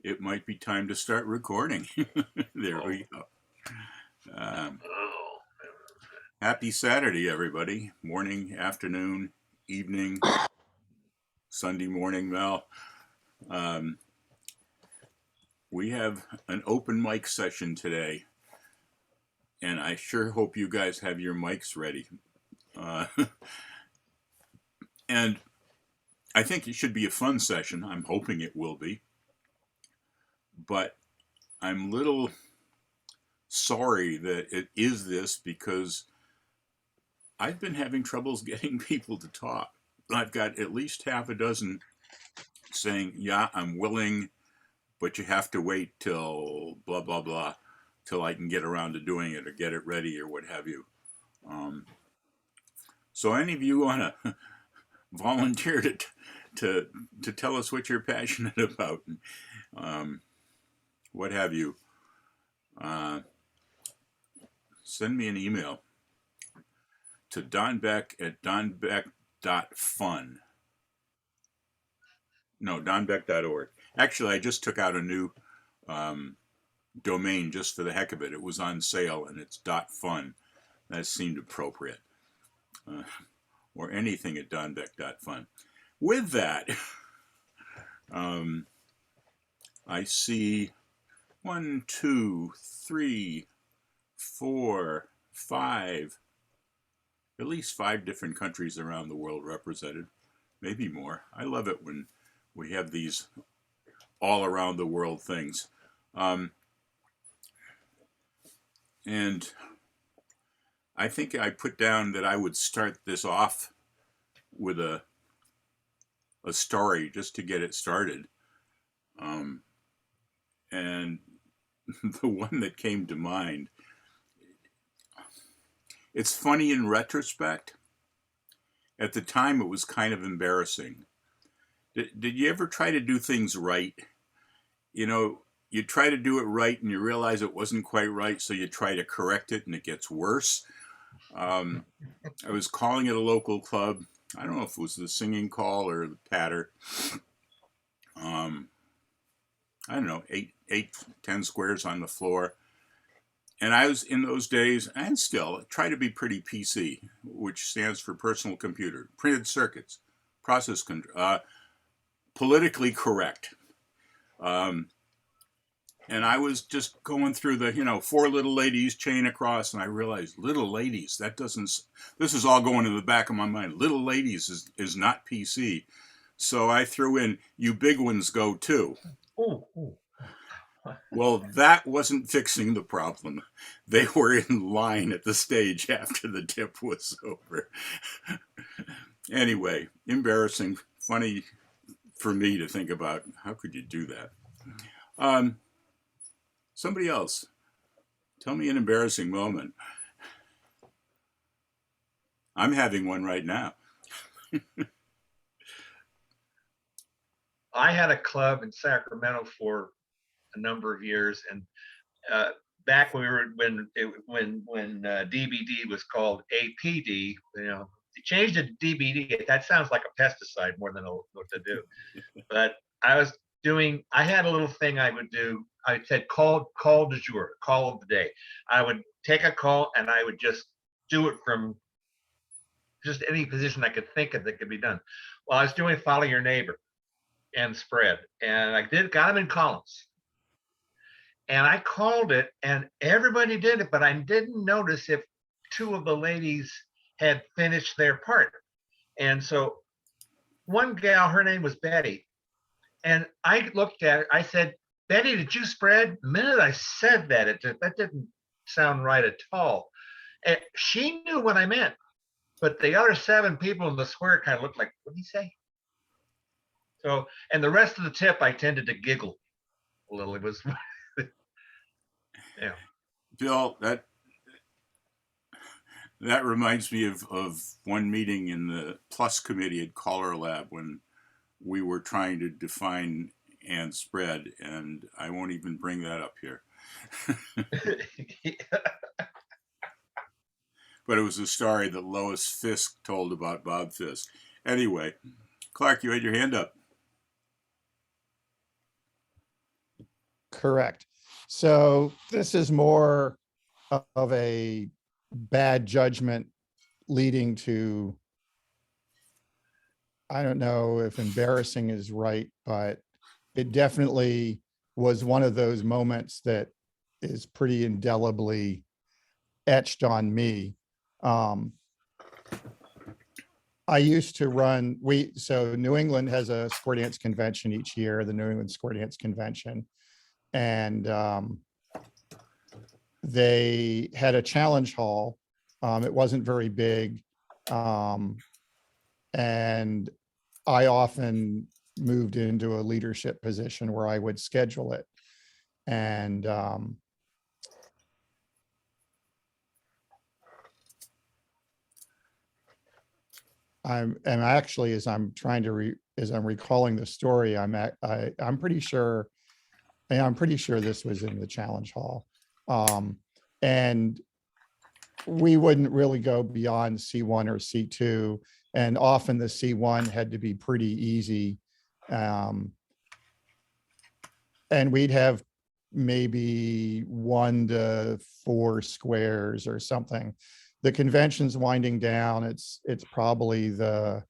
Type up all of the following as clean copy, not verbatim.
it might be time to start recording. There we go. Happy Saturday, everybody. Morning, afternoon, evening, Sunday morning, Mel. We have an open mic session today, and I sure hope you guys have your mics ready. And I think it should be a fun session. I'm hoping it will be. But I'm a little sorry that it is this because I've been having troubles getting people to talk. I've got at least half a dozen saying, yeah, I'm willing, but you have to wait till blah, blah, blah, till I can get around to doing it or get it ready or what have you. So any of you want to volunteer to tell us what you're passionate about, what have you, send me an email to Don Beck at donbeck.fun. No, donbeck.org. Actually, I just took out a new domain just for the heck of it. It was on sale and it's .fun. That seemed appropriate. Or anything at donbeck.fun. With that, I see 1, 2, 3, 4, 5, at least 5 different countries around the world represented, maybe more. I love it when we have these all around the world things. And I think I put down that I would start this off with a story just to get it started. And the one that came to mind, it's funny in retrospect. At the time, it was kind of embarrassing. Did you ever try to do things right? You know, you try to do it right and you realize it wasn't quite right, so you try to correct it and it gets worse. I was calling at a local club. I don't know if it was the singing call or the patter. I don't know, 10 squares on the floor. And I was in those days, and still, try to be pretty PC, which stands for personal computer, printed circuits, process control, politically correct. And I was just going through the, 4 little ladies chain across, and I realized little ladies, this is all going in the back of my mind. Little ladies is not PC. So I threw in, you big ones go too. Ooh. Well, that wasn't fixing the problem. They were in line at the stage after the dip was over. Anyway, embarrassing, funny for me to think about. How could you do that? Somebody else, tell me an embarrassing moment. I'm having one right now. I had a club in Sacramento for a number of years, and back when DVD was called APD, they changed it to DVD. That sounds like a pesticide more than what to do. But I had a little thing I would do. I said call du jour, call of the day. I would take a call and I would just do it from just any position I could think of that could be done. Well, I was doing Follow Your Neighbor and Spread, and I got them in columns. And I called it, and everybody did it, but I didn't notice if 2 of the ladies had finished their part. And so one gal, her name was Betty, and I looked at her, I said, Betty, did you spread? The minute I said that, that didn't sound right at all. And she knew what I meant, but the other 7 people in the square kind of looked like, what did he say? So, and the rest of the tip, I tended to giggle a little. It was, yeah. Bill, that reminds me of one meeting in the Plus committee at Caller Lab when we were trying to define and spread, and I won't even bring that up here. But it was a story that Lois Fisk told about Bob Fisk. Anyway, Clark, you had your hand up. Correct. So this is more of a bad judgment leading to, I don't know if embarrassing is right, but it definitely was one of those moments that is pretty indelibly etched on me. I used to run, so New England has a square dance convention each year, the New England Square Dance Convention. And they had a challenge hall. It wasn't very big. And I often moved into a leadership position where I would schedule it. And I'm actually, as I'm trying to as I'm recalling the story, I'm pretty sure, and I'm pretty sure this was in the challenge hall. And we wouldn't really go beyond C1 or C2. And often the C1 had to be pretty easy. And we'd have maybe 1 to 4 squares or something. The convention's winding down. It's probably the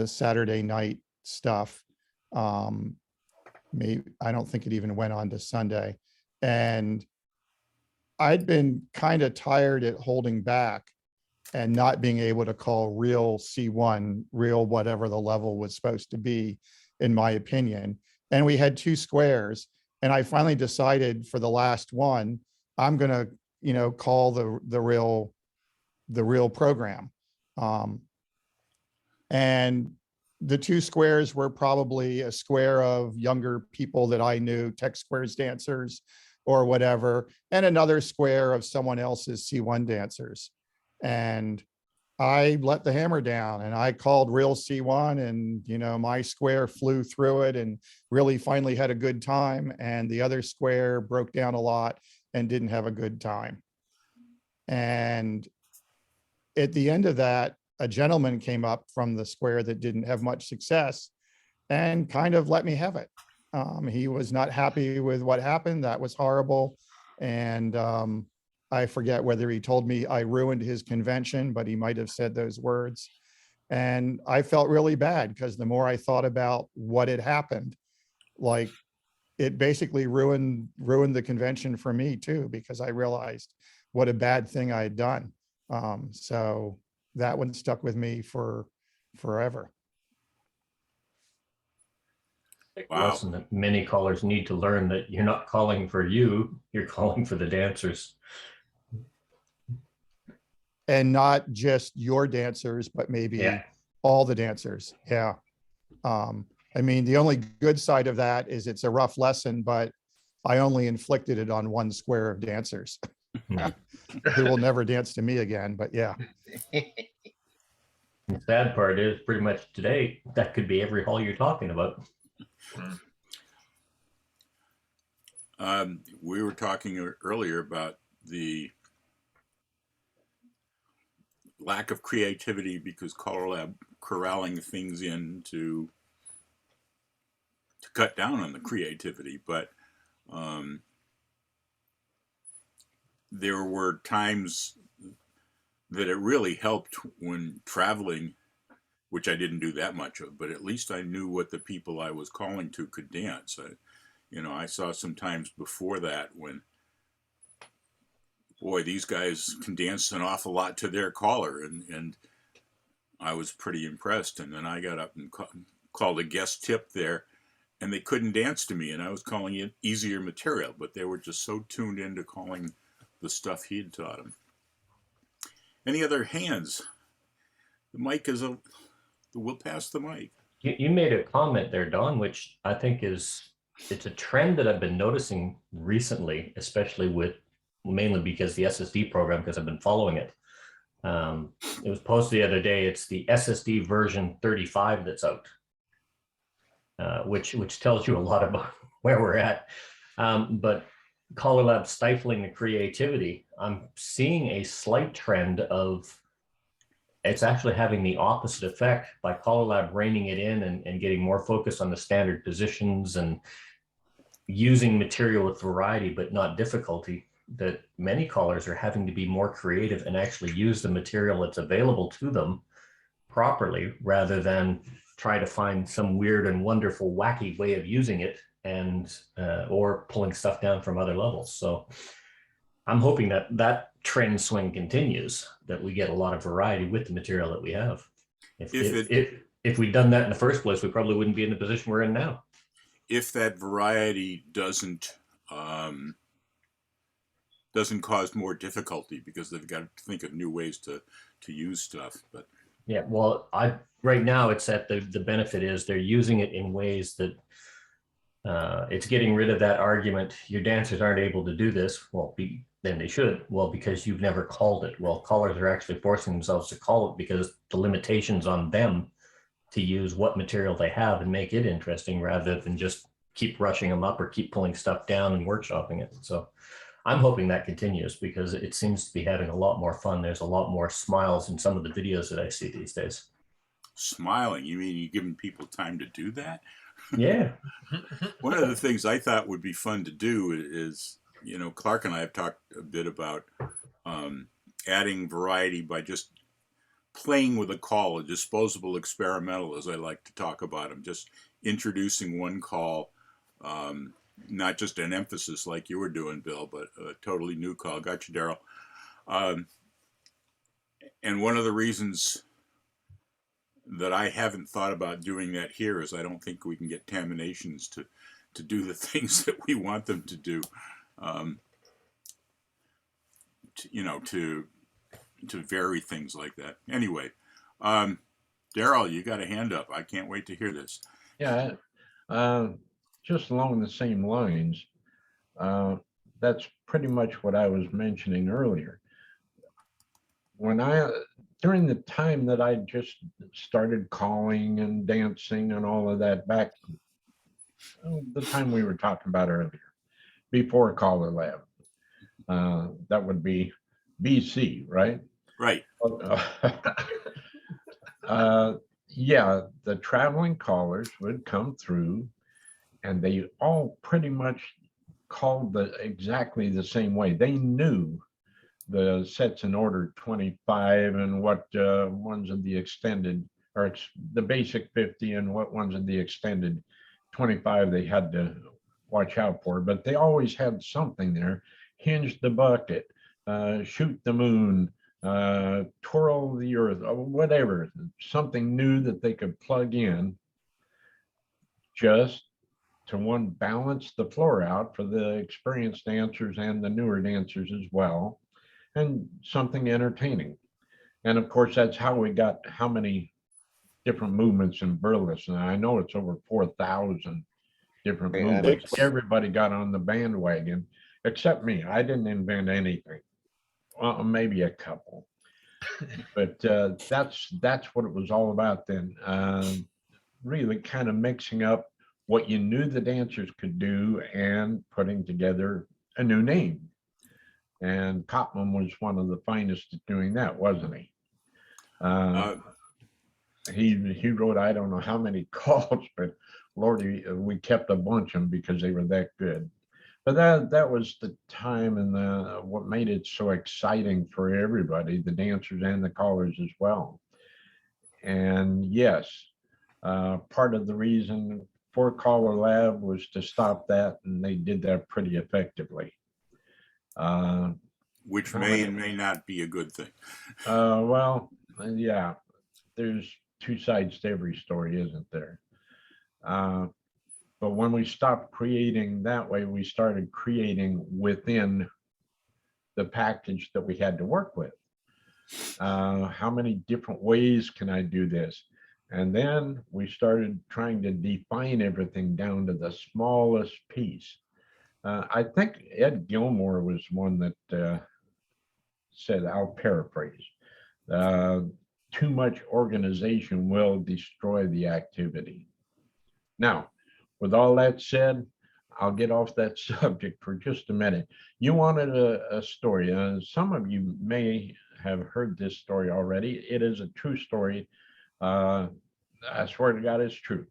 Saturday night stuff. Maybe, I don't think it even went on to Sunday. And I'd been kind of tired at holding back and not being able to call real C1, real whatever the level was supposed to be, in my opinion. And we had 2 squares. And I finally decided for the last one, I'm going to, call the real program. And the 2 squares were probably a square of younger people that I knew, tech squares dancers or whatever, and another square of someone else's C1 dancers. And I let the hammer down and I called real C1, and, my square flew through it and really finally had a good time. And the other square broke down a lot and didn't have a good time. And at the end of that, a gentleman came up from the square that didn't have much success and kind of let me have it. He was not happy with what happened. That was horrible. And I forget whether he told me I ruined his convention, but he might have said those words. And I felt really bad because the more I thought about what had happened, like, it basically ruined the convention for me too, because I realized what a bad thing I had done. So that one stuck with me for forever. Wow. Lesson that many callers need to learn, that you're not calling for you, you're calling for the dancers. And not just your dancers, but maybe all the dancers. Yeah. I mean, the only good side of that is it's a rough lesson, but I only inflicted it on 1 square of dancers who will never dance to me again. But yeah. The sad part is, pretty much today, that could be every hall you're talking about. We were talking earlier about the lack of creativity because Color Lab corralling things in to cut down on the creativity, but there were times that it really helped when traveling, which I didn't do that much of, but at least I knew what the people I was calling to could dance. I saw some times before that when, boy, these guys can dance an awful lot to their caller, and I was pretty impressed. And then I got up and called a guest tip there, and they couldn't dance to me, and I was calling it easier material, but they were just so tuned into calling the stuff he'd taught them. Any other hands? The mic is we'll pass the mic. You made a comment there, Don, which I think it's a trend that I've been noticing recently, especially mainly because the SSD program, because I've been following it. It was posted the other day. It's the SSD version 35 that's out, which tells you a lot about where we're at. But Color Lab stifling the creativity, I'm seeing a slight trend of it's actually having the opposite effect by Color Lab reining it in and getting more focused on the standard positions and using material with variety but not difficulty, that many callers are having to be more creative and actually use the material that's available to them properly, rather than try to find some weird and wonderful wacky way of using it, and or pulling stuff down from other levels. So I'm hoping that that trend swing continues, that we get a lot of variety with the material that we have. If we'd done that in the first place, we probably wouldn't be in the position we're in now. If that variety doesn't cause more difficulty, because they've got to think of new ways to use stuff. But yeah, well, right now it's that the benefit is they're using it in ways that it's getting rid of that argument, your dancers aren't able to do this. Well, then they should. Well, because you've never called it. Well, callers are actually forcing themselves to call it because the limitations on them to use what material they have and make it interesting, rather than just keep rushing them up or keep pulling stuff down and workshopping it. So I'm hoping that continues, because it seems to be having a lot more fun. There's a lot more smiles in some of the videos that I see these days. Smiling? You mean you're giving people time to do that? Yeah. One of the things I thought would be fun to do is, Clark and I have talked a bit about adding variety by just playing with a call, a disposable experimental, as I like to talk about them, just introducing one call, not just an emphasis like you were doing, Bill, but a totally new call. Got you, Daryl. And one of the reasons that I haven't thought about doing that here is I don't think we can get Taminations to do the things that we want them to do, to vary things like that. Anyway, Daryl, you got a hand up. I can't wait to hear this. Yeah, just along the same lines, that's pretty much what I was mentioning earlier. During the time that I just started calling and dancing and all of that, back the time we were talking about earlier, before Caller Lab, that would be BC, right? Right. Yeah, the traveling callers would come through, and they all pretty much called exactly the same way. They knew the sets in order 25 and what ones of the extended, or it's the basic 50 and what ones of the extended 25 they had to watch out for. But they always had something there: hinge the bucket, shoot the moon, twirl the earth, whatever, something new that they could plug in, just to one, balance the floor out for the experienced dancers and the newer dancers as well, and something entertaining. And of course, that's how we got how many different movements in burlesque. And I know it's over 4,000 different movements. Everybody got on the bandwagon except me. I didn't invent anything. Well, maybe a couple, but that's what it was all about then. Really kind of mixing up what you knew the dancers could do and putting together a new name. And Kopman was one of the finest at doing that, wasn't he? He wrote, I don't know how many calls, but Lordy, we kept a bunch of them because they were that good. But that was the time, and what made it so exciting for everybody, the dancers and the callers as well. And yes, part of the reason for Caller Lab was to stop that, and they did that pretty effectively. Which may and may not be a good thing. Well, yeah, there's two sides to every story, isn't there? But when we stopped creating that way, we started creating within the package that we had to work with. How many different ways can I do this? And then we started trying to define everything down to the smallest piece. I think Ed Gilmore was one that said, I'll paraphrase, too much organization will destroy the activity. Now, with all that said, I'll get off that subject for just a minute. You wanted a story. Some of you may have heard this story already. It is a true story. I swear to God, it's true.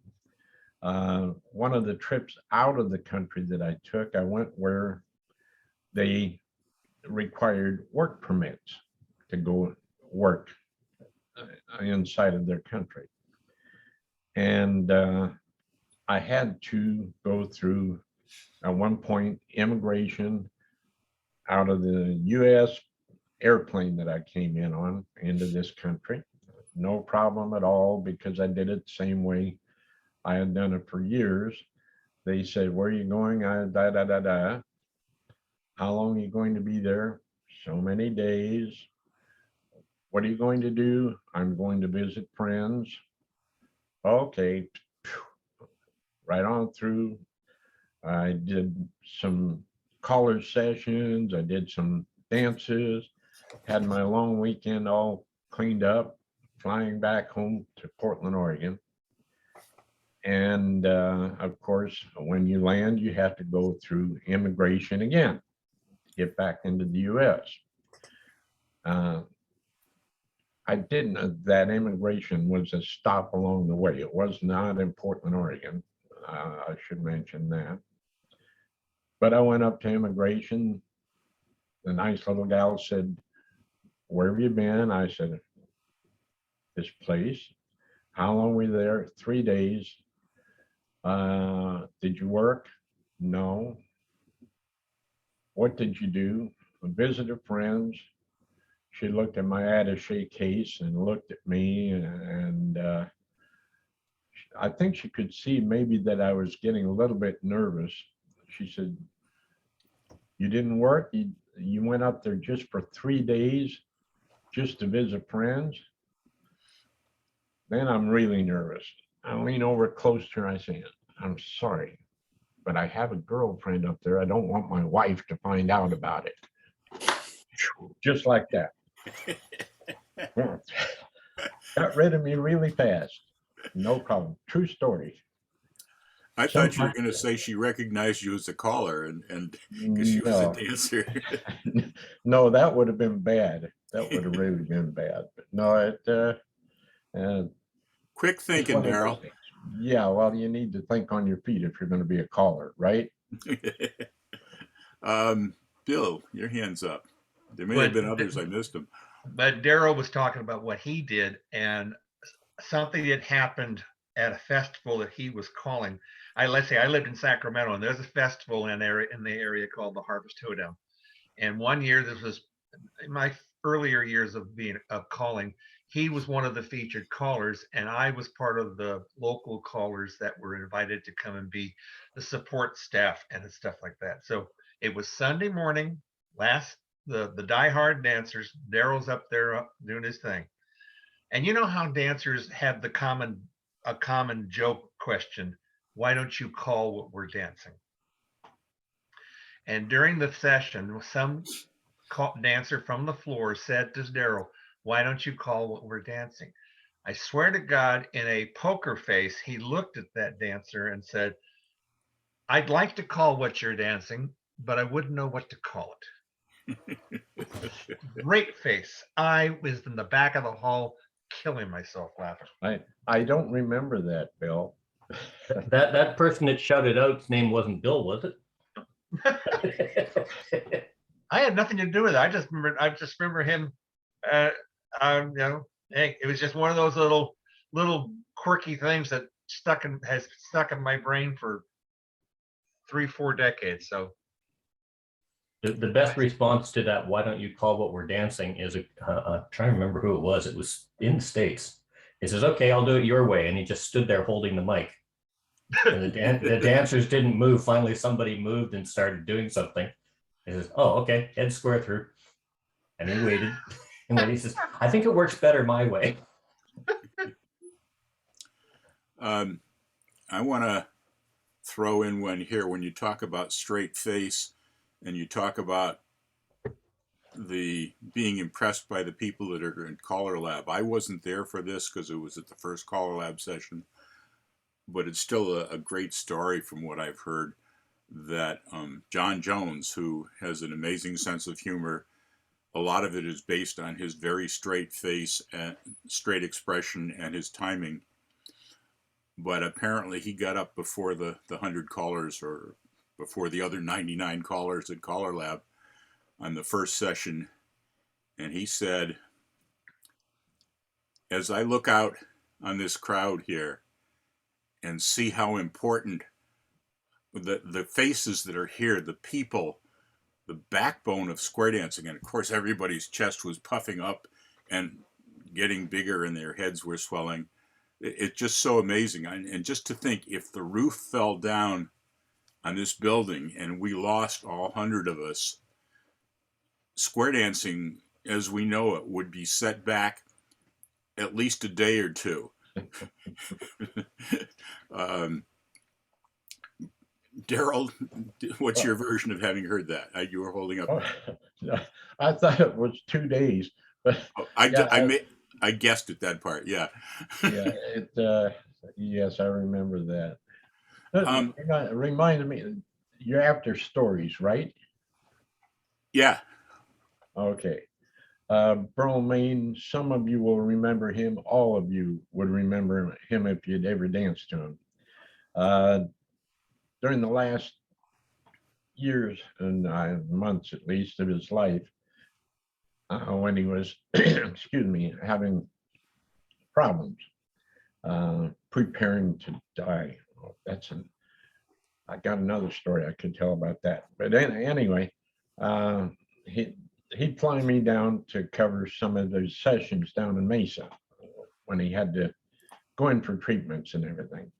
One of the trips out of the country that I took, I went where they required work permits to go work inside of their country. And I had to go through, at one point, immigration out of the US airplane that I came in on into this country. No problem at all, because I did it the same way I had done it for years. They said, where are you going? How long are you going to be there? So many days. What are you going to do? I'm going to visit friends. Okay, right on through. I did some college sessions. I did some dances, had my long weekend all cleaned up, flying back home to Portland, Oregon. And of course, when you land, you have to go through immigration again to get back into the US. I didn't, that immigration was a stop along the way. It was not in Portland, Oregon. I should mention that. But I went up to immigration. The nice little gal said, where have you been? I said, this place. How long were you there? 3 days. Did you work? No. What did you do? Visited friends. She looked at my attaché case and looked at me, and I think she could see maybe that I was getting a little bit nervous. She said, you didn't work? You went up there just for 3 days just to visit friends? Then I'm really nervous. I lean over close to her. I say, I'm sorry, but I have a girlfriend up there. I don't want my wife to find out about it. Just like that. Got rid of me really fast. No problem. True story. I thought you were going to say she recognized you as a caller and because she was a dancer. No, that would have been bad. That would have really been bad. But no, it. Quick thinking, Daryl. Yeah, well, you need to think on your feet if you're going to be a caller, right? Bill, your hand's up. There may have been others. I missed them. But Daryl was talking about what he did, and something that happened at a festival that he was calling. Let's say I lived in Sacramento, and there's a festival in the area called the Harvest Hoedown. And one year, this was in my earlier years of calling, he was one of the featured callers, and I was part of the local callers that were invited to come and be the support staff and stuff like that. So it was Sunday morning, the diehard dancers. Daryl's up there doing his thing. And you know how dancers have a common joke question, why don't you call what we're dancing? And during the session, some dancer from the floor said to Daryl, why don't you call what we're dancing? I swear to God, in a poker face, he looked at that dancer and said, I'd like to call what you're dancing, but I wouldn't know what to call it. Great face. I was in the back of the hall killing myself laughing. I don't remember that, Bill. That person that shouted out's name wasn't Bill, was it? I had nothing to do with it. I just remember him. Hey, it was just one of those little quirky things that has stuck in my brain for 3-4 decades. So the best response to that, why don't you call what we're dancing, is I'm trying to remember who it was. It was in the States. He says, okay, I'll do it your way. And he just stood there holding the mic. And the dancers didn't move. Finally, somebody moved and started doing something. He says, oh, okay, head square through. And he waited. And then he says, I think it works better my way. I want to throw in one here. When you talk about straight face and you talk about the being impressed by the people that are in Caller Lab, I wasn't there for this because it was at the first Caller Lab session, but it's still a great story from what I've heard, that John Jones, who has an amazing sense of humor, a lot of it is based on his very straight face and straight expression and his timing. but apparently he got up before the 100 callers, or before the other 99 callers at Caller Lab on the first session. And he said, as I look out on this crowd here and see how important the faces that are here, the people, the backbone of square dancing, and of course everybody's chest was puffing up and getting bigger and their heads were swelling. It's just so amazing. And just to think, if the roof fell down on this building and we lost all 100 of us, square dancing as we know it would be set back at least a day or two. Daryl, what's your version of having heard that? You were holding up. Oh, I thought it was 2 days, but I guessed at that part. Yeah. Yeah. Yes, I remember that. It reminded me, you're after stories, right? Yeah. Okay. Burl Maine, some of you will remember him. All of you would remember him if you'd ever danced to him. During the last years and months, at least, of his life, when he was, excuse me, having problems, preparing to die. Oh, I got another story I could tell about that. But anyway, he'd fly me down to cover some of those sessions down in Mesa when he had to go in for treatments and everything.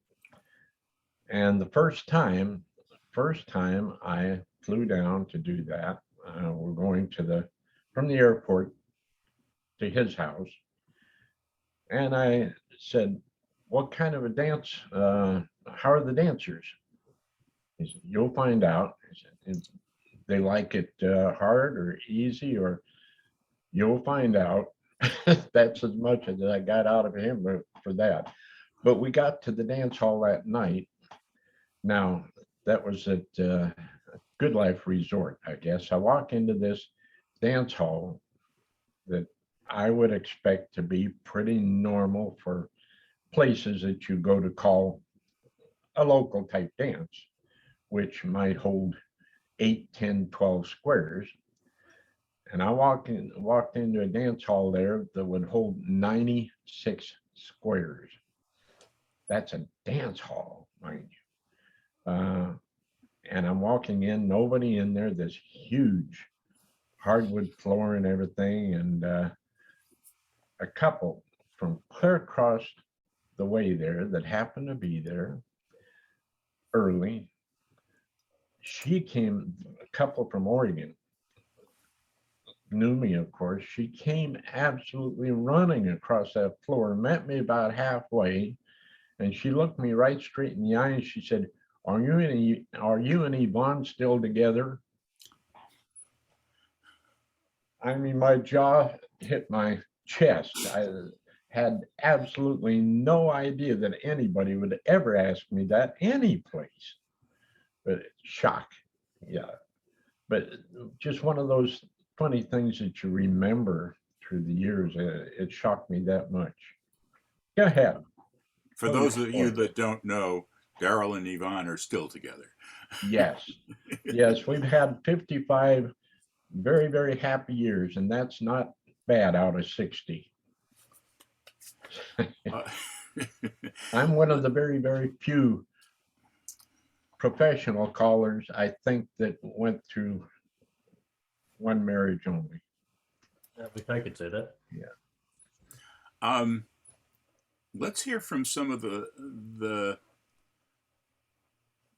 And the first time I flew down to do that, we're going from the airport to his house. And I said, what kind of a dance? How are the dancers? He said, you'll find out. He said, they like it hard or easy, or you'll find out. That's as much as I got out of him for that. But we got to the dance hall that night. Now, that was at Good Life Resort, I guess. I walk into this dance hall that I would expect to be pretty normal for places that you go to call a local type dance, which might hold 8, 10, 12 squares. And I walked into a dance hall there that would hold 96 squares. That's a dance hall, mind you. And I'm walking in, nobody in there, this huge hardwood floor and everything. And a couple from clear across the way there that happened to be there early. She came, a couple from Oregon, knew me, of course. She came absolutely running across that floor, met me about halfway, and she looked me right straight in the eye and she said, are you and Yvonne still together? I mean, my jaw hit my chest. I had absolutely no idea that anybody would ever ask me that any place. But shock, yeah. But just one of those funny things that you remember through the years. It shocked me that much. Go ahead. For those of you that don't know, Daryl and Yvonne are still together. Yes. Yes, we've had 55 very, very happy years, and that's not bad out of 60. I'm one of the very, very few professional callers, I think, that went through one marriage only. I could say that. Yeah. Let's hear from some of the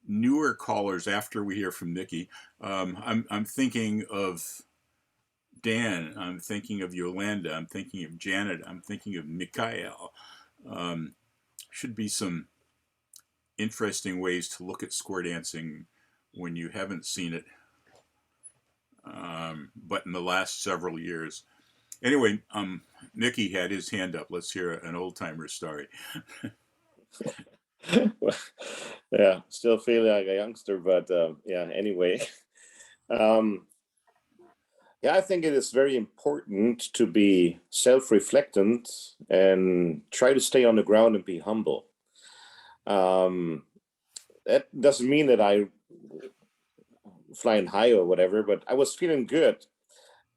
newer callers after we hear from Nikki. I'm thinking of Dan. I'm thinking of Yolanda. I'm thinking of Janet. I'm thinking of Mikhail. Should be some interesting ways to look at square dancing when you haven't seen it, but in the last several years. Anyway, Nicky had his hand up. Let's hear an old timer story. Yeah, still feeling like a youngster, but yeah, anyway. Yeah, I think it is very important to be self-reflectant and try to stay on the ground and be humble. That doesn't mean that I flying high or whatever, but I was feeling good.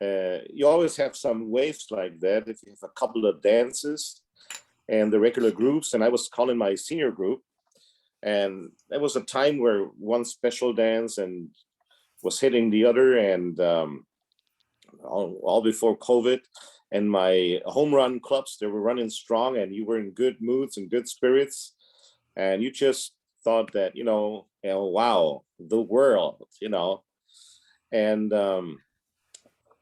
You always have some waves like that if you have a couple of dances and the regular groups, and I was calling my senior group, and there was a time where one special dance and was hitting the other, and all before COVID, and my home run clubs, they were running strong, and you were in good moods and good spirits, and you just thought that, wow, the world, and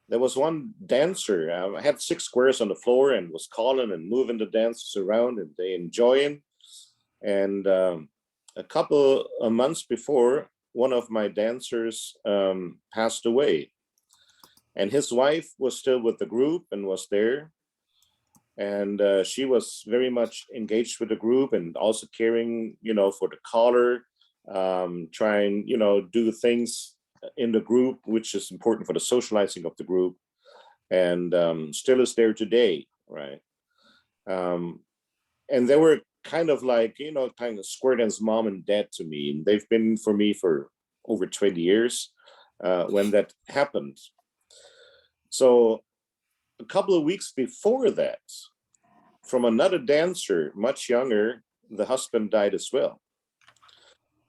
there was one dancer. I had 6 squares on the floor and was calling and moving the dancers around, and they enjoying. And a couple of months before, one of my dancers passed away, and his wife was still with the group and was there. And she was very much engaged with the group and also caring, for the caller, trying, do things in the group, which is important for the socializing of the group, and still is there today, right? And they were kind of like, kind of square dance mom and dad to me. And they've been for me for over 20 years when that happened. So a couple of weeks before that, from another dancer, much younger, the husband died as well.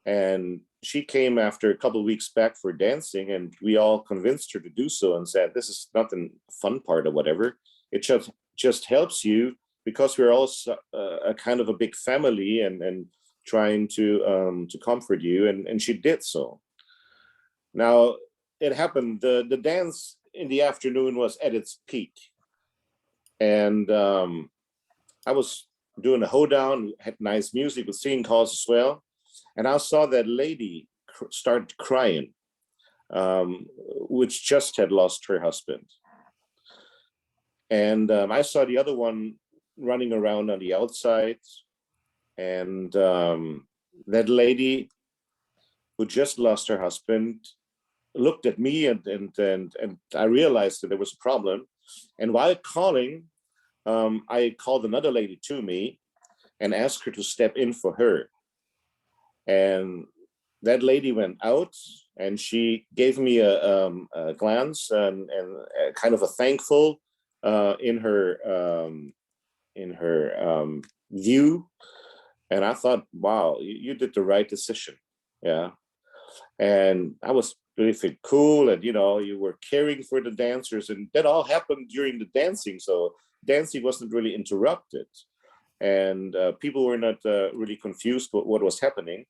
And she came after a couple of weeks back for dancing, and we all convinced her to do so and said, this is not the fun part or whatever. It just helps you, because we're also a kind of a big family and trying to comfort you. And she did so. Now, it happened, the dance in the afternoon was at its peak. And I was doing a hoedown, had nice music with singing calls as well. And I saw that lady start crying, which just had lost her husband. And I saw the other one running around on the outside. And that lady who just lost her husband looked at me, and I realized that there was a problem. And while calling, I called another lady to me and asked her to step in for her. And that lady went out, and she gave me a glance and kind of a thankful in her view. And I thought, wow, you did the right decision. Yeah. And I was really feel cool, and you were caring for the dancers, and that all happened during the dancing. So dancing wasn't really interrupted, and people were not really confused about what was happening.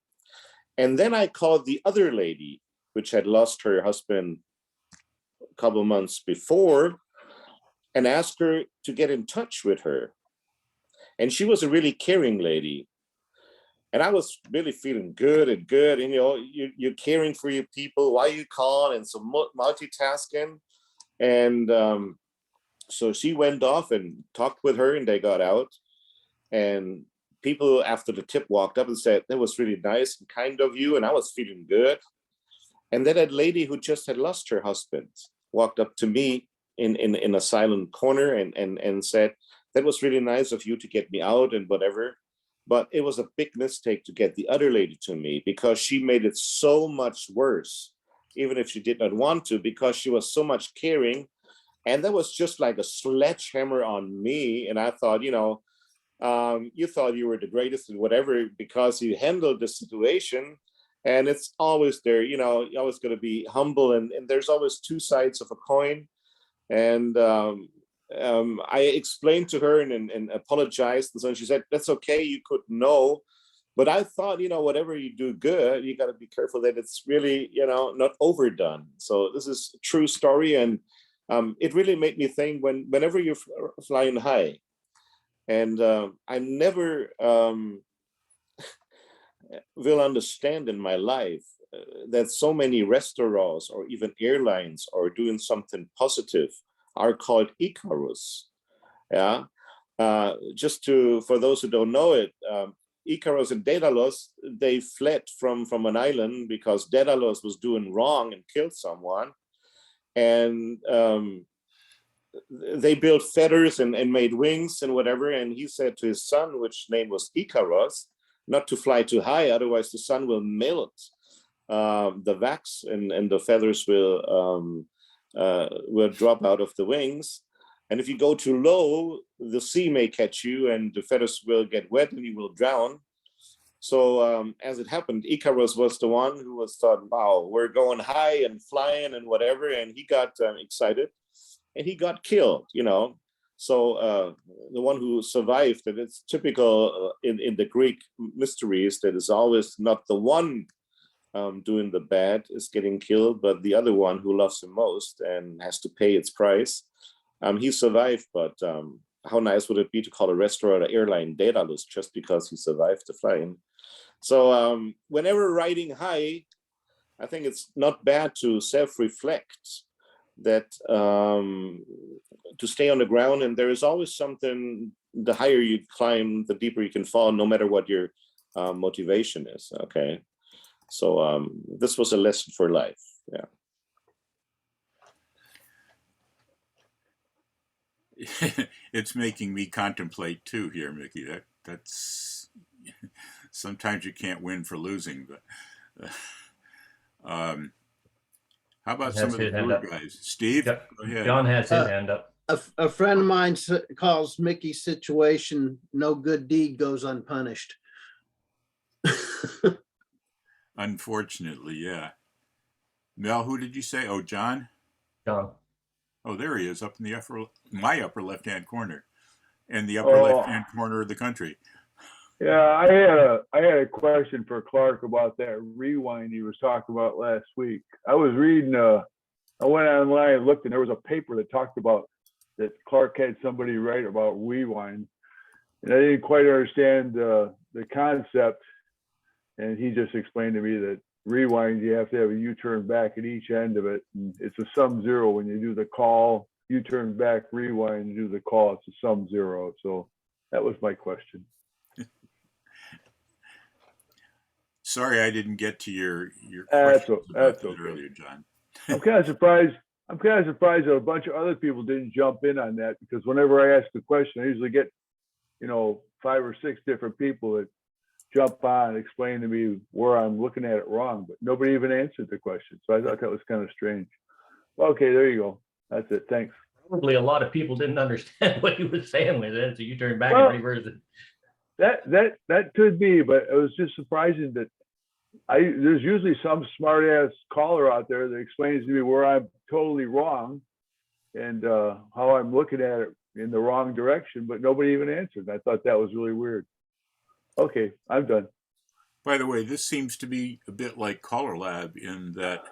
And then I called the other lady, which had lost her husband a couple of months before, and asked her to get in touch with her. And she was a really caring lady. And I was really feeling good. And you're caring for your people while you call, and so multitasking. And so she went off and talked with her, and they got out. And people after the tip walked up and said, that was really nice and kind of you. And I was feeling good. And then that lady who just had lost her husband walked up to me in a silent corner and said, that was really nice of you to get me out and whatever. But it was a big mistake to get the other lady to me, because she made it so much worse, even if she did not want to, because she was so much caring. And that was just like a sledgehammer on me. And I thought, you thought you were the greatest and whatever, because you handled the situation. And it's always there, you're always going to be humble, and there's always two sides of a coin. And I explained to her and apologized. And so she said, that's okay, you could know. But I thought, whatever you do good, you got to be careful that it's really, not overdone. So this is a true story. And it really made me think whenever you're flying high. And I never will understand in my life that so many restaurants or even airlines are doing something positive are called Icarus. Yeah. For those who don't know it, Icarus and Daedalus, they fled from an island because Daedalus was doing wrong and killed someone. And they built feathers and made wings and whatever. And he said to his son, which name was Icarus, not to fly too high, otherwise the sun will melt the wax and the feathers will drop out of the wings. And if you go too low, the sea may catch you and the feathers will get wet and you will drown. So as it happened, Icarus was the one who was thought, wow, we're going high and flying and whatever. And he got excited and he got killed, you know. So the one who survived, and it's typical in the Greek mysteries that is always not the one doing the bad is getting killed, but the other one who loves him most and has to pay its price. He survived, but how nice would it be to call a restaurant or airline Daedalus just because he survived the flying? So whenever riding high, I think it's not bad to self-reflect that to stay on the ground, and there is always something, the higher you climb, the deeper you can fall, no matter what your motivation is, okay? So this was a lesson for life, yeah. It's making me contemplate too here, Mickey. That's sometimes you can't win for losing, but how about some of the newer guys? Steve, Yep. Go ahead. John has his hand up. A friend of mine calls Mickey's situation, no good deed goes unpunished. Unfortunately, yeah. Mel, who did you say? Oh, John? John. Oh, there he is, up in the my upper left-hand corner, and the upper left-hand corner of the country. Yeah, I had a question for Clark about that rewind he was talking about last week. I was reading, I went online and looked, and there was a paper that talked about that Clark had somebody write about rewind, and I didn't quite understand the concept, and he just explained to me that rewind, you have to have a U-turn back at each end of it, and it's a sum zero when you do the call, U-turn back, rewind, you do the call, it's a sum zero. So that was my question. Sorry, I didn't get to your That's questions about that okay. earlier, John. I'm kind of surprised that a bunch of other people didn't jump in on that, because whenever I ask the question, I usually get, 5 or 6 different people that jump on and explain to me where I'm looking at it wrong, but nobody even answered the question. So I thought that was kind of strange. Okay, there you go. That's it. Thanks. Probably a lot of people didn't understand what he was saying with it, so you turn back Well, and reverse it. That could be, but it was just surprising that there's usually some smart ass caller out there that explains to me where I'm totally wrong and how I'm looking at it in the wrong direction, but nobody even answered. I thought that was really weird. Okay, I'm done. By the way, this seems to be a bit like Caller Lab in that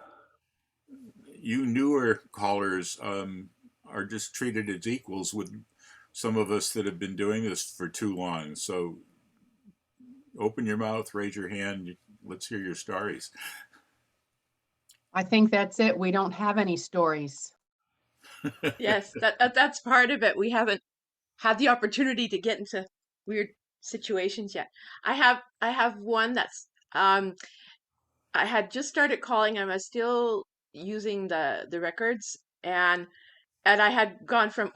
you newer callers are just treated as equals with some of us that have been doing this for too long. So open your mouth, raise your hand. Let's hear your stories. I think that's it. We don't have any stories. Yes, that's part of it. We haven't had the opportunity to get into weird situations yet. I have one that's I had just started calling. I was still using the records, and I had gone from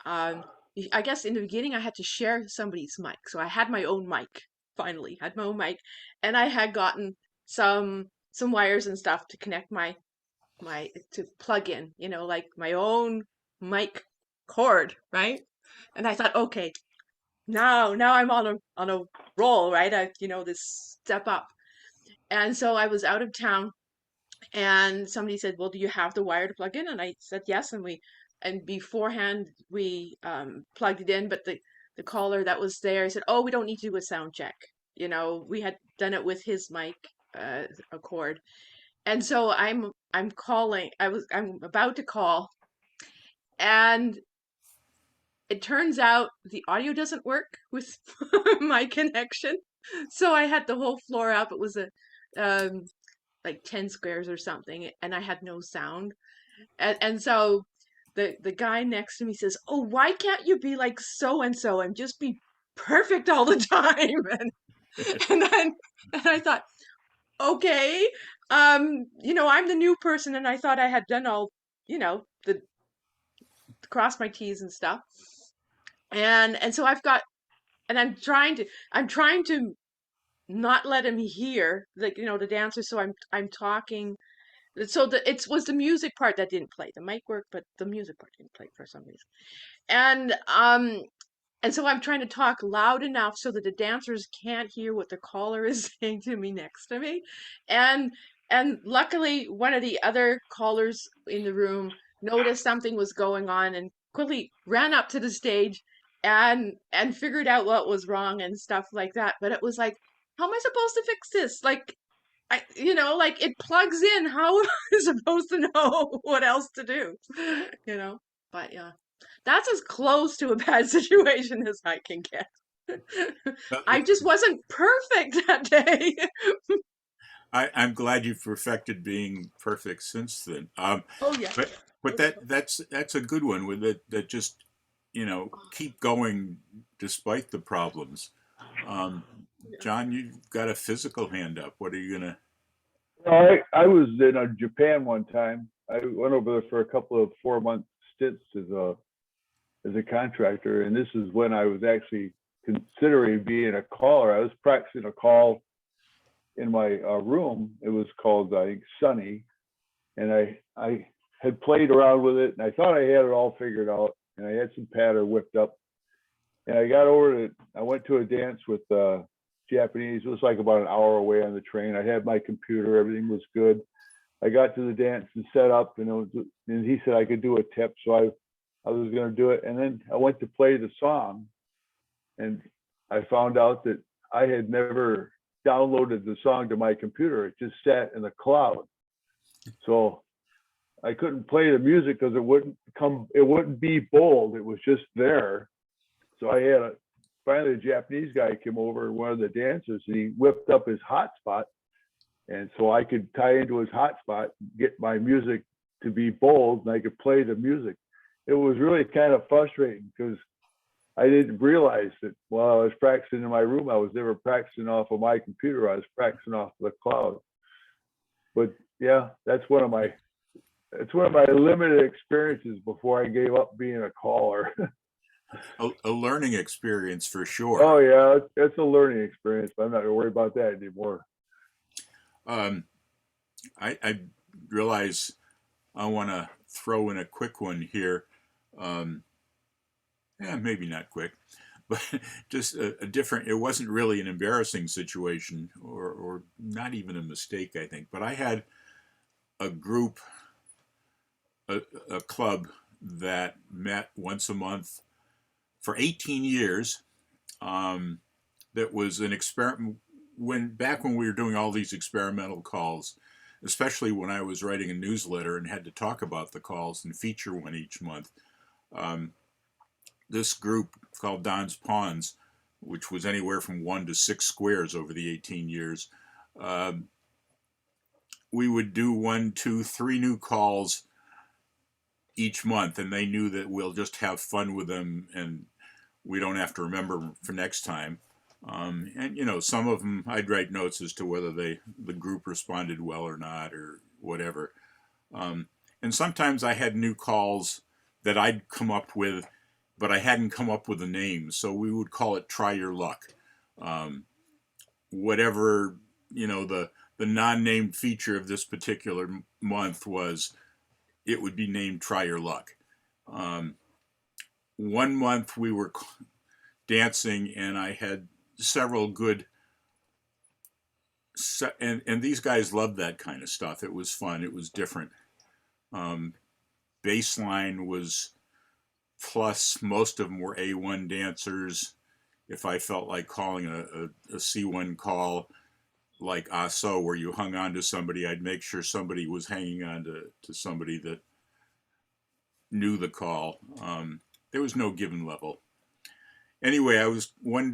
I guess in the beginning I had to share somebody's mic, so I had my own mic. Finally had my own mic, and I had gotten some wires and stuff to connect my to plug in, like my own mic cord, right? And I thought, okay, now I'm on a roll, right? This step up. And so I was out of town, and somebody said, well, do you have the wire to plug in? And I said yes, and beforehand we plugged it in, but the caller that was there said, oh, we don't need to do a sound check. We had done it with his mic cord. And so I'm calling. I'm about to call, and it turns out the audio doesn't work with my connection. So I had the whole floor up. It was like 10 squares or something, and I had no sound. And so the guy next to me says, "Oh, why can't you be like so and so and just be perfect all the time?" And I thought, okay, I'm the new person, and I thought I had done all, the cross my T's and stuff. And so I'm trying to not let him hear the dancer. So I'm talking. So it was the music part that didn't play. The mic worked, but the music part didn't play for some reason. And so I'm trying to talk loud enough so that the dancers can't hear what the caller is saying to me next to me. And and luckily one of the other callers in the room noticed something was going on and quickly ran up to the stage and figured out what was wrong and stuff like that. But it was like, how am I supposed to fix this? Like like it plugs in. How am I supposed to know what else to do? But yeah. That's as close to a bad situation as I can get. I just wasn't perfect that day. I'm glad you've perfected being perfect since then. Oh yeah. But that's a good one with that just keep going despite the problems. John, you've got a physical hand up. What are you gonna? I was in Japan one time. I went over there for a couple of 4-month stints as a contractor, and this is when I was actually considering being a caller. I was practicing a call in my room. It was called, I think, Sunny, and I had played around with it, and I thought I had it all figured out, and I had some pattern whipped up, and I got over to, I went to a dance with Japanese. It was like about an hour away on the train. I had my computer, everything was good. I got to the dance and set up, and he said I could do a tip, so I was going to do it. And then I went to play the song, and I found out that I had never downloaded the song to my computer. It just sat in the cloud. So I couldn't play the music because it wouldn't be bold. It was just there. So finally a Japanese guy came over, one of the dancers, and he whipped up his hotspot. And so I could tie into his hotspot, get my music to be bold, and I could play the music. It was really kind of frustrating because I didn't realize that while I was practicing in my room, I was never practicing off of my computer. I was practicing off of the cloud. But yeah, that's one of my limited experiences before I gave up being a caller. A learning experience for sure. Oh yeah, it's a learning experience, but I'm not gonna worry about that anymore. I realize I want to throw in a quick one here. Maybe not quick, but just a different, it wasn't really an embarrassing situation or not even a mistake, I think. But I had a group, a club that met once a month for 18 years. That was an experiment back when we were doing all these experimental calls, especially when I was writing a newsletter and had to talk about the calls and feature one each month. This group called Don's Pawns, which was anywhere from 1 to 6 squares over the 18 years, we would do 1, 2, 3 new calls each month, and they knew that we'll just have fun with them and we don't have to remember for next time. And some of them I'd write notes as to whether the group responded well or not or whatever. And sometimes I had new calls that I'd come up with, but I hadn't come up with a name, so we would call it Try Your Luck. Whatever the non-named feature of this particular month was, it would be named Try Your Luck. One month we were dancing, and I had several good, and these guys loved that kind of stuff. It was fun. It was different. Baseline was plus. Most of them were A1 dancers. If I felt like calling a C1 call, like ASO, where you hung on to somebody, I'd make sure somebody was hanging on to somebody that knew the call. There was no given level. Anyway, I was one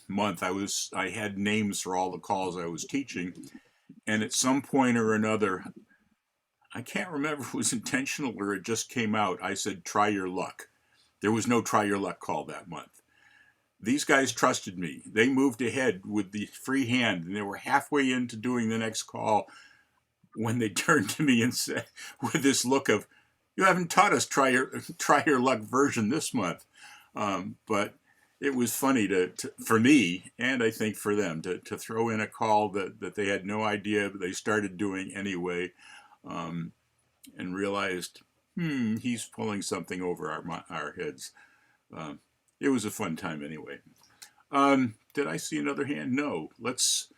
month, I had names for all the calls I was teaching. And at some point or another, I can't remember if it was intentional or it just came out, I said, Try Your Luck. There was no Try Your Luck call that month. These guys trusted me. They moved ahead with the free hand, and they were halfway into doing the next call when they turned to me and said, with this look of, you haven't taught us try your luck version this month. But it was funny for me, and I think for them, to throw in a call that they had no idea, but they started doing anyway, and realized, he's pulling something over our heads. It was a fun time anyway. Did I see another hand? No. Let's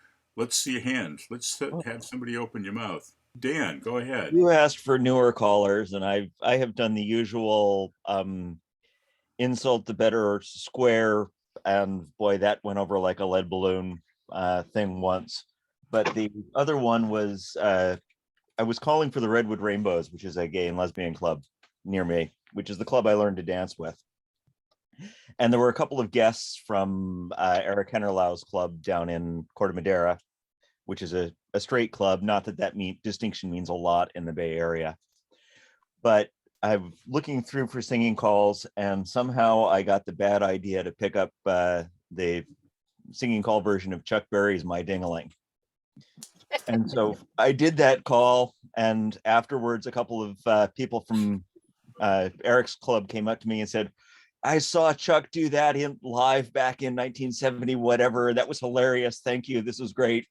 see a hand. Let's have somebody open your mouth. Dan, go ahead. You asked for newer callers, and I have done the usual insult the better square, and boy, that went over like a lead balloon thing once. But the other one was I was calling for the Redwood Rainbows, which is a gay and lesbian club near me, which is the club I learned to dance with. And there were a couple of guests from Eric Hennerlau's club down in Corte Madera, which is a straight club. Not that distinction means a lot in the Bay Area. But I'm looking through for singing calls, and somehow I got the bad idea to pick up the singing call version of Chuck Berry's My Ding-a-ling. And so I did that call, and afterwards a couple of people from Eric's club came up to me and said, I saw Chuck do that in live back in 1970, whatever. That was hilarious. Thank you. This was great.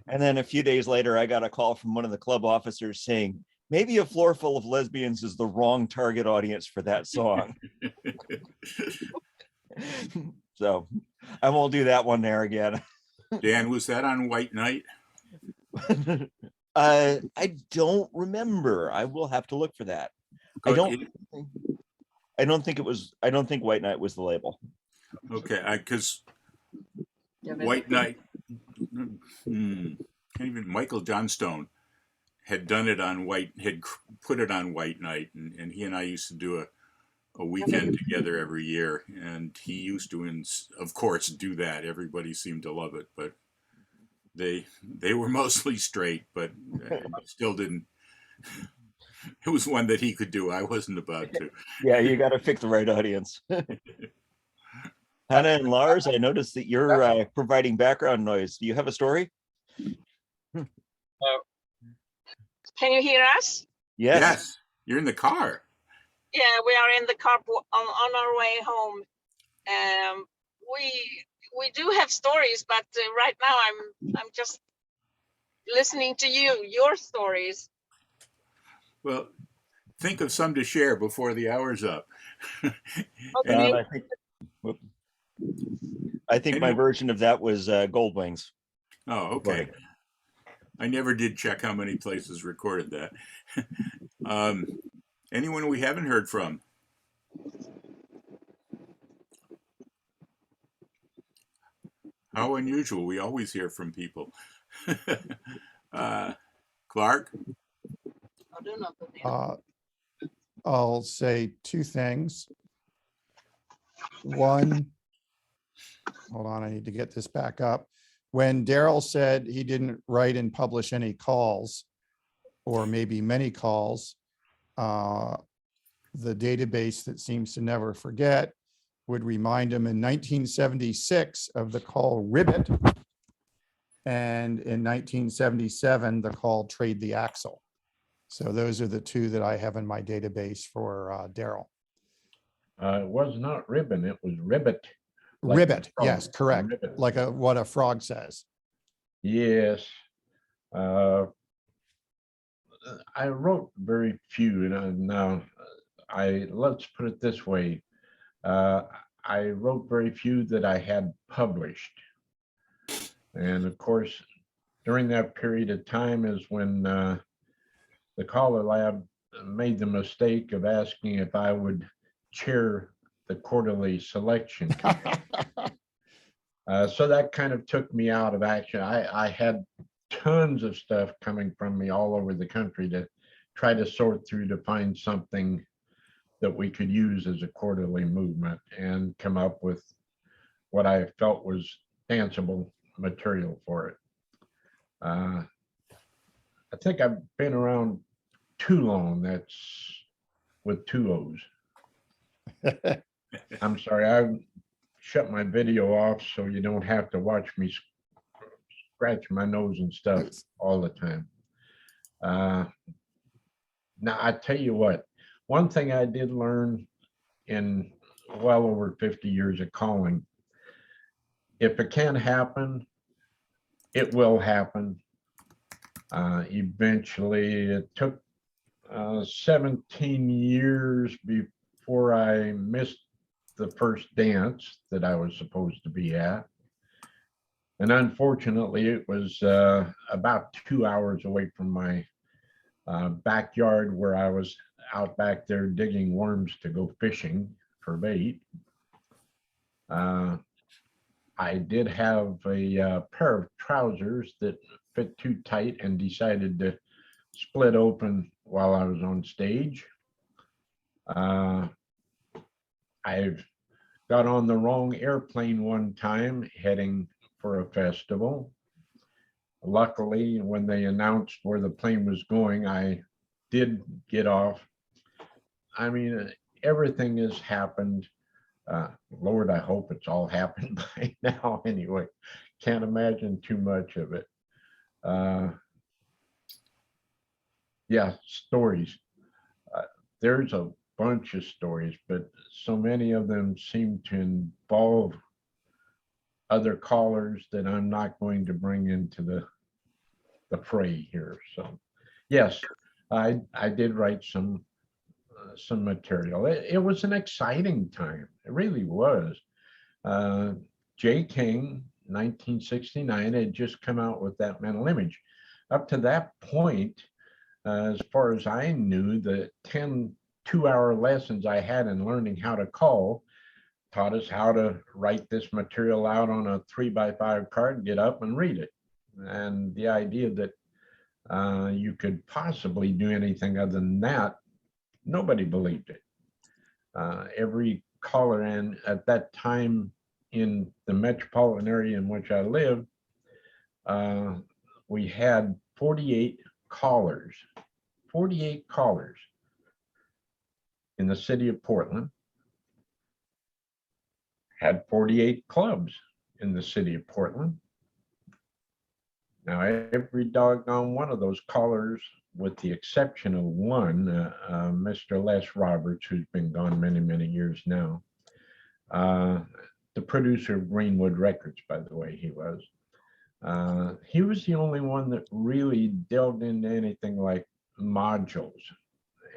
And then a few days later, I got a call from one of the club officers saying, maybe a floor full of lesbians is the wrong target audience for that song. So I won't do that one there again. Dan, was that on White Night? I don't remember. I will have to look for that. I don't think White Night was the label. Okay, because White Night, can't even, Michael Johnstone had done it on had put it on White Night, and he and I used to do a weekend together every year, and he used to, of course, do that. Everybody seemed to love it, but they were mostly straight, but still didn't. It was one that he could do. I wasn't about to. Yeah, you got to pick the right audience. Hannah and Lars, I noticed that you're providing background noise. Do you have a story? Can you hear us? Yes. You're in the car. Yeah, we are in the car on our way home. We do have stories, but right now I'm just listening to your stories. Well, think of some to share before the hour's up. Okay. I think my version of that was Gold Wings. Oh, okay. I never did check how many places recorded that. Anyone we haven't heard from? How unusual. We always hear from people. Clark? I'll say two things. One, hold on, I need to get this back up. When Daryl said he didn't write and publish any calls, or maybe many calls, the database that seems to never forget would remind him in 1976 of the call Ribbit, and in 1977 the call Trade the Axle. So those are the two that I have in my database for Daryl. It was not ribbon, it was ribbit. Like Ribbit, yes, correct. Ribbit. Like what a frog says. Yes. I wrote very few, and now let's put it this way. I wrote very few that I had published. And of course, during that period of time is when the Caller Lab made the mistake of asking if I would chair the quarterly selection committee. So that kind of took me out of action. I had tons of stuff coming from me all over the country to try to sort through to find something that we could use as a quarterly movement and come up with what I felt was danceable material for it. I think I've been around too long. That's with two O's. I'm sorry, I shut my video off so you don't have to watch me scratch my nose and stuff all the time. Now, I tell you what, one thing I did learn in well over 50 years of calling. If it can happen, it will happen. Eventually, it took 17 years before I missed the first dance that I was supposed to be at. And unfortunately, it was about 2 hours away from my backyard, where I was out back there digging worms to go fishing for bait. I did have a pair of trousers that fit too tight and decided to split open while I was on stage. I got on the wrong airplane one time heading for a festival. Luckily, when they announced where the plane was going, I did get off. I mean, everything has happened. Lord, I hope it's all happened by now anyway. Can't imagine too much of it. Yeah, stories. There's a bunch of stories, but so many of them seem to involve other callers that I'm not going to bring into the fray here. So yes, I did write some material. It was an exciting time. It really was. J. King, 1969, had just come out with that mental image. Up to that point, as far as I knew, the 10 2-hour lessons I had in learning how to call taught us how to write this material out on a 3x5 card, get up and read it. And the idea that you could possibly do anything other than that, nobody believed it. Every caller in at that time in the metropolitan area in which I lived, we had 48 callers in the city of Portland, had 48 clubs in the city of Portland. Now, every doggone one of those callers, with the exception of one, Mr. Les Roberts, who's been gone many, many years now, the producer of Greenwood Records, by the way, he was the only one that really delved into anything like modules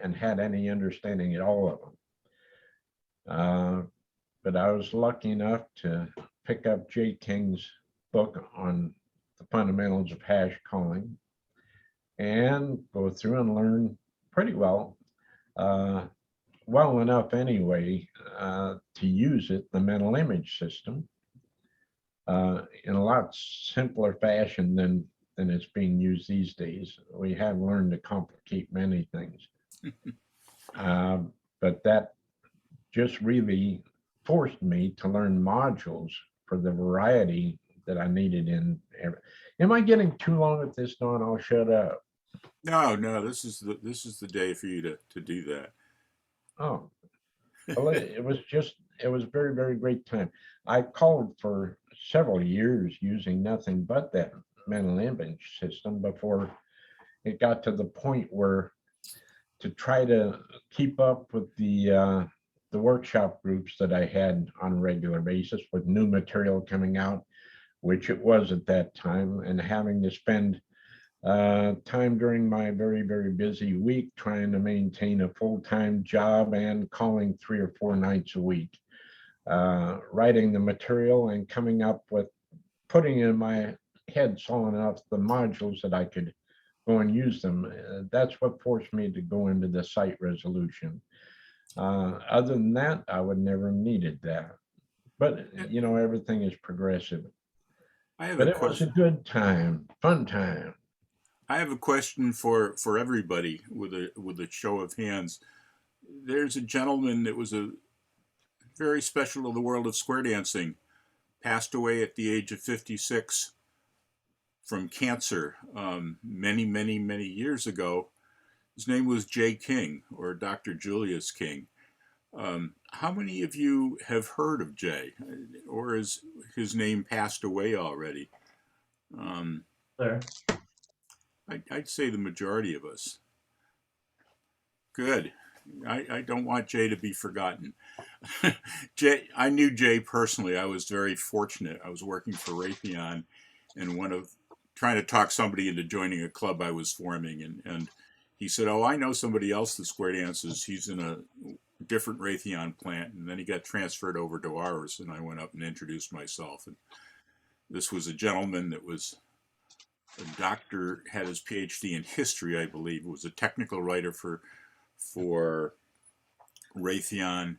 and had any understanding at all of them. But I was lucky enough to pick up J. King's book on the fundamentals of hash calling and go through and learn pretty well enough anyway, to use it, the mental image system, in a lot simpler fashion than it's being used these days. We have learned to complicate many things. But that just really forced me to learn modules for the variety that I needed in every. Am I getting too long at this, Don? I'll shut up. No, this is the day for you to do that. Oh, well, it was a very, very great time. I called for several years using nothing but that mental image system before it got to the point where, to try to keep up with the workshop groups that I had on a regular basis, with new material coming out, which it was at that time, and having to spend time during my very, very busy week trying to maintain a full-time job and calling 3 or 4 nights a week, writing the material and coming up with, putting in my head solid enough the modules that I could go and use them. That's what forced me to go into the site resolution. Other than that, I would never needed that. But you know, everything is progressive. But it was a good time, fun time. I have a question for everybody with a show of hands. There's a gentleman that was a very special to the world of square dancing, passed away at the age of 56 from cancer many, many, many years ago. His name was J. King, or Dr. Julius King. How many of you have heard of Jay, or is his name passed away already? There. I'd say the majority of us. Good. I don't want Jay to be forgotten. Jay, I knew Jay personally. I was very fortunate. I was working for Raytheon, and trying to talk somebody into joining a club I was forming, and he said, "Oh, I know somebody else that square dances. He's in a different Raytheon plant," and then he got transferred over to ours, and I went up and introduced myself. And this was a gentleman that was a doctor, had his PhD in history, I believe, was a technical writer for Raytheon.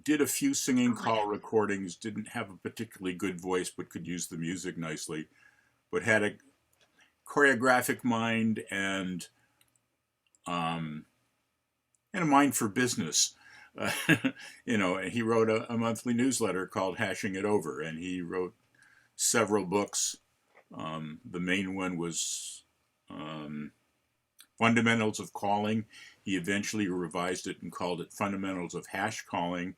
Did a few singing call recordings, didn't have a particularly good voice, but could use the music nicely, but had a choreographic mind and a mind for business. And he wrote a monthly newsletter called Hashing It Over, and he wrote several books. The main one was Fundamentals of Calling. He eventually revised it and called it Fundamentals of Hash Calling,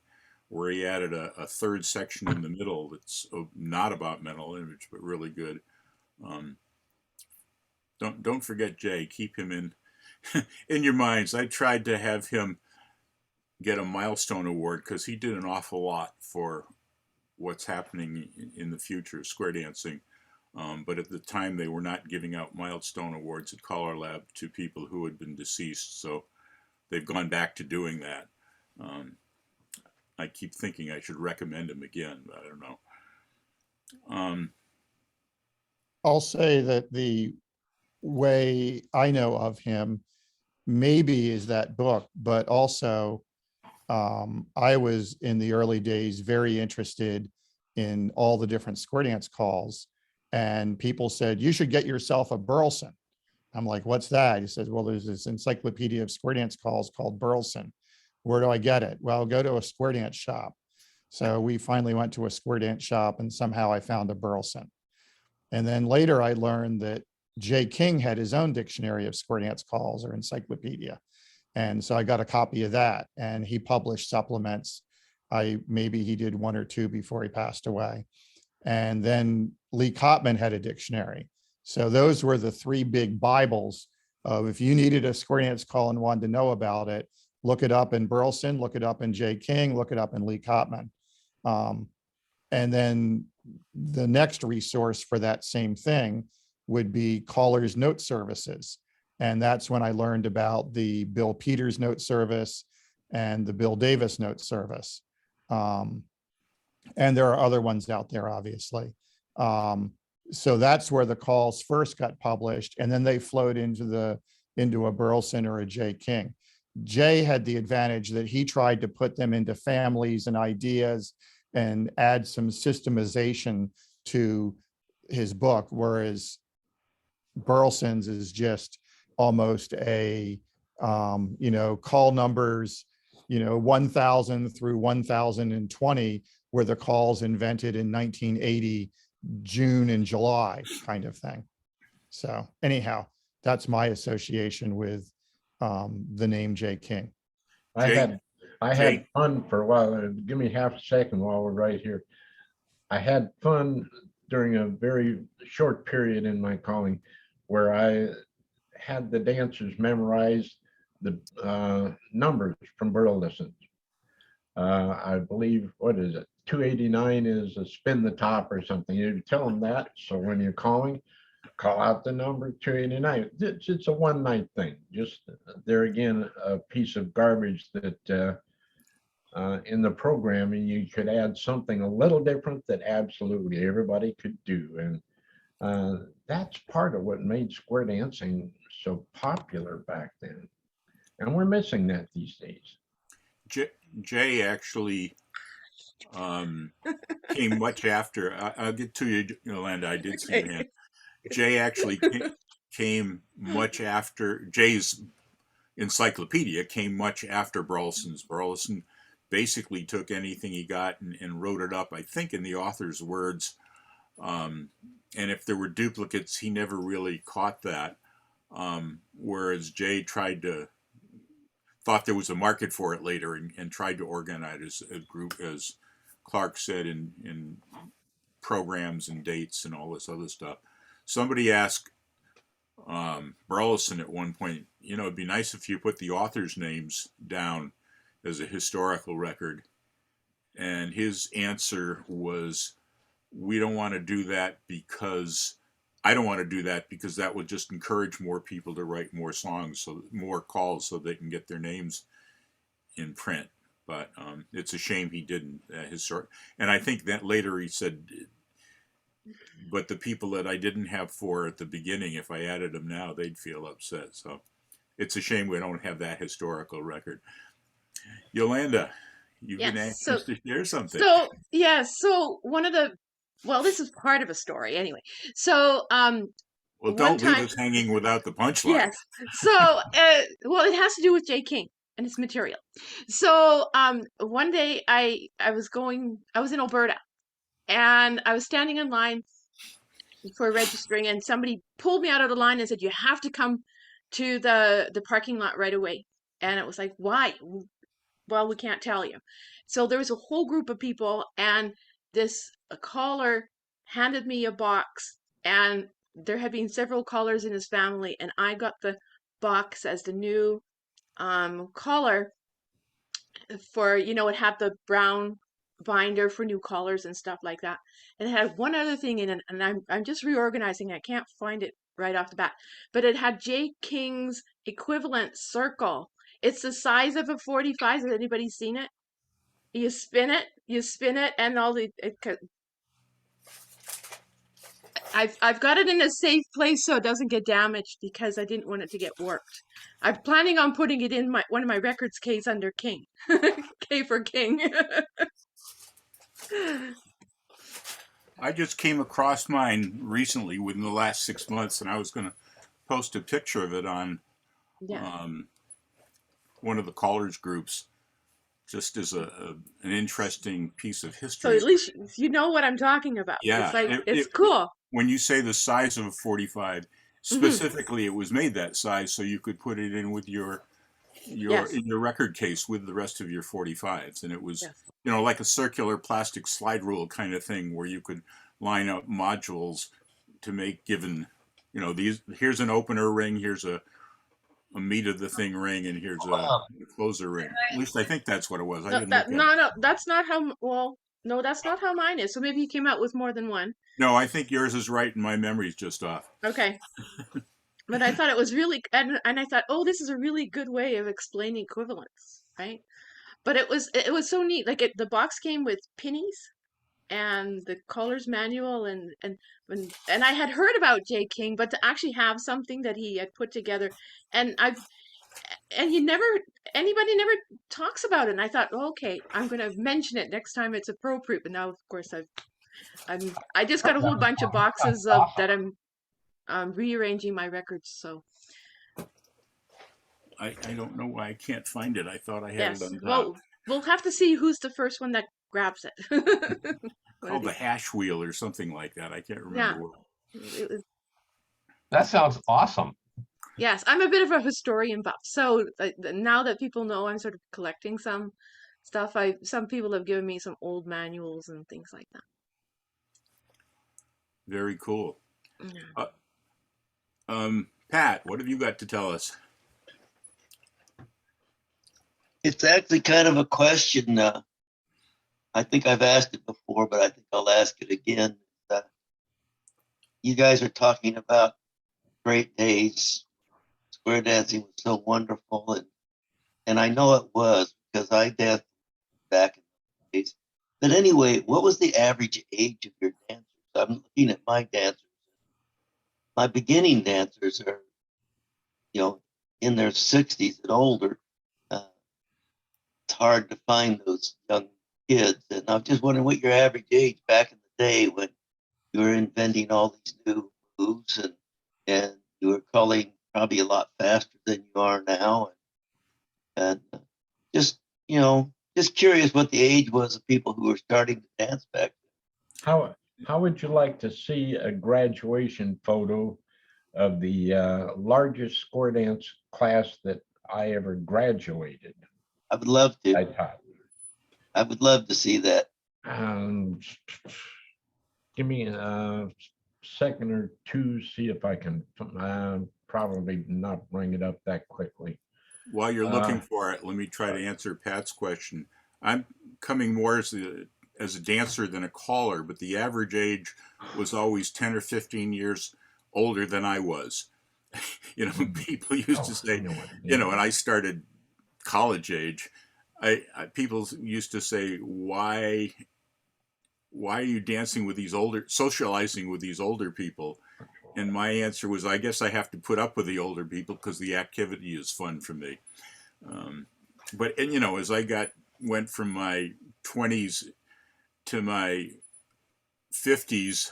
where he added a third section in the middle that's not about mental image, but really good. Don't forget Jay. Keep him in your minds. I tried to have him get a milestone award because he did an awful lot for what's happening in the future of square dancing. But at the time, they were not giving out milestone awards at Color Lab to people who had been deceased. So they've gone back to doing that. I keep thinking I should recommend him again, but I don't know. I'll say that the way I know of him maybe is that book, but also I was in the early days very interested in all the different square dance calls, and people said, you should get yourself a Burleson. I'm like, what's that? He says, well, there's this encyclopedia of square dance calls called Burleson. Where do I get it? Well, go to a square dance shop. So we finally went to a square dance shop, and somehow I found a Burleson. And then later I learned that Jay King had his own dictionary of square dance calls, or encyclopedia. And so I got a copy of that, and he published supplements. Maybe he did one or two before he passed away. And then Lee Kopman had a dictionary. So those were the three big Bibles of, if you needed a square dance call and wanted to know about it, look it up in Burleson, look it up in Jay King, look it up in Lee Kopman. And then the next resource for that same thing would be Callers Note Services. And that's when I learned about the Bill Peters Note Service and the Bill Davis Note Service. And there are other ones out there, obviously. So that's where the calls first got published, and then they flowed into a Burleson or a Jay King. Jay had the advantage that he tried to put them into families and ideas and add some systemization to his book, whereas Burlesons is just almost a, call numbers, 1000 through 1020 were the calls invented in 1980, June and July kind of thing. So anyhow, that's my association with the name Jay King. I had fun for a while. Give me half a second while we're right here. I had fun during a very short period in my calling where I had the dancers memorize the numbers from Burlesons. I believe, what is it? 289 is a spin the top or something. You tell them that. So when you're calling, call out the number 289. It's a one night thing. Just there again, a piece of garbage that in the programming, you could add something a little different that absolutely everybody could do. And that's part of what made square dancing so popular back then. And we're missing that these days. Jay actually came much after. I'll get to you, Yolanda. I did see your hand. Jay actually came much after. Jay's encyclopedia came much after Burleson's. Burleson basically took anything he got and wrote it up, I think, in the author's words. And if there were duplicates, he never really caught that. Whereas Jay thought there was a market for it later and tried to organize a group, as Clark said, in programs and dates and all this other stuff. Somebody asked Burleson at one point, it'd be nice if you put the authors' names down as a historical record. And his answer was, we don't want to do that because I don't want to do that because that would just encourage more people to write more songs, so more calls, so they can get their names in print. But it's a shame he didn't. And I think that later he said, but the people that I didn't have for at the beginning, if I added them now, they'd feel upset. So it's a shame we don't have that historical record. Yolanda, you've been anxious to share something. So this is part of a story anyway. So well, don't leave us hanging without the punchline. Yes. So it has to do with J. King and his material. So one day I was in Alberta, and I was standing in line for registering, and somebody pulled me out of the line and said, you have to come to the parking lot right away. And it was like, why? Well, we can't tell you. So there was a whole group of people, and a caller handed me a box, and there had been several callers in his family, and I got the box as the new caller for, it had the brown binder for new callers and stuff like that. And it had one other thing in it, and I'm just reorganizing. I can't find it right off the bat, but it had J. King's equivalent circle. It's the size of a 45. Has anybody seen it? You spin it, and all the. I've got it in a safe place so it doesn't get damaged, because I didn't want it to get warped. I'm planning on putting it in one of my records K's under King. K for King. I just came across mine recently within the last 6 months, and I was going to post a picture of it on one of the callers groups, just as an interesting piece of history. So at least you know what I'm talking about. Yeah, it's cool. When you say the size of a 45, specifically, it was made that size so you could put it in with your in your record case with the rest of your 45s, and it was like a circular plastic slide rule kind of thing where you could line up modules to make given here's an opener ring, here's a meat of the thing ring, and here's a closer ring. At least I think that's what it was. No, that's not how. Well, no, that's not how mine is. So maybe you came out with more than one. No, I think yours is right, and my memory's just off. Okay. But I thought it was really, and I thought, oh, this is a really good way of explaining equivalence, right? But it was so neat. Like the box came with pennies and the caller's manual, and I had heard about J. King, but to actually have something that he had put together, and anybody never talks about it. And I thought, okay, I'm going to mention it next time it's appropriate. But now, of course, I just got a whole bunch of boxes that I'm rearranging my records. So I don't know why I can't find it. I thought I had it on top. Well, we'll have to see who's the first one that grabs it. Called the hash wheel or something like that. I can't remember. That sounds awesome. Yes, I'm a bit of a historian buff. So now that people know I'm sort of collecting some stuff, some people have given me some old manuals and things like that. Very cool. Pat, what have you got to tell us? It's actually kind of a question. I think I've asked it before, but I think I'll ask it again. You guys are talking about great days. Square dancing was so wonderful, and I know it was because I danced back in the days. But anyway, what was the average age of your dancers? I'm looking at my dancers. My beginning dancers are, in their 60s and older. It's hard to find those young kids. And I'm just wondering what your average age back in the day when you were inventing all these new moves and you were calling probably a lot faster than you are now. And just curious what the age was of people who were starting to dance back then. How would you like to see a graduation photo of the largest square dance class that I ever graduated? I would love to. I taught. I would love to see that. Give me second or two, see if I can probably not bring it up that quickly. While you're looking for it, let me try to answer Pat's question. I'm coming more as a dancer than a caller, but the average age was always 10 or 15 years older than I was. People used to say, and I started college age, people used to say, why are you dancing with these socializing with these older people? And my answer was, I guess I have to put up with the older people because the activity is fun for me. But as I went from my 20s to my 50s,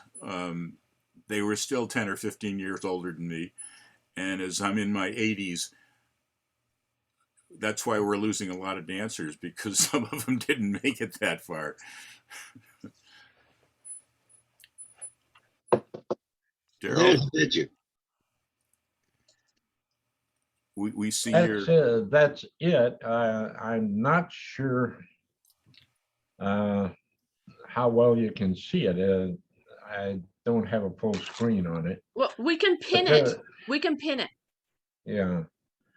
they were still 10 or 15 years older than me. And as I'm in my 80s, that's why we're losing a lot of dancers, because some of them didn't make it that far. There's the picture. We see that's it. I'm not sure how well you can see it. I don't have a full screen on it. Well, we can pin it. We can pin it. Yeah.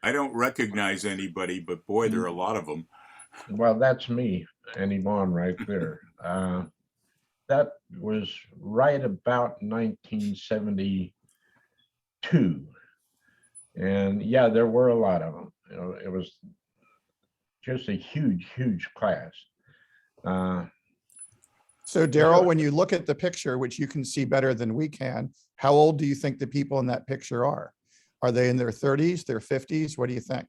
I don't recognize anybody, but boy, there are a lot of them. Well, that's me and Yvonne right there. That was right about 1972. And yeah, there were a lot of them. It was just a huge, huge class. So Daryl, when you look at the picture, which you can see better than we can, how old do you think the people in that picture are? Are they in their 30s, their 50s? What do you think?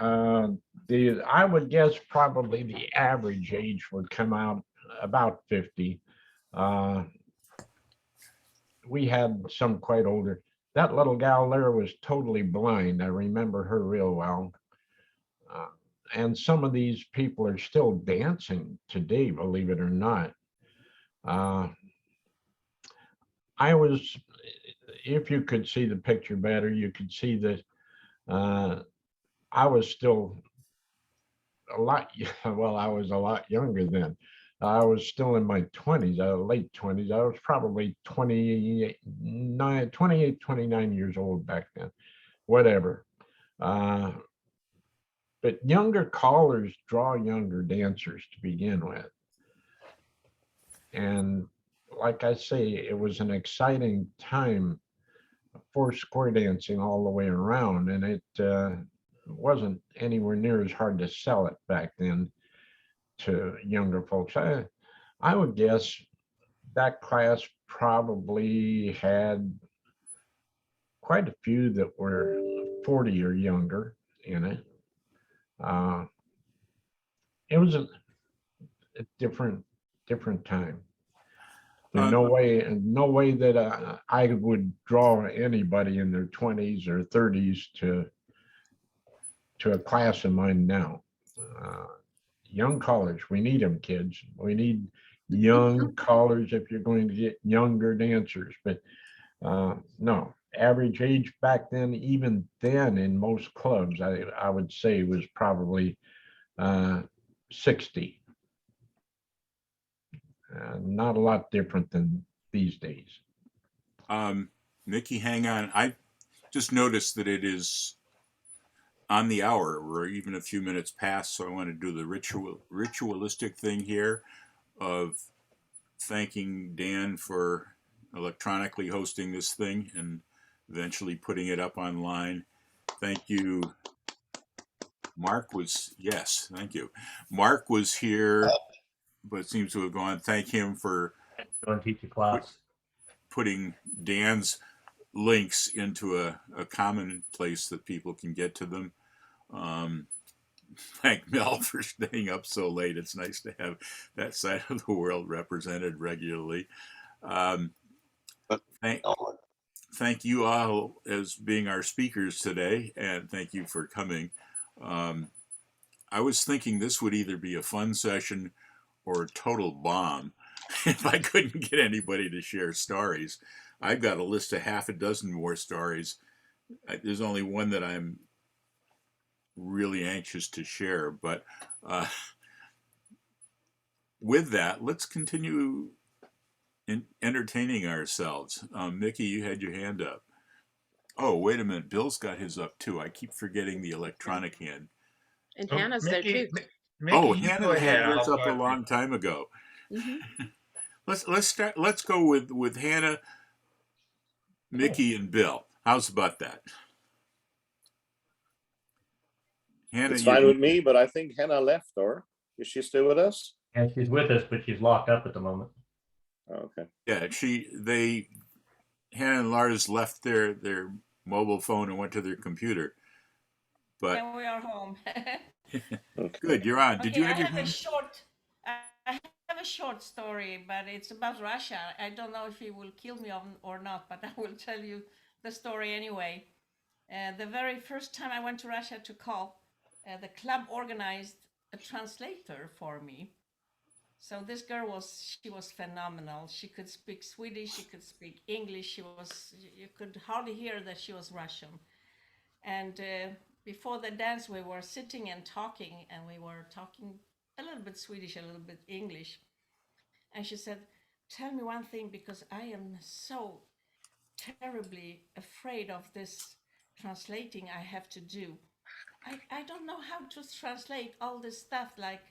I would guess probably the average age would come out about 50. We had some quite older. That little gal there was totally blind. I remember her real well. And some of these people are still dancing today, believe it or not. If you could see the picture better, you could see that I was still I was a lot younger then. I was still in my 20s, late 20s. I was probably 28, 29 years old back then, whatever. But younger callers draw younger dancers to begin with. And like I say, it was an exciting time for square dancing all the way around. And it wasn't anywhere near as hard to sell it back then to younger folks. I would guess that class probably had quite a few that were 40 or younger in it. It was a different time. There's no way that I would draw anybody in their 20s or 30s to a class of mine now. Young callers, we need them, kids. We need young callers if you're going to get younger dancers. But no, average age back then, even then in most clubs, I would say was probably 60. Not a lot different than these days. Nikki, hang on. I just noticed that it is on the hour. We're even a few minutes past, so I want to do the ritualistic thing here of thanking Dan for electronically hosting this thing and eventually putting it up online. Thank you. Thank you. Mark was here, but seems to have gone. Thank him for going to teach a class. Putting Dan's links into a common place that people can get to them. Thank Mel for staying up so late. It's nice to have that side of the world represented regularly. Thank you all as being our speakers today, and thank you for coming. I was thinking this would either be a fun session or a total bomb if I couldn't get anybody to share stories. I've got a list of half a dozen more stories. There's only one that I'm really anxious to share, but with that, let's continue entertaining ourselves. Mickey, you had your hand up. Oh, wait a minute. Bill's got his up too. I keep forgetting the electronic hand. And So Hannah's there too. Oh, Mickey, you Hannah go had ahead. hers I'll up a go after you. long time ago. Mm-hmm. Let's go with Hannah, Mickey, and Bill. How's about that? Hannah, It's fine with me, but I think Hannah left, or is she still with us? And she's with us, but she's locked up at the moment. Oh, okay. Yeah, Hannah and Lars left their mobile phone and went to their computer. But And we are home. Okay. good, you're on. Did Okay, you have I your have a hand? short, I have a short story, but it's about Russia. I don't know if he will kill me or not, but I will tell you the story anyway. The very first time I went to Russia to call, the club organized a translator for me. So this girl she was phenomenal. She could speak Swedish, she could speak English. You could hardly hear that she was Russian. And before the dance, we were sitting and talking, and we were talking a little bit Swedish, a little bit English. And she said, "Tell me one thing, because I am so terribly afraid of this translating I have to do. I don't know how to translate all this stuff like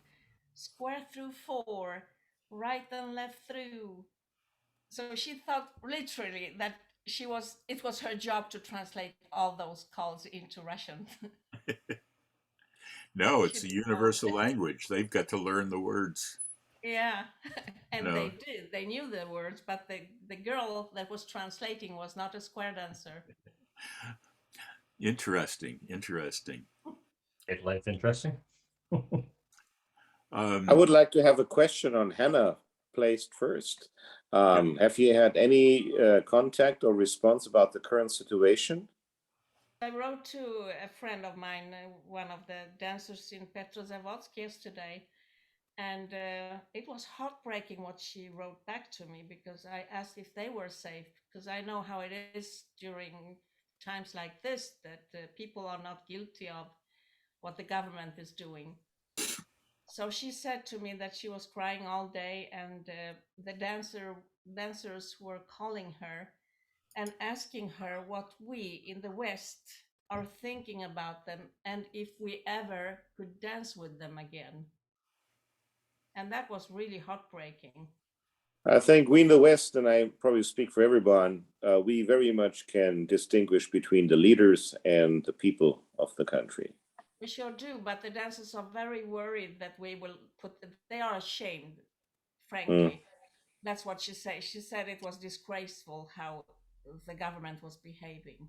square through 4, right and left through." So she thought literally that it was her job to translate all those calls into Russian. No, it's a universal language. They've got to learn the words. Yeah, and No. they did. They knew the words, but the girl that was translating was not a square dancer. Interesting. Is life interesting? I would like to have a question on Hannah placed first. Have you had any contact or response about the current situation? I wrote to a friend of mine, one of the dancers in Petrozavodsk yesterday, and it was heartbreaking what she wrote back to me, because I asked if they were safe, because I know how it is during times like this, that people are not guilty of what the government is doing. So she said to me that she was crying all day, and the dancers were calling her and asking her what we in the West are thinking about them, and if we ever could dance with them again. And that was really heartbreaking. I think we in the West, and I probably speak for everyone, we very much can distinguish between the leaders and the people of the country. We sure do, but the dancers are very worried that we will they are ashamed, frankly. That's what she said. She said it was disgraceful how the government was behaving.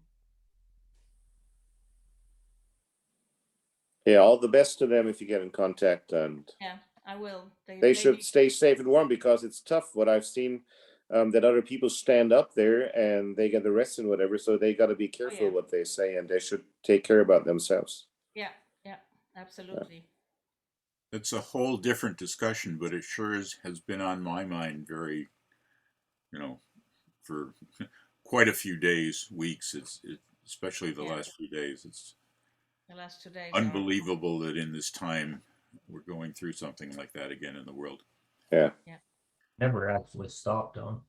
Yeah, all the best to them if you get in contact, and Yeah, I will. they should stay safe and warm, because it's tough what I've seen, that other people stand up there and they get arrested and whatever, so they got to be careful what they say, and they should take care about themselves. Yeah, absolutely. It's a whole different discussion, but it sure has been on my mind very, for quite a few days, weeks. It's especially the last few days. It's the last 2 days. Unbelievable that in this time we're going through something like that again in the world. Yeah. Never actually stopped, Don.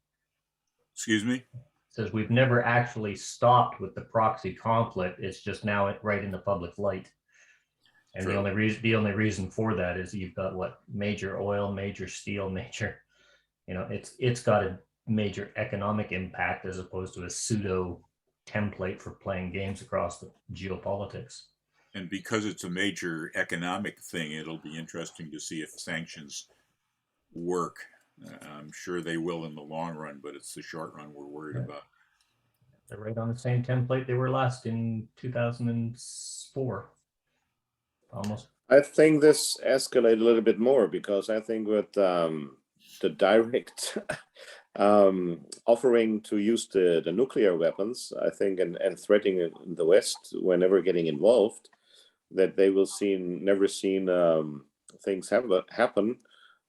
Excuse me? It says we've never actually stopped with the proxy conflict. It's just now right in the public light. And True. the only reason for that is you've got major oil, major steel, it's got a major economic impact as opposed to a pseudo template for playing games across the geopolitics. And because it's a major economic thing, it'll be interesting to see if sanctions work. I'm sure they will in the long run, but it's the short run we're worried about. They're right on the same template they were last in 2004. Almost. I think this escalated a little bit more, because I think with the direct offering to use the nuclear weapons, I think, and threatening the West whenever getting involved, that they will never seen things happen.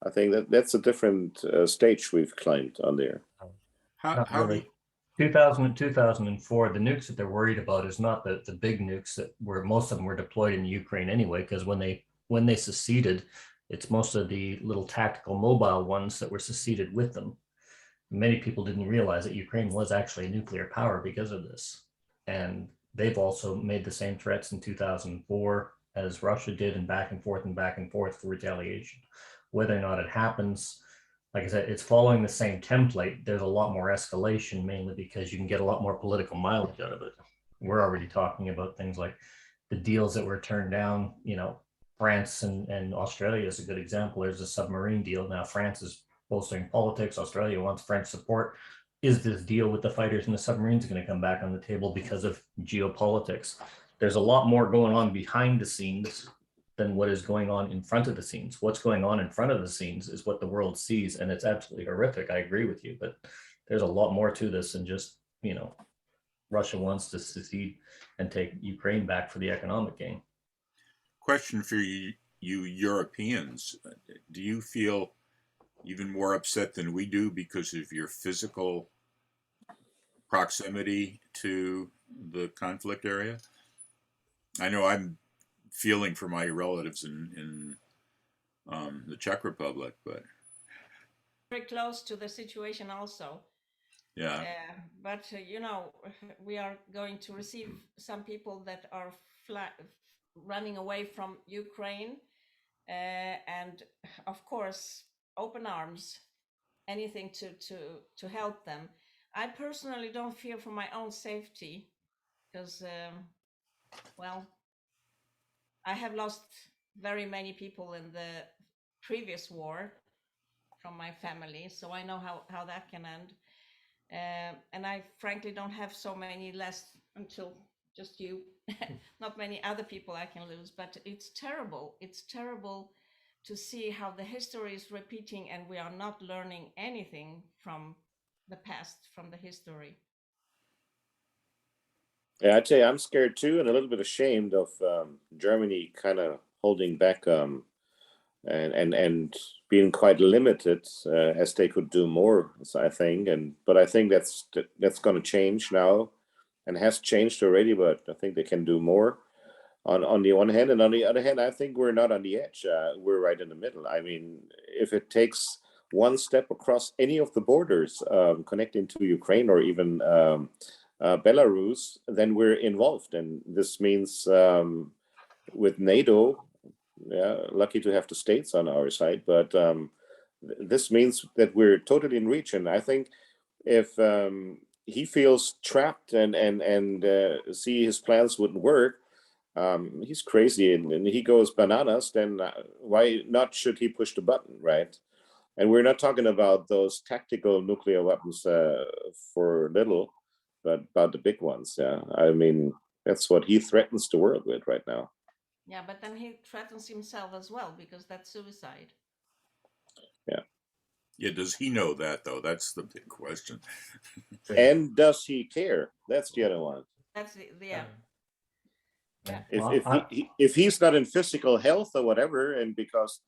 I think that's a different stage we've climbed on there. Not really. 2000 and 2004, the nukes that they're worried about is not the big nukes that most of them were deployed in Ukraine anyway, because when they seceded, it's most of the little tactical mobile ones that were seceded with them. Many people didn't realize that Ukraine was actually a nuclear power because of this. And they've also made the same threats in 2004 as Russia did, and back and forth for retaliation. Whether or not it happens, like I said, it's following the same template. There's a lot more escalation, mainly because you can get a lot more political mileage out of it. We're already talking about things like the deals that were turned down. You know, France and Australia is a good example. There's a submarine deal. Now France is bolstering politics. Australia wants French support. Is this deal with the fighters and the submarines going to come back on the table because of geopolitics? There's a lot more going on behind the scenes than what is going on in front of the scenes. What's going on in front of the scenes is what the world sees, and it's absolutely horrific. I agree with you, but there's a lot more to this than just, you know, Russia wants to secede and take Ukraine back for the economic gain. Question for you Europeans. Do you feel even more upset than we do because of your physical proximity to the conflict area? I know I'm feeling for my relatives in the Czech Republic, but Very close to the situation also. yeah. But you know, we are going to receive some people that are running away from Ukraine, and of course, open arms, anything to help them. I personally don't fear for my own safety because, well, I have lost very many people in the previous war from my family, so I know how that can end. And I frankly don't have so many less until just you, not many other people I can lose, but it's terrible. It's terrible to see how the history is repeating and we are not learning anything from the past, from the history. Yeah, I'd say I'm scared too, and a little bit ashamed of Germany kind of holding back and being quite limited as they could do more, I think. But I think that's going to change now, and has changed already. But I think they can do more. On the one hand, and on the other hand, I think we're not on the edge. We're right in the middle. I mean, if it takes one step across any of the borders connecting to Ukraine or even Belarus, then we're involved. And this means with NATO, yeah, lucky to have the States on our side, but this means that we're totally in reach. And I think if he feels trapped and see his plans wouldn't work, he's crazy and he goes bananas, then why not should he push the button, right? And we're not talking about those tactical nuclear weapons for little, but about the big ones. Yeah, I mean, that's what he threatens the world with right now. Yeah, but then he threatens himself as well, because that's suicide. Yeah. Yeah, does he know that though? That's the big question. And does he care? That's the other one. That's yeah. If he's not in physical health or whatever, and because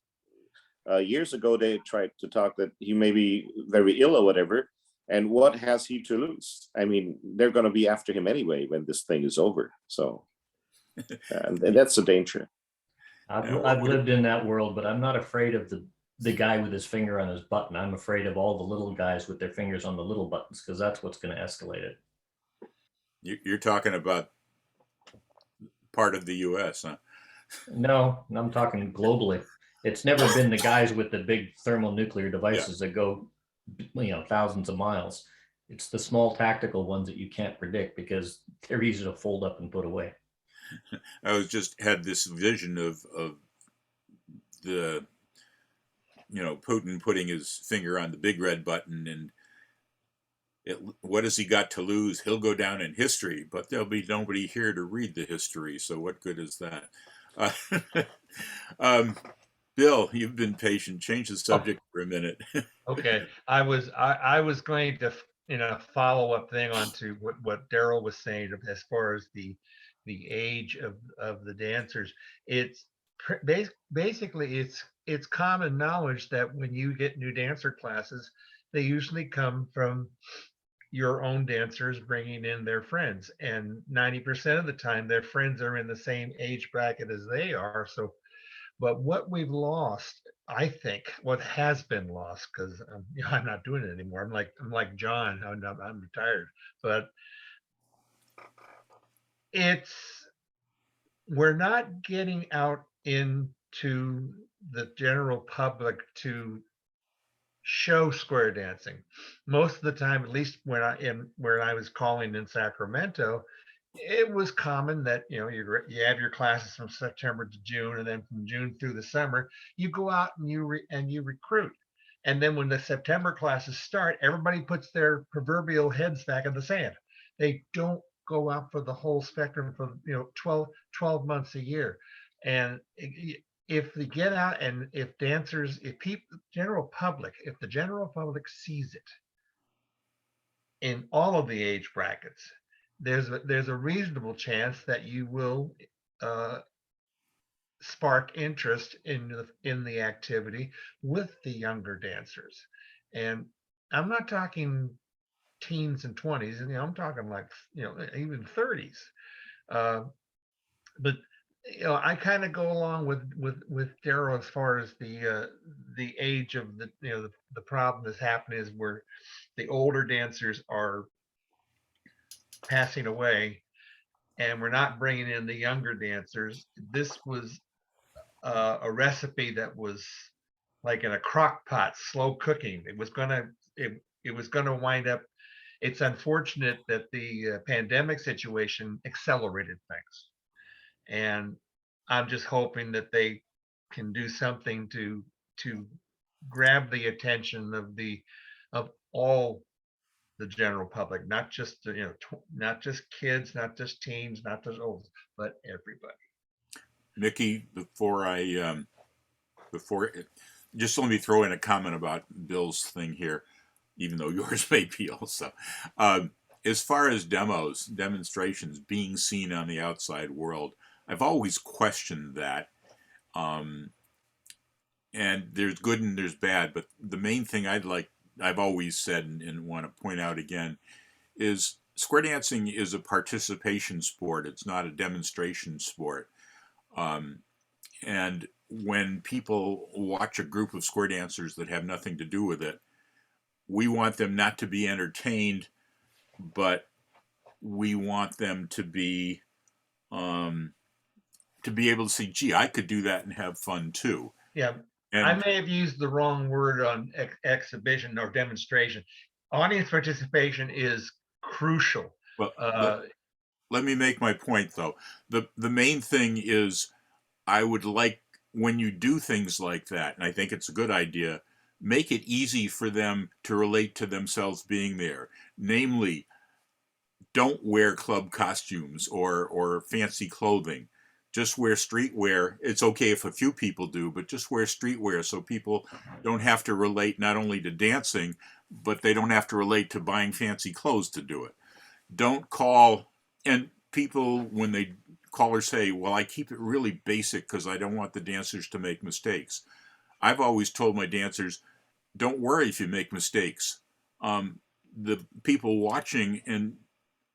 years ago they tried to talk that he may be very ill or whatever, and what has he to lose? I mean, they're going to be after him anyway when this thing is over. So, and that's the danger. I've lived in that world, but I'm not afraid of the guy with his finger on his button. I'm afraid of all the little guys with their fingers on the little buttons, because that's what's going to escalate it. You're talking about part of the U.S., huh? No, I'm talking globally. It's never been the guys with the big thermonuclear devices that go, thousands of miles. It's the small tactical ones that you can't predict because they're easy to fold up and put away. I was just had this vision of the, Putin putting his finger on the big red button, and what has he got to lose? He'll go down in history, but there'll be nobody here to read the history. So what good is that? Bill, you've been patient. Change the subject for a minute. Okay, I was going to follow up thing onto what Daryl was saying as far as the age of the dancers. It's basically it's common knowledge that when you get new dancer classes, they usually come from your own dancers bringing in their friends, and 90% of the time their friends are in the same age bracket as they are. So, but what we've lost I think what has been lost, because I'm not doing it anymore. I'm like John. I'm retired, but we're not getting out into the general public to show square dancing. Most of the time, at least where I was calling in Sacramento, it was common that you have your classes from September to June, and then from June through the summer, you go out and you recruit. And then when the September classes start, everybody puts their proverbial heads back in the sand. They don't go out for the whole spectrum for 12 months a year. And if they get out, and if dancers, if people, if the general public sees it in all of the age brackets, there's a reasonable chance that you will spark interest in the activity with the younger dancers. And I'm not talking teens and 20s, and I'm talking like even 30s. But I kind of go along with Darrow as far as the age of the problem that's happening is where the older dancers are passing away, and we're not bringing in the younger dancers. This was a recipe that was like in a crock pot, slow cooking. It was gonna wind up. It's unfortunate that the pandemic situation accelerated things, and I'm just hoping that they can do something to grab the attention of all the general public, not just not just kids, not just teens, not just old, but everybody. Mickey, just let me throw in a comment about Bill's thing here, even though yours may be also. As far as demonstrations being seen on the outside world, I've always questioned that. And there's good and there's bad, but the main thing I've always said and want to point out again is square dancing is a participation sport. It's not a demonstration sport. And when people watch a group of square dancers that have nothing to do with it, we want them not to be entertained, but we want them to be able to see, gee, I could do that and have fun too. Yeah. And I may have used the wrong word on exhibition or demonstration. Audience participation is crucial. Well, let me make my point though. The main thing is, I would like, when you do things like that, and I think it's a good idea, make it easy for them to relate to themselves being there. Namely, don't wear club costumes or fancy clothing. Just wear streetwear. It's okay if a few people do, but just wear streetwear so people don't have to relate not only to dancing, but they don't have to relate to buying fancy clothes to do it. Don't call, and people, when they call or say, well, I keep it really basic because I don't want the dancers to make mistakes. I've always told my dancers, don't worry if you make mistakes. The people watching and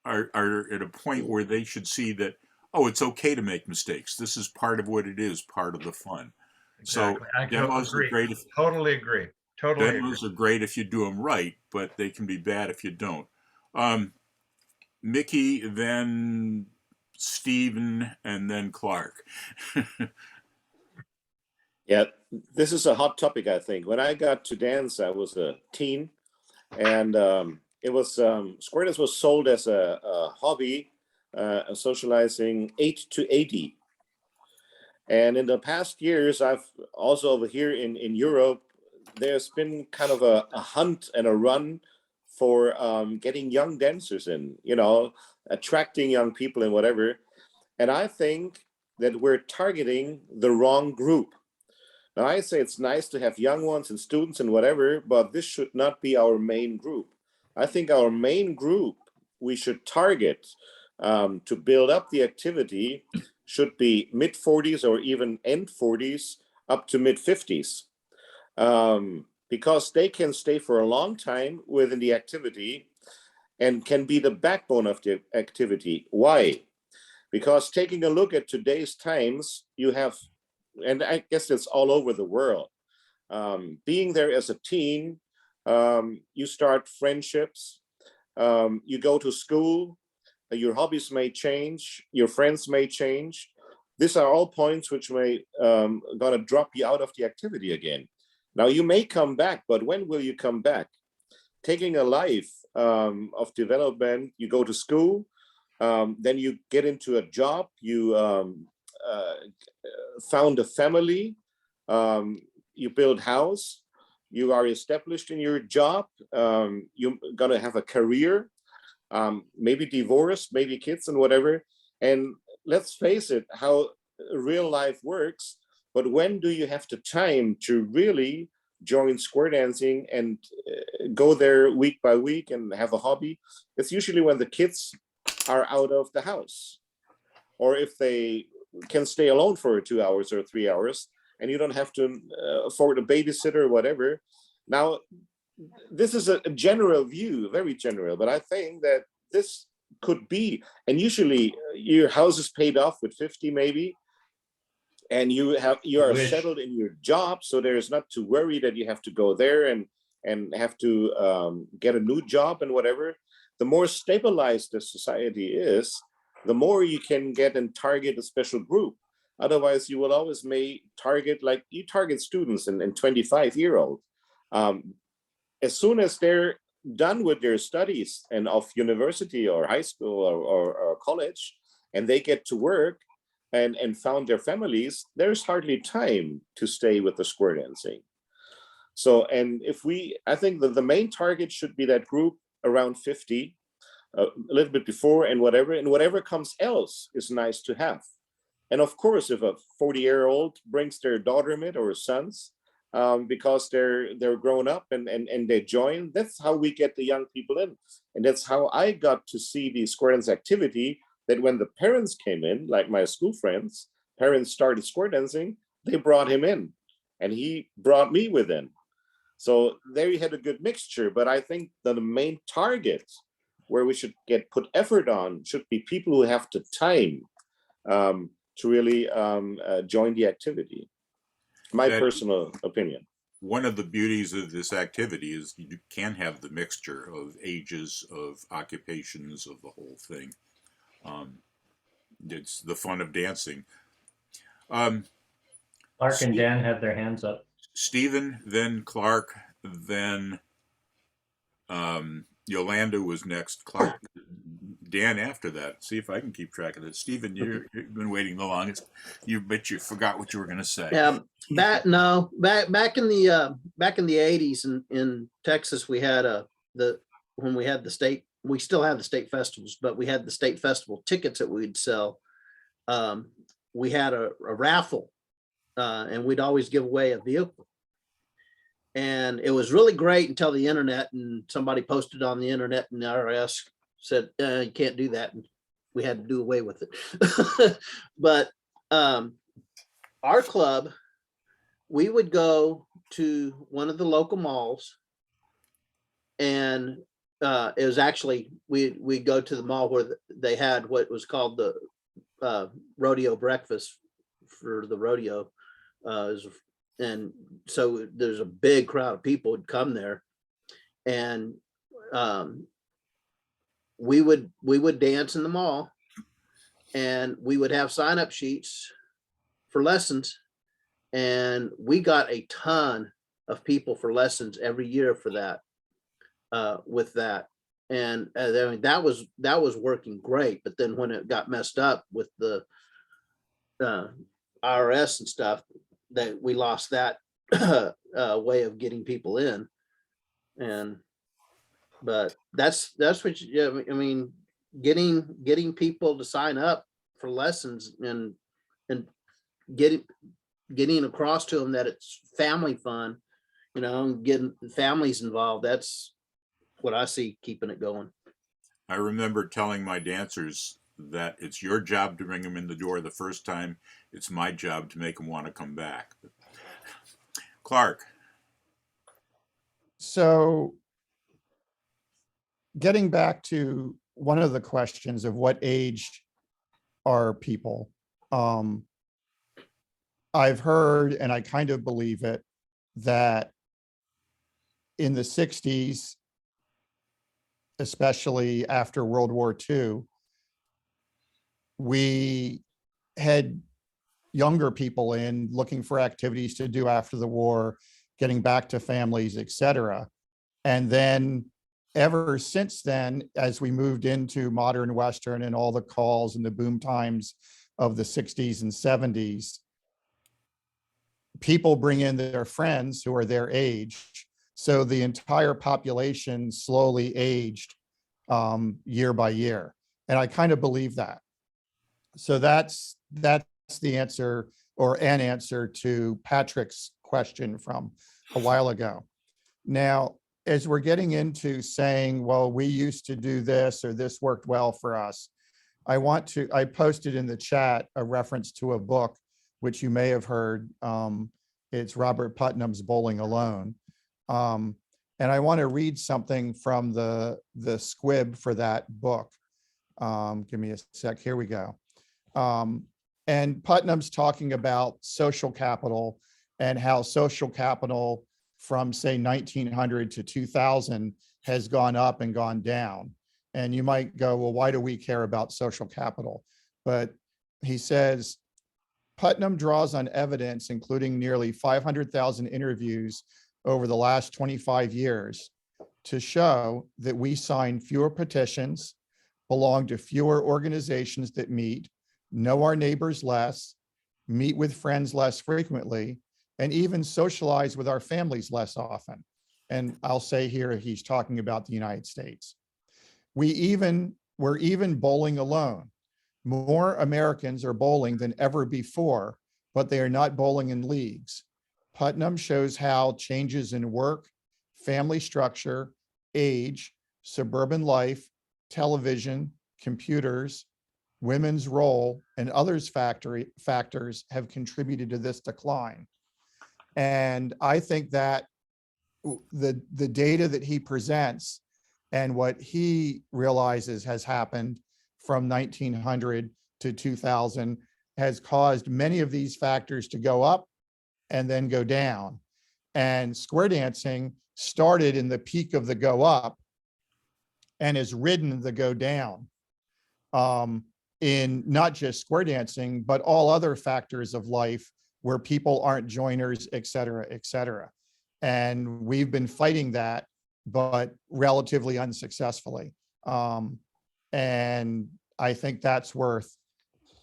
are at a point where they should see that, oh, it's okay to make mistakes. This is part of what it is, part of the fun. Exactly. So demos are great. Totally agree. Demos are great if you do them right, but they can be bad if you don't. Mickey, then Stephen, and then Clark. Yeah, this is a hot topic, I think. When I got to dance, I was a teen, and it was square dance was sold as a hobby, socializing 8 to 80. And in the past years, I've also over here in Europe, there's been kind of a hunt and a run for getting young dancers in, attracting young people and whatever. And I think that we're targeting the wrong group. Now, I say it's nice to have young ones and students and whatever, but this should not be our main group. I think our main group we should target to build up the activity should be mid-40s or even end 40s up to mid-50s. Because they can stay for a long time within the activity and can be the backbone of the activity. Why? Because taking a look at today's times, you have, and I guess it's all over the world, being there as a teen, you start friendships, you go to school, your hobbies may change, your friends may change. These are all points which may gonna drop you out of the activity again. Now you may come back, but when will you come back? Taking a life of development, you go to school, then you get into a job, you found a family, you build house, you are established in your job, you're gonna have a career, maybe divorce, maybe kids and whatever. And let's face it, how real life works. But when do you have the time to really join square dancing and go there week by week and have a hobby? It's usually when the kids are out of the house, or if they can stay alone for 2 hours or 3 hours, and you don't have to afford a babysitter or whatever. Now, this is a general view, very general, but I think that this could be, and usually your house is paid off with 50 maybe, and you are settled in your job, so there's not to worry that you have to go there and have to get a new job and whatever. The more stabilized the society is, the more you can get and target a special group. Otherwise, you will always may target, like you target students and 25-year-old. As soon as they're done with their studies and of university or high school or college, and they get to work and found their families, there's hardly time to stay with the square dancing. So, and I think that the main target should be that group around 50, a little bit before, and whatever comes else is nice to have. And of course, if a 40-year-old brings their daughter in it or sons, because they're grown up and they join, that's how we get the young people in. And that's how I got to see the square dance activity, that when the parents came in, like my school friends, parents started square dancing, they brought him in and he brought me within. So there you had a good mixture, but I think that the main target where we should put effort on should be people who have the time to really join the activity. My personal opinion. One of the beauties of this activity is you can have the mixture of ages, of occupations, of the whole thing. It's the fun of dancing. Clark and Dan have their hands up. Stephen, then Clark, then Yolanda was next. Clark, Dan after that. See if I can keep track of that. Stephen, you've been waiting the longest. You forgot what you were going to say. Yeah, back in the 80s in Texas, we had we still have the state festivals, but we had the state festival tickets that we'd sell. We had a raffle, and we'd always give away a vehicle. And it was really great until the internet, and somebody posted on the internet, and the IRS said, you can't do that. And we had to do away with it. But our club, we would go to one of the local malls, and it was actually, we'd go to the mall where they had what was called the rodeo breakfast for the rodeo. And so there's a big crowd of people would come there, and we would dance in the mall, and we would have sign-up sheets for lessons, and we got a ton of people for lessons every year for that, with that. And I mean, that was working great. But then when it got messed up with the IRS and stuff, that we lost that way of getting people in. But that's what I mean, getting people to sign up for lessons and getting across to them that it's family fun, getting families involved. That's what I see keeping it going. I remember telling my dancers that it's your job to bring them in the door the first time. It's my job to make them want to come back. Clark. So getting back to one of the questions of what age are people, I've heard, and I kind of believe it, that in the 60s, especially after World War II, we had younger people in looking for activities to do after the war, getting back to families, etc. And then ever since then, as we moved into modern Western and all the calls and the boom times of the 60s and 70s, people bring in their friends who are their age. So the entire population slowly aged year by year. And I kind of believe that. So that's the answer, or an answer to Patrick's question from a while ago. Now, as we're getting into saying, well, we used to do this, or this worked well for us, I posted in the chat a reference to a book, which you may have heard. It's Robert Putnam's Bowling Alone. And I want to read something from the squib for that book. Give me a sec, here we go. And Putnam's talking about social capital and how social capital from say 1900 to 2000 has gone up and gone down. And you might go, well, why do we care about social capital? But he says, Putnam draws on evidence, including nearly 500,000 interviews over the last 25 years, to show that we sign fewer petitions, belong to fewer organizations that meet, know our neighbors less, meet with friends less frequently, and even socialize with our families less often. And I'll say here, he's talking about the United States. We're even bowling alone. More Americans are bowling than ever before, but they are not bowling in leagues. Putnam shows how changes in work, family structure, age, suburban life, television, computers, women's role, and others factors have contributed to this decline. And I think that the data that he presents and what he realizes has happened from 1900 to 2000 has caused many of these factors to go up and then go down. And square dancing started in the peak of the go up and has ridden the go down in not just square dancing, but all other factors of life where people aren't joiners, et cetera, et cetera. And we've been fighting that, but relatively unsuccessfully. And I think that's worth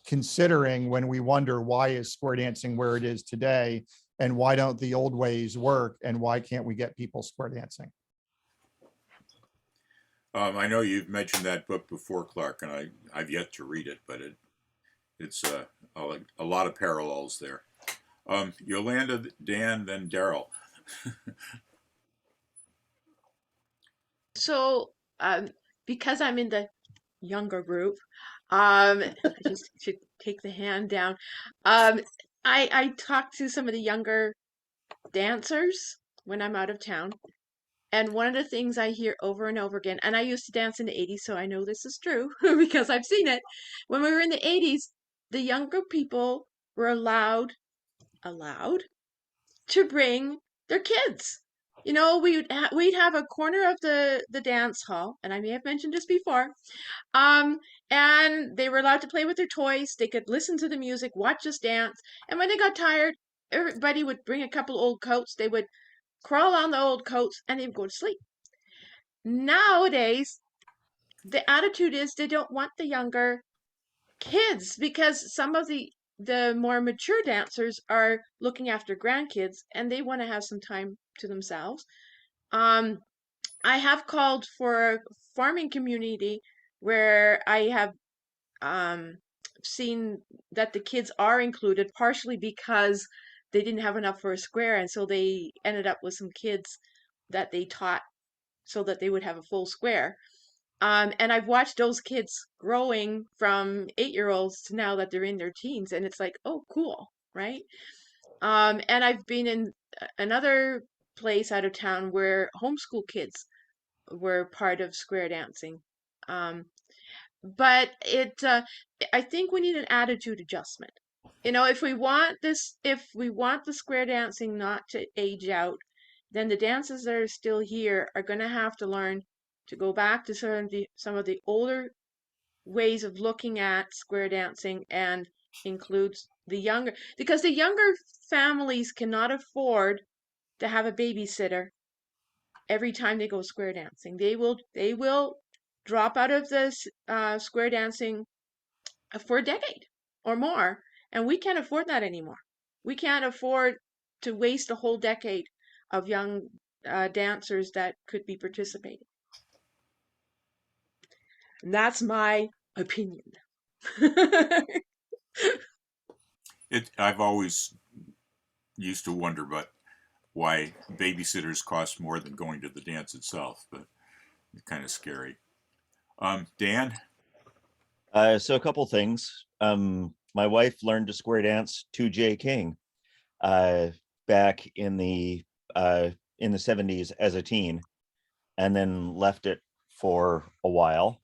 considering when we wonder, why is square dancing where it is today? And why don't the old ways work? And why can't we get people square dancing? I know you've mentioned that book before, Clark, and I've yet to read it, but it's a lot of parallels there. Yolanda, Dan, then Daryl. So, because I'm in the younger group, I just should take the hand down. I talk to some of the younger dancers when I'm out of town. And one of the things I hear over and over again, and I used to dance in the 80s, so I know this is true because I've seen it. When we were in the 80s, the younger people were allowed to bring their kids. You know, we'd have a corner of the dance hall, and I may have mentioned this before. And they were allowed to play with their toys. They could listen to the music, watch us dance. And when they got tired, everybody would bring a couple old coats. They would crawl on the old coats and they would go to sleep. Nowadays, the attitude is they don't want the younger kids because some of the more mature dancers are looking after grandkids and they want to have some time to themselves. I have called for a farming community where I have seen that the kids are included partially because they didn't have enough for a square, and so they ended up with some kids that they taught so that they would have a full square. And I've watched those kids growing from 8-year-olds to now that they're in their teens, and it's like, oh, cool, right? And I've been in another place out of town where homeschool kids were part of square dancing. But I think we need an attitude adjustment. You know, if we want the square dancing not to age out, then the dances that are still here are going to have to learn to go back to some of the older ways of looking at square dancing and includes the younger, because the younger families cannot afford to have a babysitter every time they go square dancing. They will drop out of this square dancing for a decade or more, and we can't afford that anymore. We can't afford to waste a whole decade of young dancers that could be participating. And that's my opinion. I've always used to wonder about why babysitters cost more than going to the dance itself, but it's kind of scary. Dan? So a couple things. My wife learned to square dance to J. King back in the 70s as a teen, and then left it for a while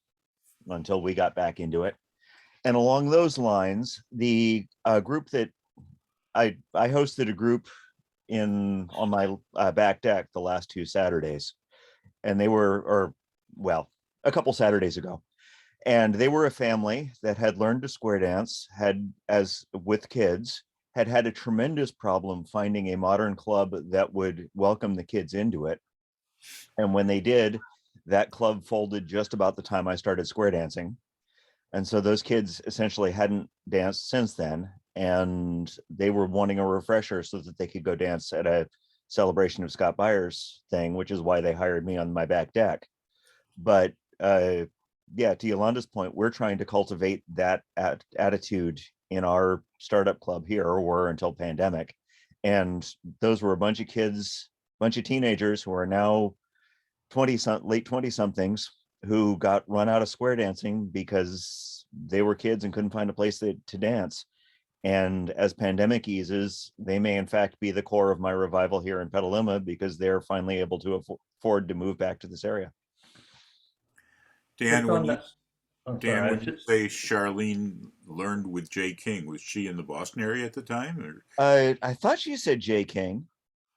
until we got back into it. And along those lines, the group that I hosted a group on my back deck the last 2 Saturdays, and they were, a couple Saturdays ago. And they were a family that had learned to square dance, had had a tremendous problem finding a modern club that would welcome the kids into it. And when they did, that club folded just about the time I started square dancing. And so those kids essentially hadn't danced since then. And they were wanting a refresher so that they could go dance at a celebration of Scott Byers thing, which is why they hired me on my back deck. But yeah, to Yolanda's point, we're trying to cultivate that attitude in our startup club here, or were until pandemic. And those were a bunch of kids, bunch of teenagers who are now late 20 somethings who got run out of square dancing because they were kids and couldn't find a place to dance. And as pandemic eases, they may in fact be the core of my revival here in Petaluma, because they're finally able to afford to move back to this area. Dan, when you say Charlene learned with J. King, was she in the Boston area at the time? Or? I thought she said J. King.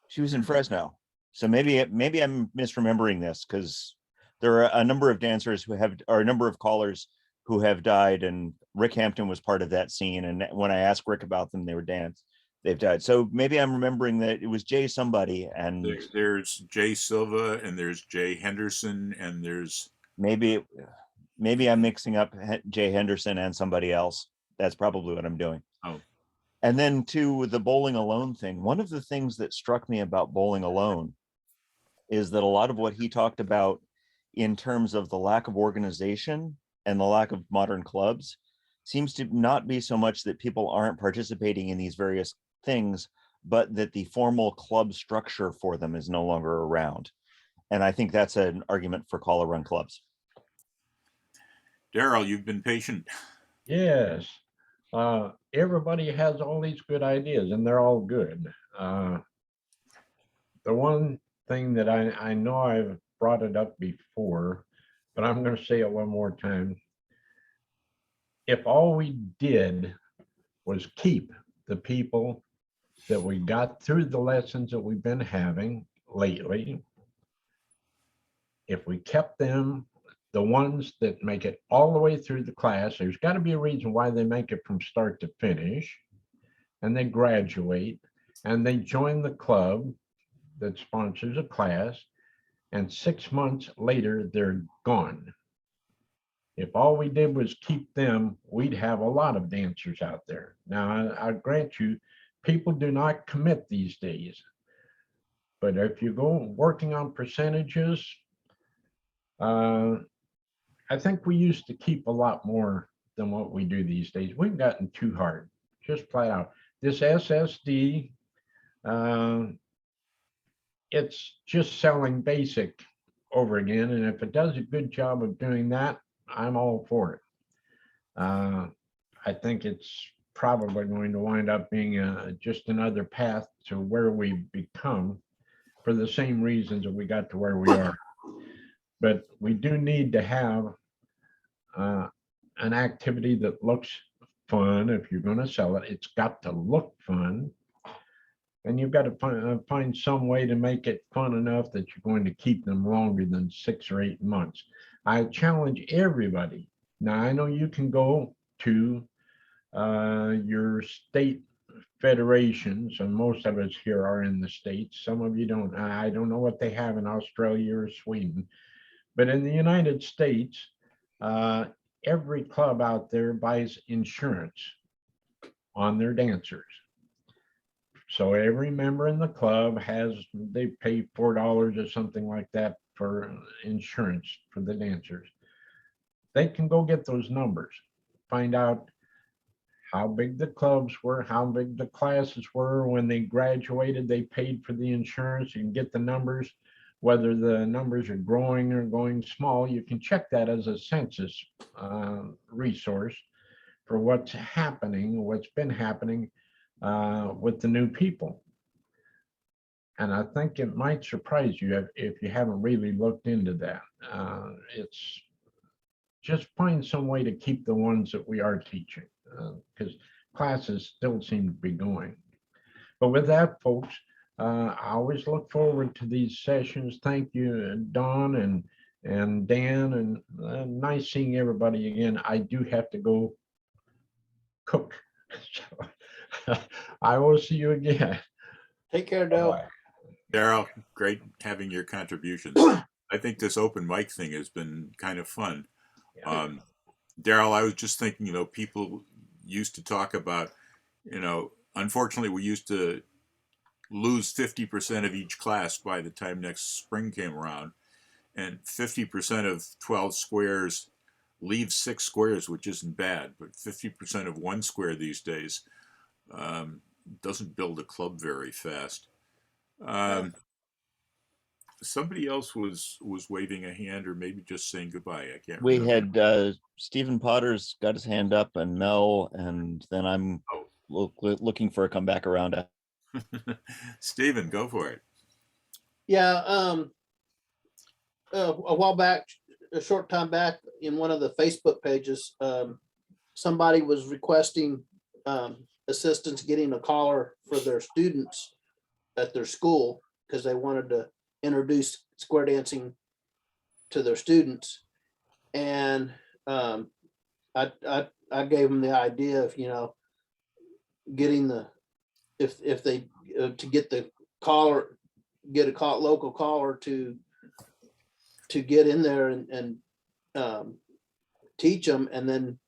She was in Fresno. So maybe I'm misremembering this, because there are a number of dancers or a number of callers who have died, and Rick Hampton was part of that scene. And when I asked Rick about them, they've died. So maybe I'm remembering that it was Jay somebody, and there's Jay Silva, and there's Jay Henderson, and there's maybe I'm mixing up Jay Henderson and somebody else. That's probably what I'm doing. Oh. And then to the bowling alone thing, one of the things that struck me about bowling alone is that a lot of what he talked about in terms of the lack of organization and the lack of modern clubs seems to not be so much that people aren't participating in these various things, but that the formal club structure for them is no longer around. And I think that's an argument for caller run clubs. Daryl, you've been patient. Yes. Everybody has all these good ideas, and they're all good. The one thing that I know I've brought it up before, but I'm going to say it one more time. If all we did was keep the people that we got through the lessons that we've been having lately, if we kept them, the ones that make it all the way through the class, there's got to be a reason why they make it from start to finish, and they graduate, and they join the club that sponsors a class, and 6 months later, they're gone. If all we did was keep them, we'd have a lot of dancers out there. Now, I grant you, people do not commit these days. But if you go working on percentages, I think we used to keep a lot more than what we do these days. We've gotten too hard, just flat out. This SSD, it's just selling basic over again. And if it does a good job of doing that, I'm all for it. I think it's probably going to wind up being just another path to where we've become for the same reasons that we got to where we are. But we do need to have an activity that looks fun. If you're going to sell it, it's got to look fun. And you've got to find some way to make it fun enough that you're going to keep them longer than 6 or 8 months. I challenge everybody. Now, I know you can go to your state federations, and most of us here are in the States. Some of you don't. I don't know what they have in Australia or Sweden. But in the United States, every club out there buys insurance on their dancers. So every member in the club they pay $4 or something like that for insurance for the dancers. They can go get those numbers, find out how big the clubs were, how big the classes were. When they graduated, they paid for the insurance. You can get the numbers, whether the numbers are growing or going small. You can check that as a census resource for what's happening, what's been happening with the new people. And I think it might surprise you if you haven't really looked into that. It's just find some way to keep the ones that we are teaching, because classes still seem to be going. But with that, folks, I always look forward to these sessions. Thank you, Don and Dan, and nice seeing everybody again. I do have to go cook. So, I will see you again. Take care, Dale. Daryl, great having your contributions. I think this open mic thing has been kind of fun. Daryl, I was just thinking, people used to talk about, unfortunately, we used to lose 50% of each class by the time next spring came around. And 50% of 12 squares leaves 6 squares, which isn't bad. But 50% of 1 square these days doesn't build a club very fast. Somebody else was waving a hand, or maybe just saying goodbye. I can't remember. We had Stephen Potter's got his hand up, and Mel, and then I'm looking for a comeback around. Stephen, go for it. Yeah, a while back, a short time back, in one of the Facebook pages, somebody was requesting assistance getting a collar for their students at their school because they wanted to introduce square dancing to their students. And I gave them the idea of, getting if they to get the collar, get a local collar to get in there and teach them, and then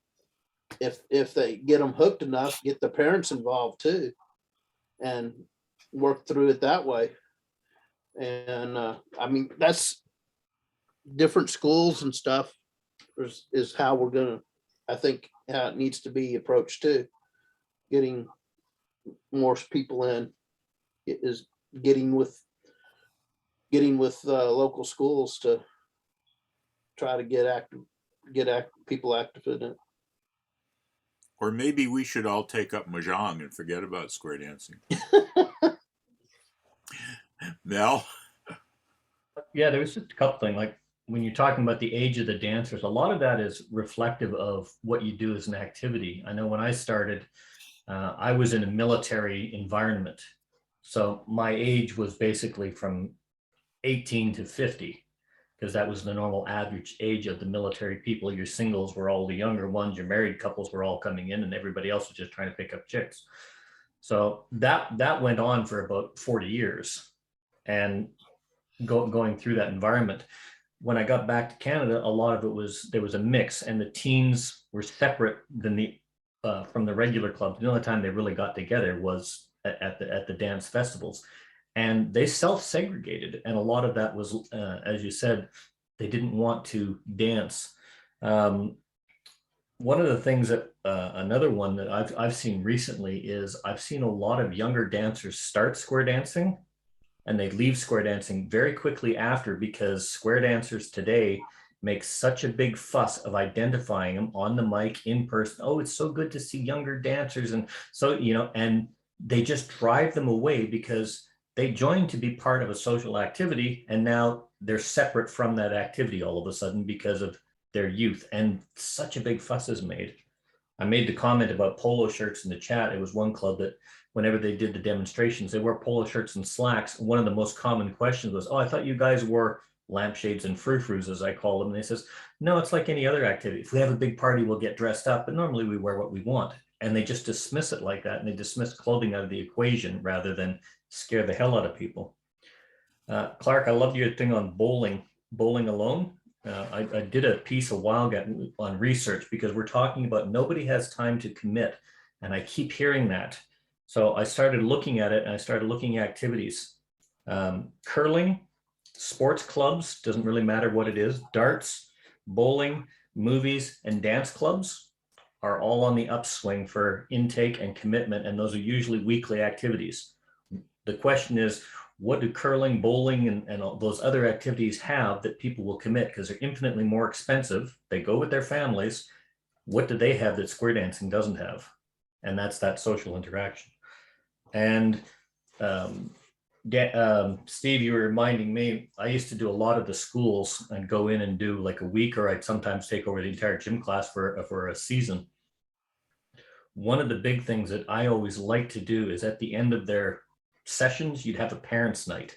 if they get them hooked enough, get the parents involved too, and work through it that way. And I mean, that's different schools and stuff is how we're gonna, I think, how it needs to be approached too. Getting more people in is getting with local schools to try to get people active in it. Or maybe we should all take up mahjong and forget about square dancing. Mel? Yeah, there was just a couple things. Like when you're talking about the age of the dancers, a lot of that is reflective of what you do as an activity. I know when I started, I was in a military environment. So my age was basically from 18 to 50, because that was the normal average age of the military people. Your singles were all the younger ones, your married couples were all coming in, and everybody else was just trying to pick up chicks. So that went on for about 40 years. And going through that environment, when I got back to Canada, a lot of it there was a mix, and the teens were separate than from the regular clubs. The only time they really got together was at the dance festivals, and they self-segregated. And a lot of that was, as you said, they didn't want to dance. One of the things that another one that I've seen recently is I've seen a lot of younger dancers start square dancing, and they leave square dancing very quickly after, because square dancers today make such a big fuss of identifying them on the mic, in person. Oh, it's so good to see younger dancers. And so, and they just drive them away because they joined to be part of a social activity, and now they're separate from that activity all of a sudden because of their youth, and such a big fuss is made. I made the comment about polo shirts in the chat. It was one club that whenever they did the demonstrations, they wore polo shirts and slacks. And one of the most common questions was, oh, I thought you guys wore lampshades and frou-frous, as I call them. And they says, no, it's like any other activity. If we have a big party, we'll get dressed up, but normally we wear what we want. And they just dismiss it like that. And they dismiss clothing out of the equation rather than scare the hell out of people. Clark, I love your thing on bowling alone. I did a piece a while ago on research because we're talking about nobody has time to commit. And I keep hearing that. So I started looking at it and I started looking at activities. Curling, sports clubs, doesn't really matter what it is, darts, bowling, movies, and dance clubs are all on the upswing for intake and commitment. And those are usually weekly activities. The question is, what do curling, bowling, and all those other activities have that people will commit? Because they're infinitely more expensive. They go with their families. What do they have that square dancing doesn't have? And that's that social interaction. And Steve, you were reminding me, I used to do a lot of the schools and go in and do like a week, or I'd sometimes take over the entire gym class for a season. One of the big things that I always like to do is at the end of their sessions, you'd have a parents' night,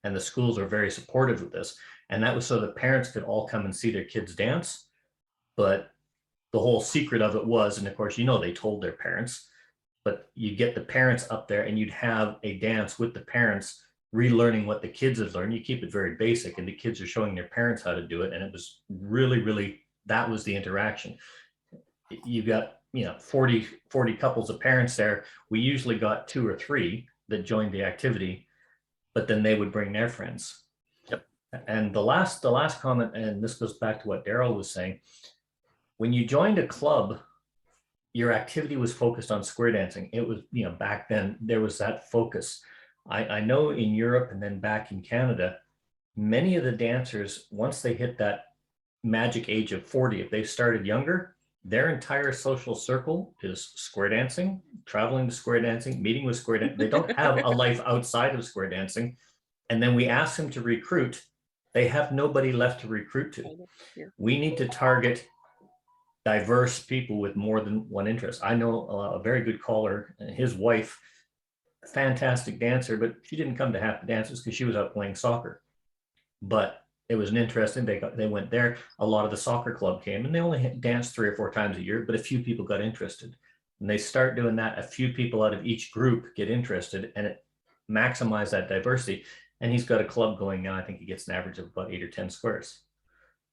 and the schools are very supportive of this. And that was so the parents could all come and see their kids dance. But the whole secret of it was, and of course, you know, they told their parents, but you get the parents up there and you'd have a dance with the parents, relearning what the kids had learned. You keep it very basic, and the kids are showing their parents how to do it. And it was really, really, that was the interaction. You got, 40 couples of parents there. We usually got 2 or 3 that joined the activity, but then they would bring their friends. Yep. And the last comment, and this goes back to what Daryl was saying, when you joined a club, your activity was focused on square dancing. It was, back then there was that focus. I know in Europe and then back in Canada, many of the dancers, once they hit that magic age of 40, if they started younger, their entire social circle is square dancing, traveling to square dancing, meeting with square dancing. They don't have a life outside of square dancing. And then we ask them to recruit. They have nobody left to recruit to. We need to target diverse people with more than one interest. I know a very good caller, his wife, fantastic dancer, but she didn't come to half the dances because she was out playing soccer. But it was an interesting, they went there. A lot of the soccer club came, and they only danced 3 or 4 times a year, but a few people got interested. And they start doing that, a few people out of each group get interested, and it maximizes that diversity. And he's got a club going now. I think he gets an average of about 8 or 10 squares.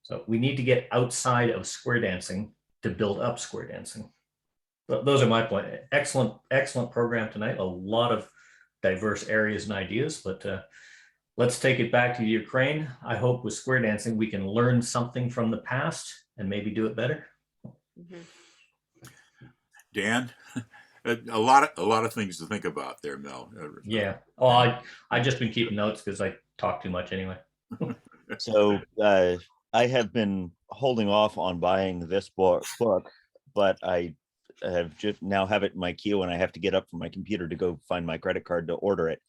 So we need to get outside of square dancing to build up square dancing. But those are my point. Excellent program tonight. A lot of diverse areas and ideas, but let's take it back to Ukraine. I hope with square dancing, we can learn something from the past and maybe do it better. Mm-hmm. Dan, a lot of things to think about there, Mel. Yeah. Oh, I just been keeping notes because I talk too much anyway. So I have been holding off on buying this book, but I have just now have it in my queue, and I have to get up from my computer to go find my credit card to order it.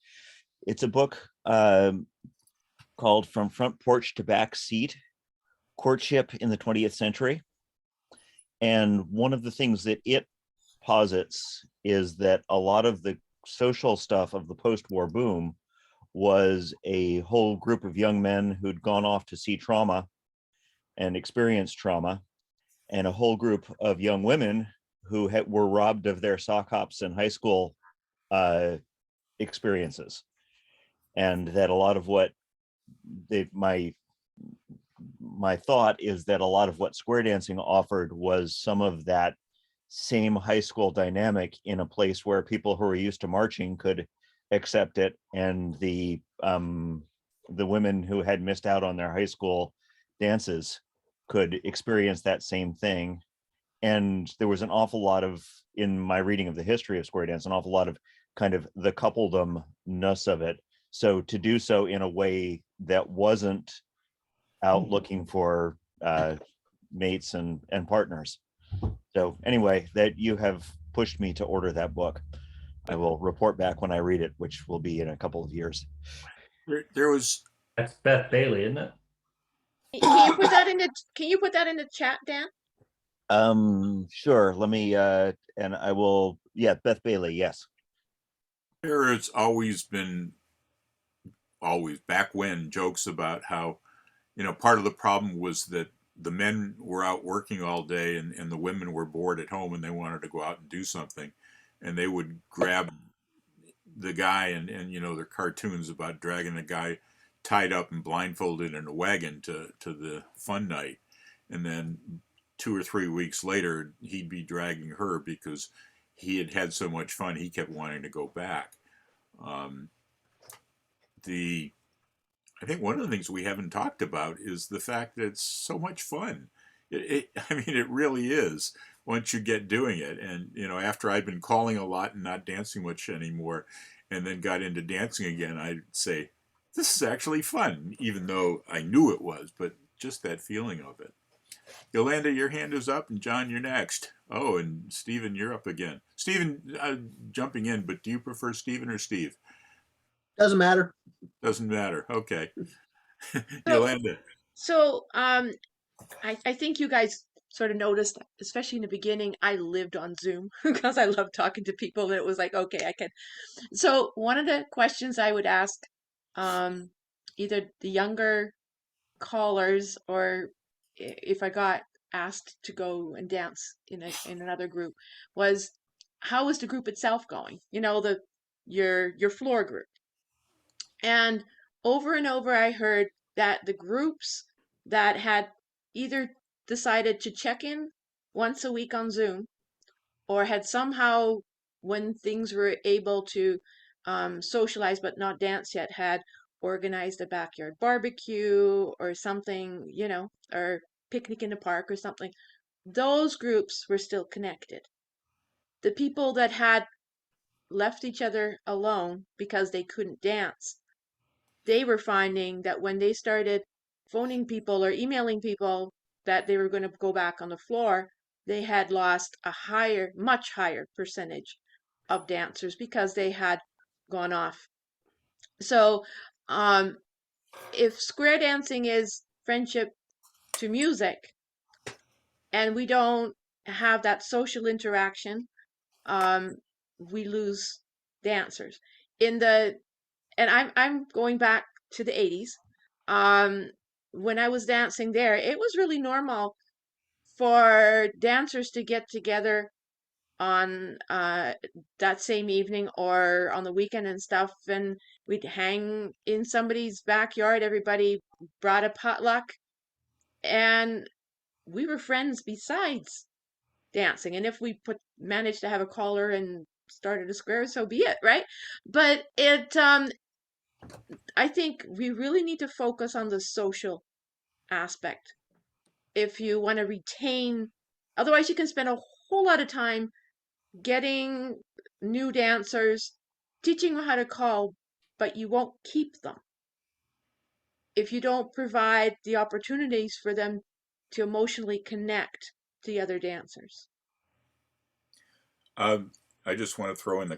It's a book called From Front Porch to Back Seat, Courtship in the 20th Century. And one of the things that it posits is that a lot of the social stuff of the post-war boom was a whole group of young men who'd gone off to see trauma and experienced trauma, and a whole group of young women who were robbed of their sock hops and high school experiences. And that a lot of what my thought is that a lot of what square dancing offered was some of that same high school dynamic in a place where people who were used to marching could accept it, and the women who had missed out on their high school dances could experience that same thing. And there was an awful lot of, in my reading of the history of square dance, an awful lot of kind of the coupledom-ness of it. So to do so in a way that wasn't out looking for mates and partners. So anyway, that you have pushed me to order that book. I will report back when I read it, which will be in a couple of years. There was, that's Beth Bailey, isn't it? Can you put that in the chat, Dan? Sure. Let me, and I will, yeah, Beth Bailey, yes. There's always been, always back when, jokes about how, part of the problem was that the men were out working all day and the women were bored at home and they wanted to go out and do something. And they would grab the guy and their cartoons about dragging the guy tied up and blindfolded in a wagon to the fun night. And then 2 or 3 weeks later, he'd be dragging her because he had had so much fun, he kept wanting to go back. I think one of the things we haven't talked about is the fact that it's so much fun. It really is once you get doing it. And, after I'd been calling a lot and not dancing much anymore, and then got into dancing again, I'd say, this is actually fun, even though I knew it was, but just that feeling of it. Yolanda, your hand is up, and John, you're next. Oh, and Stephen, you're up again. Stephen, jumping in, but do you prefer Stephen or Steve? Doesn't matter. Doesn't matter. Okay. Yolanda. So I think you guys sort of noticed, especially in the beginning, I lived on Zoom because I love talking to people. And it was like, okay, I can. So one of the questions I would ask either the younger callers or if I got asked to go and dance in another group was, how is the group itself going? Your floor group. And over I heard that the groups that had either decided to check in once a week on Zoom or had somehow, when things were able to socialize but not dance yet, had organized a backyard barbecue or something, or picnic in the park or something, those groups were still connected. The people that had left each other alone because they couldn't dance, they were finding that when they started phoning people or emailing people that they were going to go back on the floor, they had lost a much higher percentage of dancers because they had gone off. So, if square dancing is friendship to music and we don't have that social interaction, we lose dancers. And I'm going back to the 80s. When I was dancing there, it was really normal for dancers to get together on that same evening or on the weekend and stuff, and we'd hang in somebody's backyard. Everybody brought a potluck, and we were friends besides dancing. And if we managed to have a caller and started a square, so be it, right? But I think we really need to focus on the social aspect if you want to retain. Otherwise, you can spend a whole lot of time getting new dancers, teaching them how to call, but you won't keep them if you don't provide the opportunities for them to emotionally connect to the other dancers. I just want to throw in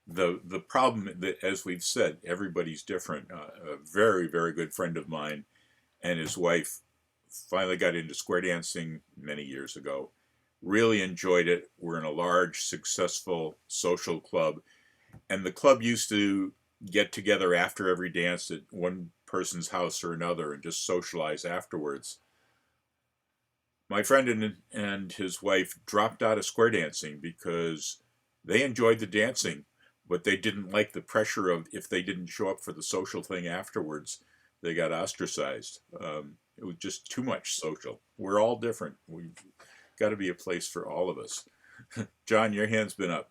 the problem that, as we've said, everybody's different. A very, very good friend of mine and his wife finally got into square dancing many years ago. Really enjoyed it. We're in a large, successful social club. And the club used to get together after every dance at one person's house or another and just socialize afterwards. My friend and his wife dropped out of square dancing because they enjoyed the dancing, but they didn't like the pressure of, if they didn't show up for the social thing afterwards, they got ostracized. It was just too much social. We're all different. We've got to be a place for all of us. John, your hand's been up.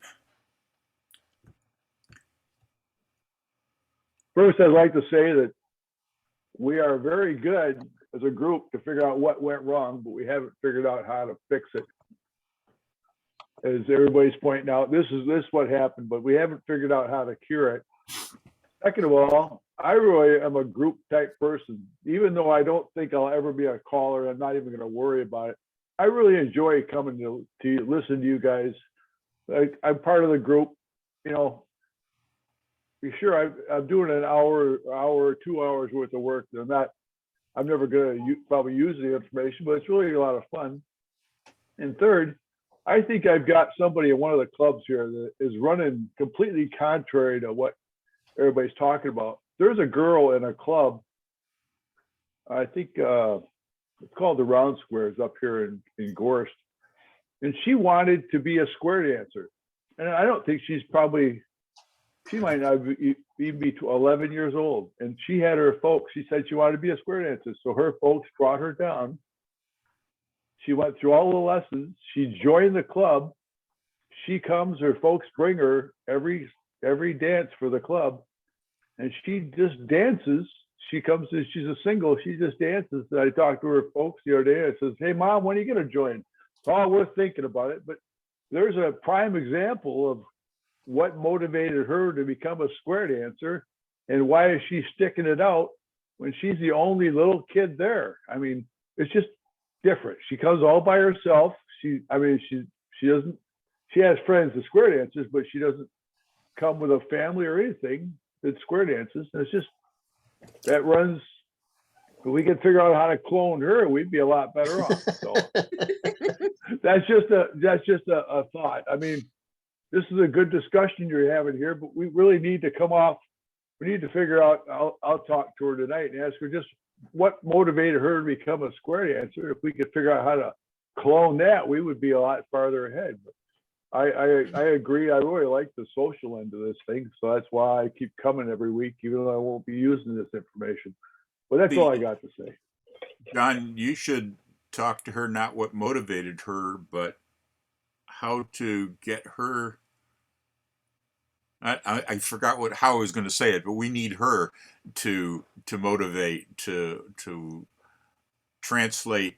First, I'd like to say that we are very good as a group to figure out what went wrong, but we haven't figured out how to fix it. As everybody's pointing out, this is what happened, but we haven't figured out how to cure it. Second of all, I really am a group type person. Even though I don't think I'll ever be a caller, I'm not even going to worry about it. I really enjoy coming to listen to you guys. I'm part of the group, Be sure I'm doing an hour or 2 hours worth of work. I'm not I'm never going to probably use the information, but it's really a lot of fun. And third, I think I've got somebody in one of the clubs here that is running completely contrary to what everybody's talking about. There's a girl in a club, I think it's called the Round Squares up here in Gorst, and she wanted to be a square dancer. And I don't think she might not even be 11 years old. And she had her folks, she said she wanted to be a square dancer. So her folks brought her down. She went through all the lessons. She joined the club. She comes, her folks bring her every dance for the club. And she just dances. She comes, she's a single, she just dances. And I talked to her folks the other day. I says, hey, Mom, when are you going to join? Oh, we're thinking about it. But there's a prime example of what motivated her to become a square dancer and why is she sticking it out when she's the only little kid there. I mean, it's just different. She comes all by herself. She has friends as square dancers, but she doesn't come with a family or anything that square dances. And it's just, that runs, if we could figure out how to clone her, we'd be a lot better off. So that's just a thought. I mean, this is a good discussion you're having here, but we really need to come off. We need to figure out. I'll talk to her tonight and ask her just what motivated her to become a square dancer. If we could figure out how to clone that, we would be a lot farther ahead. But I agree. I really like the social end of this thing, so that's why I keep coming every week, even though I won't be using this information. But that's all I got to say. John, you should talk to her, not what motivated her, but how to get her. I forgot how I was going to say it, but we need her to motivate, to translate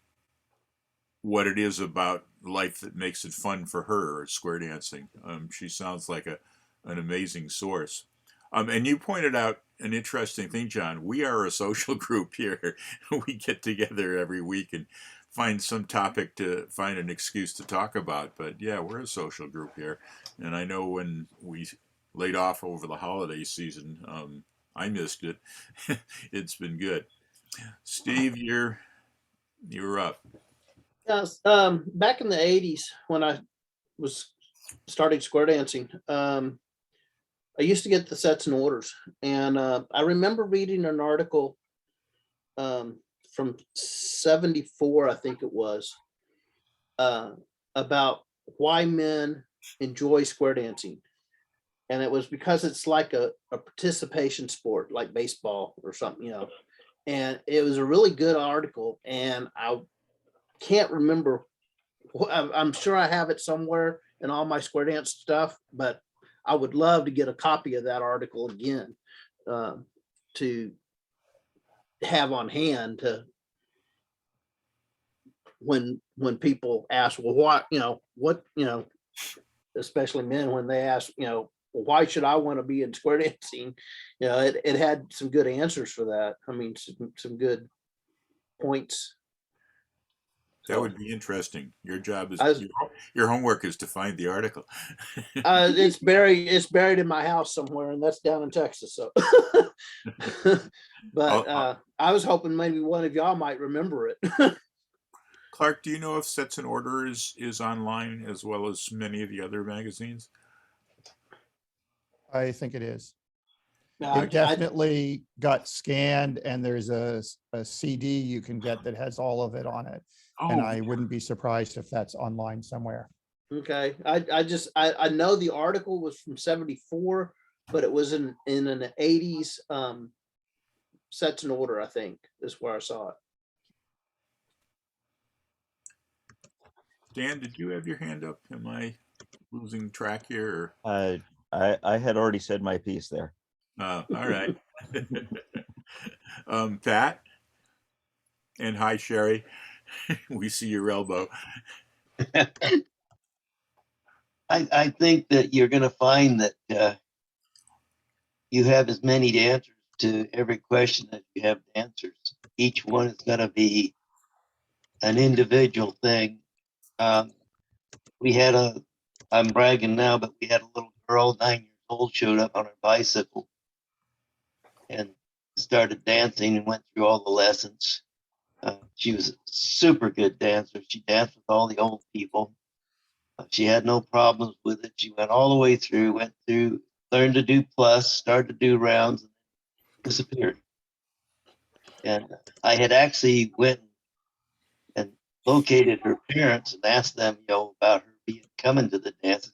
what it is about life that makes it fun for her, square dancing. She sounds like an amazing source. And you pointed out an interesting thing, John. We are a social group here. We get together every week and find some topic to find an excuse to talk about. But yeah, we're a social group here. And I know when we laid off over the holiday season, I missed it. It's been good. Steve, you're up. Yes, back in the 80s when I was starting square dancing, I used to get the sets and orders, and I remember reading an article from 74, I think it was, about why men enjoy square dancing. And it was because it's like a participation sport, like baseball or something, you know. And it was a really good article, and I can't remember. I'm sure I have it somewhere in all my square dance stuff, but I would love to get a copy of that article again to have on hand to when people ask, well, what, especially men, when they ask, well, why should I want to be in square dancing? It had some good answers for that. I mean, some good points. That would be interesting. Your job is your homework is to find the article. It's buried in my house somewhere, and that's down in Texas. So, but I was hoping maybe one of y'all might remember it. Clark, do you know if Sets and Order is online as well as many of the other magazines? I think it is. It definitely got scanned, and there's a CD you can get that has all of it on it. And I wouldn't be surprised if that's online somewhere. Okay. I know the article was from 74, but it was in an 80s Sets and Order, I think, is where I saw it. Dan, did you have your hand up? Am I losing track here? I had already said my piece there. All right. Pat? And hi, Sherry. We see your elbow. I think that you're going to find that you have as many answers to every question that you have answers. Each one is going to be an individual thing. I'm bragging now, but we had a little girl, 9 years old, showed up on her bicycle and started dancing and went through all the lessons. She was a super good dancer. She danced with all the old people. She had no problems with it. She went all the way through, learned to do plus, started to do rounds, and disappeared. And I had actually went and located her parents and asked them, about her coming to the dance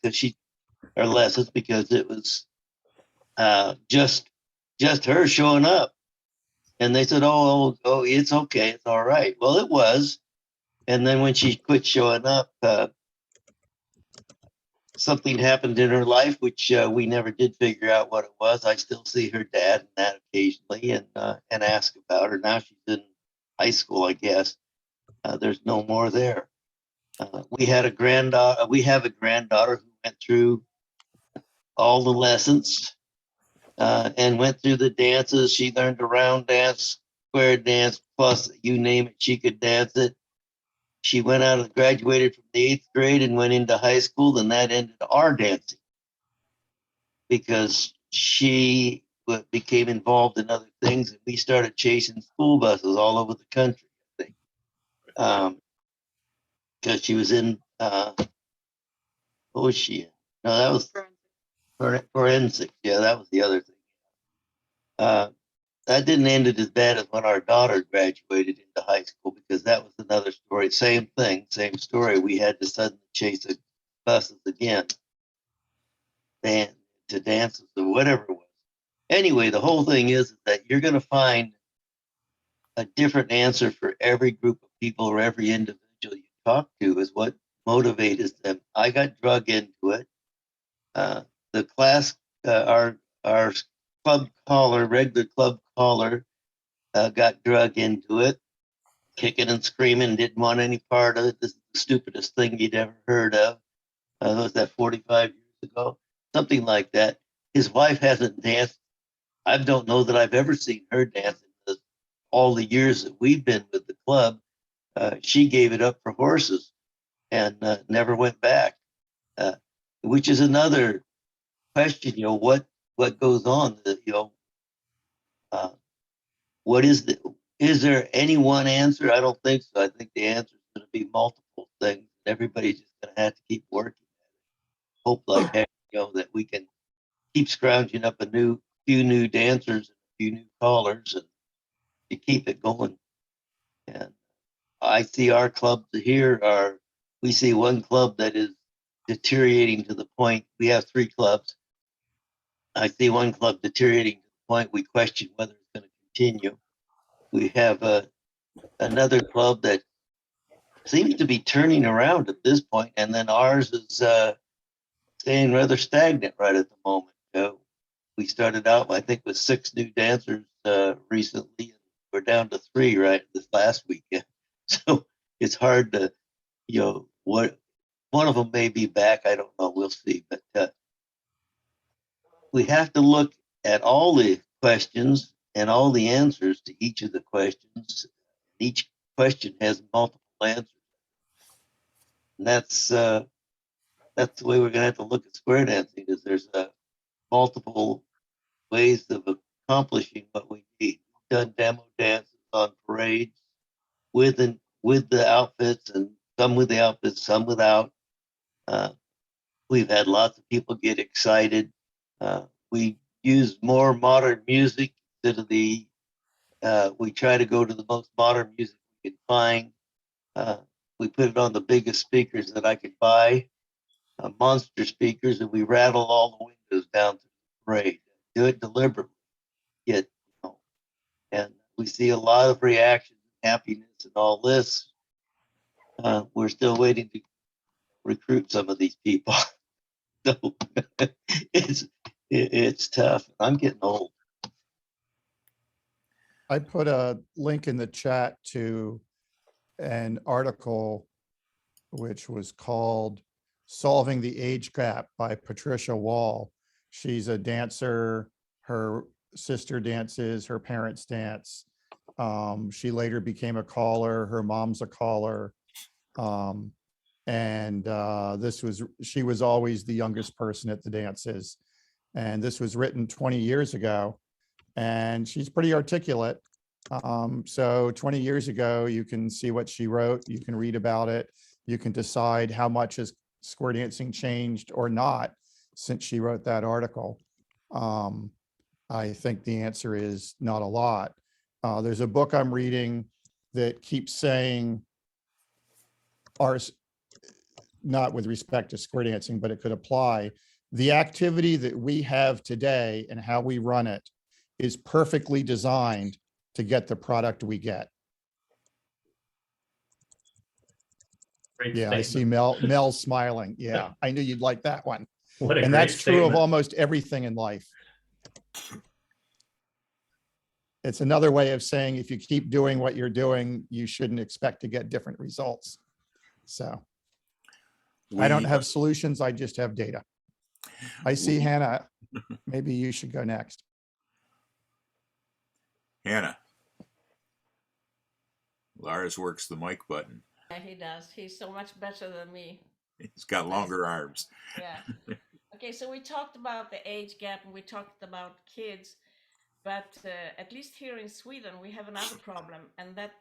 or lessons, because it was just her showing up. And they said, oh, it's okay, it's all right. Well, it was. And then when she quit showing up, something happened in her life, which we never did figure out what it was. I still see her dad and that occasionally, and ask about her. Now she's in high school, I guess. There's no more there. We have a granddaughter who went through all the lessons and went through the dances. She learned a round dance, square dance, plus you name it, she could dance it. She went out and graduated from the 8th grade and went into high school, and that ended our dancing because she became involved in other things, and we started chasing school buses all over the country, I think. Because she was in, what was she in? No, that was forensic. Yeah, that was the other thing. That didn't end it as bad as when our daughter graduated into high school, because that was another story. Same thing, same story. We had to suddenly chase the buses again, and to dances or whatever it was. Anyway, the whole thing is that you're going to find a different answer for every group of people or every individual you talk to, is what motivated them. I got drug into it. The class, our club caller, regular club caller, got drug into it, kicking and screaming, didn't want any part of it. This is the stupidest thing you'd ever heard of. Was that 45 years ago? Something like that. His wife hasn't danced. I don't know that I've ever seen her dance in all the years that we've been with the club. She gave it up for horses and never went back, which is another question. What goes on? What is there any one answer? I don't think so. I think the answer is going to be multiple things. Everybody's just going to have to keep working at it. Hope like heck, that we can keep scrounging up few new dancers and a few new callers, and to keep it going. And I see our clubs here we see one club that is deteriorating to the point. We have 3 clubs. I see one club deteriorating to the point we question whether it's going to continue. We have another club that seems to be turning around at this point, and then ours is staying rather stagnant right at the moment. We started out, I think, with 6 new dancers recently, and we're down to 3 right this last weekend. So it's hard to, what one of them may be back. I don't know. We'll see. But we have to look at all the questions and all the answers to each of the questions. Each question has multiple answers. And that's the way we're going to have to look at square dancing, is there's multiple ways of accomplishing what we need. We've done demo dances on parades with the outfits, and some with the outfits, some without. We've had lots of people get excited. We use more modern music instead of we try to go to the most modern music we can find. We put it on the biggest speakers that I could buy, monster speakers, and we rattle all the windows down to the parade. Do it deliberately, yet, and we see a lot of reaction, happiness, and all this. We're still waiting to recruit some of these people. So it's tough. I'm getting old. I put a link in the chat to an article which was called Solving the Age Gap by Patricia Wall. She's a dancer. Her sister dances, her parents dance. She later became a caller. Her mom's a caller. She was always the youngest person at the dances. And this was written 20 years ago. And she's pretty articulate. So 20 years ago, you can see what she wrote, you can read about it, you can decide how much has square dancing changed or not since she wrote that article. I think the answer is not a lot. There's a book I'm reading that keeps saying ours, not with respect to square dancing, but it could apply. The activity that we have today and how we run it is perfectly designed to get the product we get. Great Yeah, I see statement. Mel smiling. Yeah, I knew you'd like that one. What a And great that's true of statement. almost everything in life. It's another way of saying if you keep doing what you're doing, you shouldn't expect to get different results. So I don't have solutions, I just have data. I see Hannah. Maybe you should go next. Hannah. Lars works the mic button. Yeah, he does. He's so much better than me. He's got longer arms. Yeah. Okay, so we talked about the age gap and we talked about kids, but at least here in Sweden, we have another problem, and that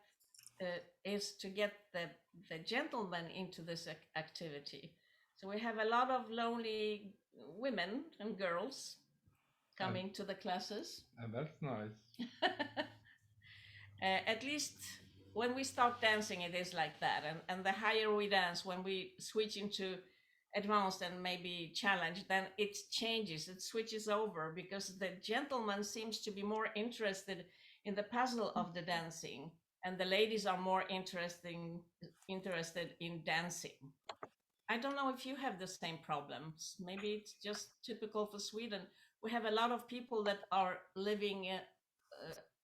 is to get the gentlemen into this activity. So we have a lot of lonely women and girls coming to the classes. And that's nice. At least when we start dancing, it is like that. And the higher we dance, when we switch into advanced and maybe challenge, then it changes, it switches over, because the gentleman seems to be more interested in the puzzle of the dancing, and the ladies are more interested in dancing. I don't know if you have the same problems. Maybe it's just typical for Sweden. We have a lot of people that are living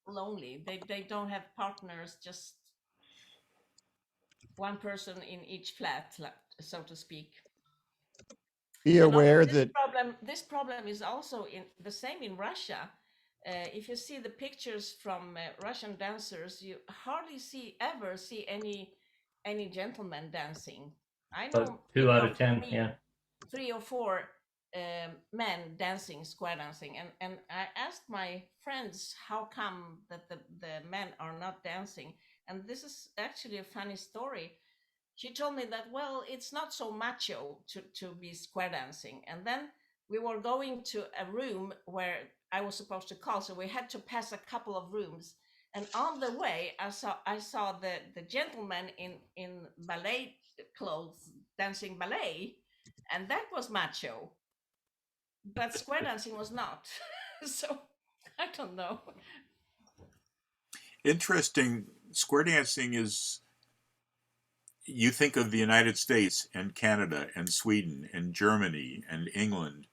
lonely. They don't have partners, just one person in each flat, so to speak. Be aware that this problem is also the same in Russia. If you see the pictures from Russian dancers, you hardly ever see any gentlemen dancing. I know 2 out of 10, yeah. 3 or 4 men dancing, square dancing, and I asked my friends how come that the men are not dancing, and this is actually a funny story. She told me that, well, it's not so macho to be square dancing. And then we were going to a room where I was supposed to call, so we had to pass a couple of rooms. And on the way, I saw the gentleman in ballet clothes dancing ballet, and that was macho. But square dancing was not. So I don't know. Interesting. Square dancing is, you think of the United States and Canada and Sweden and Germany and England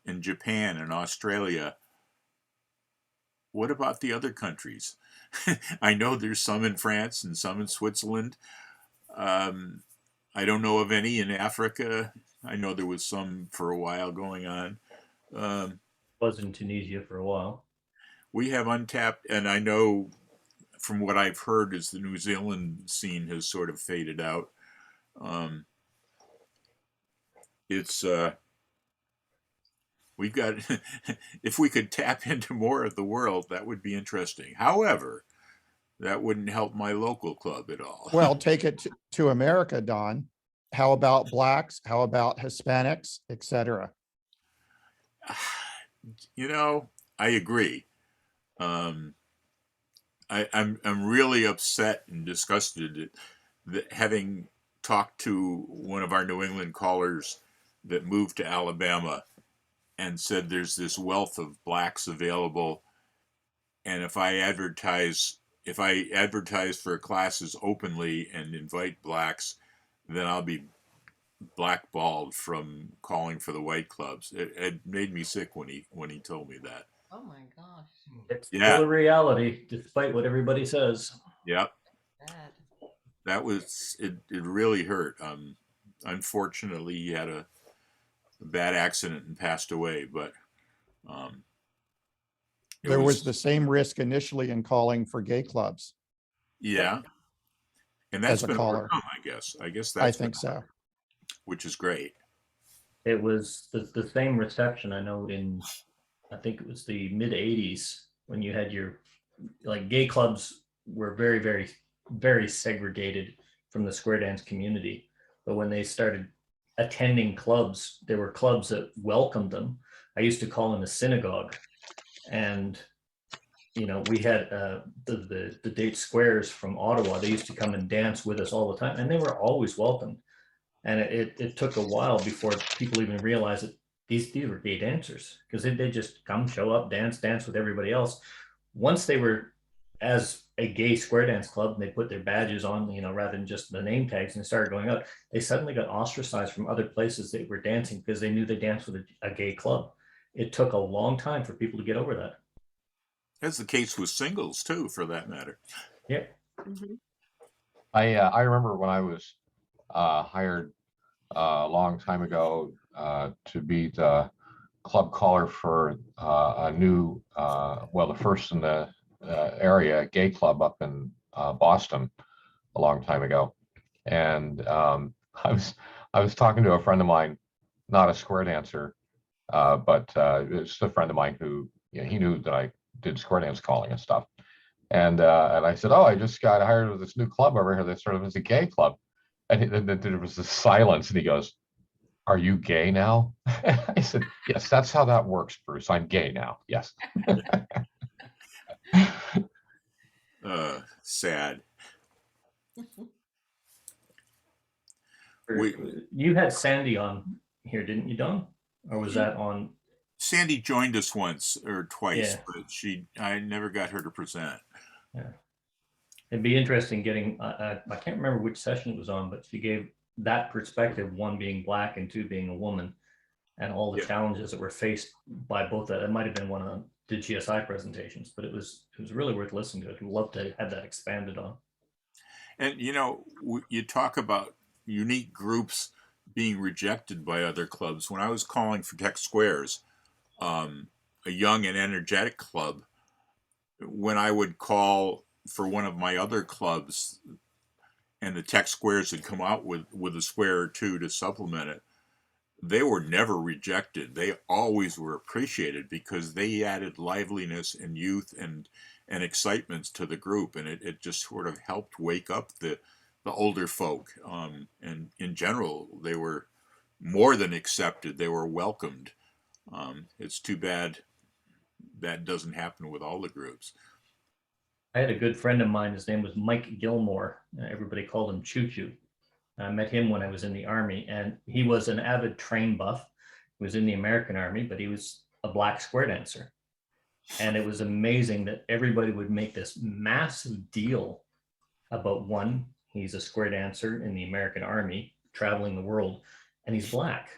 and Japan and Australia. What about the other countries? I know there's some in France and some in Switzerland. I don't know of any in Africa. I know there was some for a while going on. Was in Tunisia for a while. We have untapped, and I know from what I've heard is the New Zealand scene has sort of faded out. We've got, if we could tap into more of the world, that would be interesting. However, that wouldn't help my local club at all. Well, take it to America, Don. How about blacks? How about Hispanics, etc.? You know, I agree. I'm really upset and disgusted that having talked to one of our New England callers that moved to Alabama and said there's this wealth of blacks available, and if I advertise for classes openly and invite blacks, then I'll be blackballed from calling for the white clubs. It made me sick when he told me that. Oh my gosh. It's still a reality, despite what everybody says. Yep. That was, it really hurt. Unfortunately, he had a bad accident and passed away, but there was the same risk initially in calling for gay clubs. Yeah. And that's been caller. overcome, I guess. That's I think so. Which is great. It was the same reception I know in, I think it was the mid 80s when you had your like gay clubs were very, very, very segregated from the square dance community. But when they started attending clubs, there were clubs that welcomed them. I used to call them a synagogue. And, you know, we had the Date Squares from Ottawa. They used to come and dance with us all the time, and they were always welcomed. And it took a while before people even realized that these were gay dancers, because they just come, show up, dance with everybody else. Once they were as a gay square dance club and they put their badges on, you know, rather than just the name tags, and started going out, they suddenly got ostracized from other places they were dancing because they knew they danced with a gay club. It took a long time for people to get over that. That's the case with singles too, for that matter. Yeah. Mm-hmm. I remember when I was hired a long time ago to be the club caller for a new, well, the first in the area gay club up in Boston a long time ago, and I was talking to a friend of mine, not a square dancer, but it's a friend of mine who, you know, he knew that I did square dance calling and stuff, and I said, oh, I just got hired with this new club over here that sort of is a gay club, and then there was this silence, and he goes, are you gay now? I said, yes, that's how that works, Bruce. I'm gay now. Yes. Sad. You had Sandy on here, didn't you, Don? Or was that on? Sandy joined us once or twice, Yeah. but I never got her to present. Yeah. It'd be interesting getting, I can't remember which session it was on, but she gave that perspective, one being black and two being a woman, and all the challenges that were faced by both. It might have been one of the GSI presentations, but it was really worth listening to. I'd love to have that expanded on. And you know, you talk about unique groups being rejected by other clubs. When I was calling for Tech Squares, a young and energetic club, when I would call for one of my other clubs and the Tech Squares had come out with a square or two to supplement it, they were never rejected. They always were appreciated because they added liveliness and youth and excitement to the group, and it just sort of helped wake up the older folk. And in general, they were more than accepted. They were welcomed. It's too bad that doesn't happen with all the groups. I had a good friend of mine. His name was Mike Gilmore. Everybody called him Choo Choo. I met him when I was in the Army, and he was an avid train buff. He was in the American Army, but he was a black square dancer. And it was amazing that everybody would make this massive deal about, one, he's a square dancer in the American Army, traveling the world, and he's black.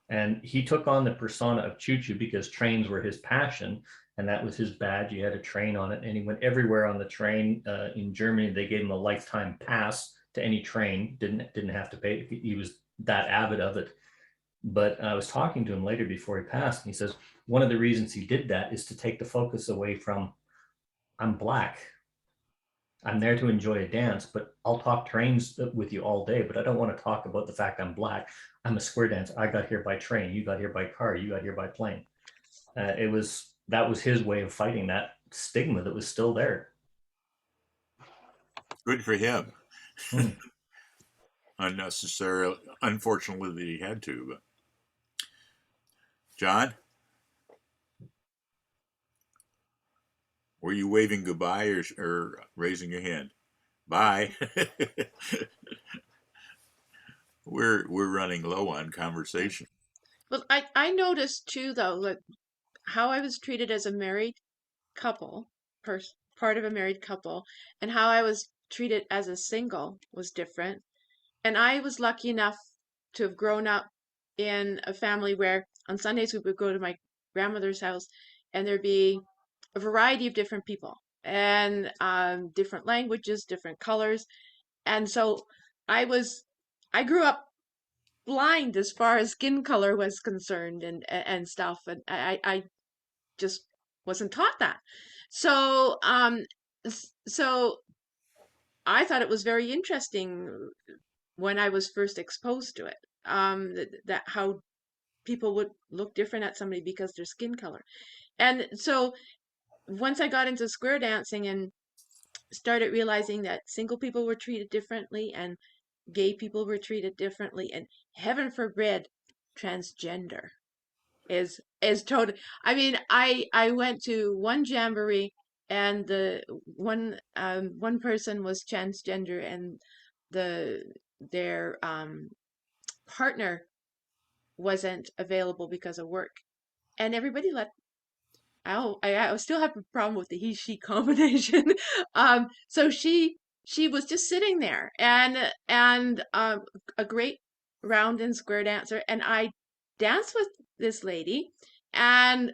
And he took on the persona of Choo Choo because trains were his passion, and that was his badge. He had a train on it, and he went everywhere on the train. In Germany, they gave him a lifetime pass to any train, didn't have to pay. He was that avid of it. But I was talking to him later before he passed, and he says, one of the reasons he did that is to take the focus away from, I'm black. I'm there to enjoy a dance, but I'll talk trains with you all day, but I don't want to talk about the fact I'm black. I'm a square dancer. I got here by train. You got here by car. You got here by plane. That was his way of fighting that stigma that was still there. Good for him. Unnecessarily, unfortunately, that he had to. But John, were you waving goodbye or raising your hand? Bye. We're running low on conversation. Well, I noticed too, though, like how I was treated as a married couple, part of a married couple, and how I was treated as a single was different. And I was lucky enough to have grown up in a family where on Sundays we would go to my grandmother's house, and there'd be a variety of different people and different languages, different colors. And so I grew up blind as far as skin color was concerned and stuff. And I just wasn't taught that. So so I thought it was very interesting when I was first exposed to it, that how people would look different at somebody because their skin color. And so once I got into square dancing and started realizing that single people were treated differently and gay people were treated differently, and heaven forbid, transgender is total. I mean, I went to one jamboree and the one person was transgender and their partner wasn't available because of work, and everybody let. I still have a problem with the he she combination. So she was just sitting there and a great round and square dancer, and I danced with this lady, and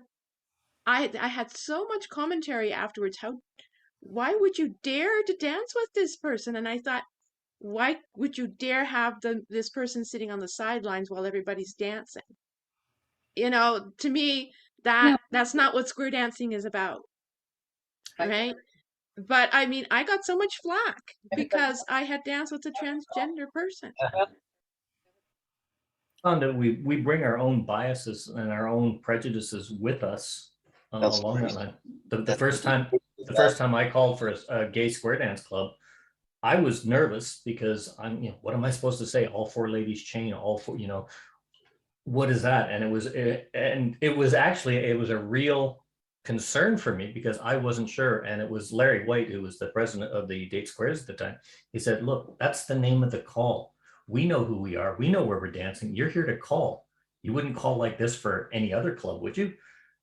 I had so much commentary afterwards. Why would you dare to dance with this person? And I thought, why would you dare have this person sitting on the sidelines while everybody's dancing? To me, that's not what square dancing is about, right? But I mean, I got so much flack because I had danced with a transgender person. Found that we bring our own biases and our own prejudices with us along that line. The first time I called for a gay square dance club, I was nervous because what am I supposed to say? All four ladies chain, all four, what is that? And it was a real concern for me because I wasn't sure. And it was Larry White, who was the president of the Date Squares at the time. He said, look, that's the name of the call. We know who we are. We know where we're dancing. You're here to call. You wouldn't call like this for any other club, would you?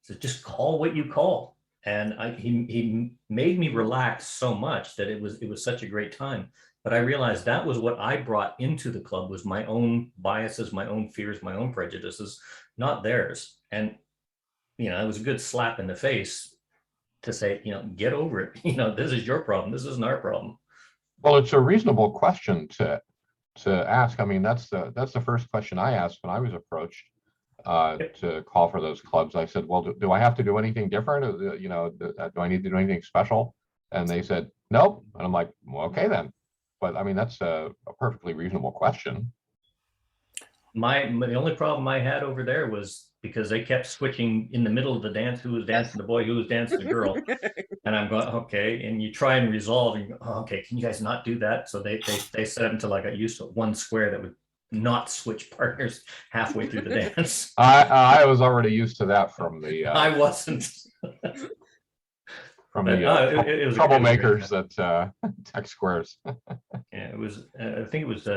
So just call what you call. And he made me relax so much that it was such a great time. But I realized that was what I brought into the club, was my own biases, my own fears, my own prejudices, not theirs. And, it was a good slap in the face to say, get over it. This is your problem. This isn't our problem. Well, it's a reasonable question to ask. I mean, that's the first question I asked when I was approached to call for those clubs. I said, well, do I have to do anything different? Do I need to do anything special? And they said, nope. And I'm like, well, okay then. But I mean, that's a perfectly reasonable question. The only problem I had over there was because they kept switching in the middle of the dance, who was dancing the boy, who was dancing the girl. And I'm going, okay. And you try and resolve, and you go, oh, okay, can you guys not do that? So they set it until I got used to one square that would not switch partners halfway through the dance. I was already used to that from the I wasn't. From the troublemakers at Tech Squares. Yeah, it was. I think it was.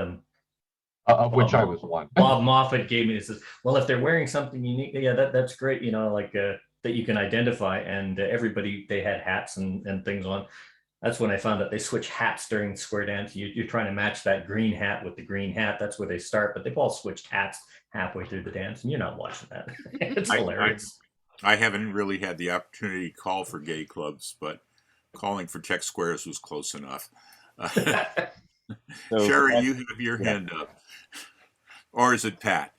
Of which I was one. Bob Moffat gave me this. Well, if they're wearing something unique, yeah, that's great. That you can identify. And everybody, they had hats and things on. That's when I found out they switch hats during square dance. You're trying to match that green hat with the green hat. That's where they start. But they've all switched hats halfway through the dance, and you're not watching that. It's hilarious. I haven't really had the opportunity to call for gay clubs, but calling for Tech Squares was close enough. So, Sherry, you have your hand up. Or is it Pat?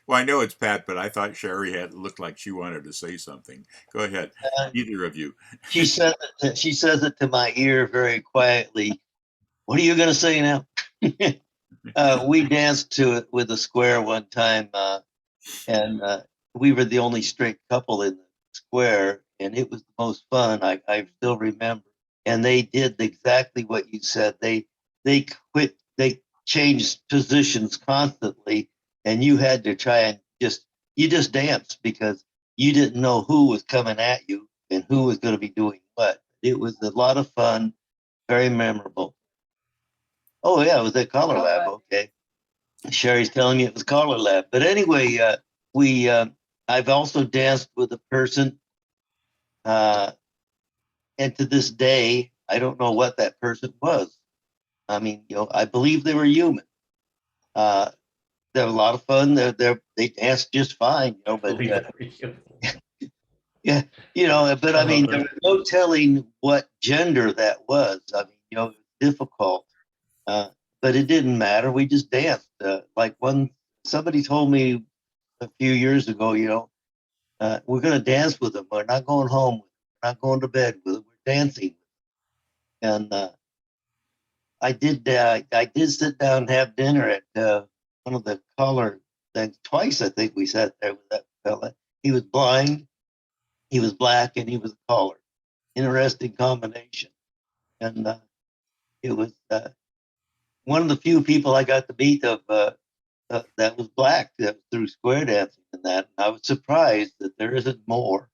Well, I know it's Pat, but I thought Sherry looked like she wanted to say something. Go ahead, either of you. She says it to my ear very quietly. What are you going to say now? We danced to it with a square one time, and we were the only straight couple in the square, and it was the most fun. I still remember. And they did exactly what you said. They changed positions constantly, and you had to try and just danced because you didn't know who was coming at you and who was going to be doing what. It was a lot of fun, very memorable. Oh yeah, it was at Color Lab. Okay, Sherry's telling me it was Color Lab. But anyway, I've also danced with a person, and to this day, I don't know what that person was. I mean, I believe they were human. They were a lot of fun. They danced just fine, but yeah, but I mean, there was no telling what gender that was. I mean, it was difficult, but it didn't matter. We just danced. Like somebody told me a few years ago, we're going to dance with them. We're not going home. We're not going to bed with them. We're dancing. And I did sit down and have dinner at one of the Color things twice. I think we sat there with that fella. He was blind, he was black and he was a caller. Interesting combination. And it was one of the few people I got to meet of that was black through square dancing and that. And I was surprised that there isn't more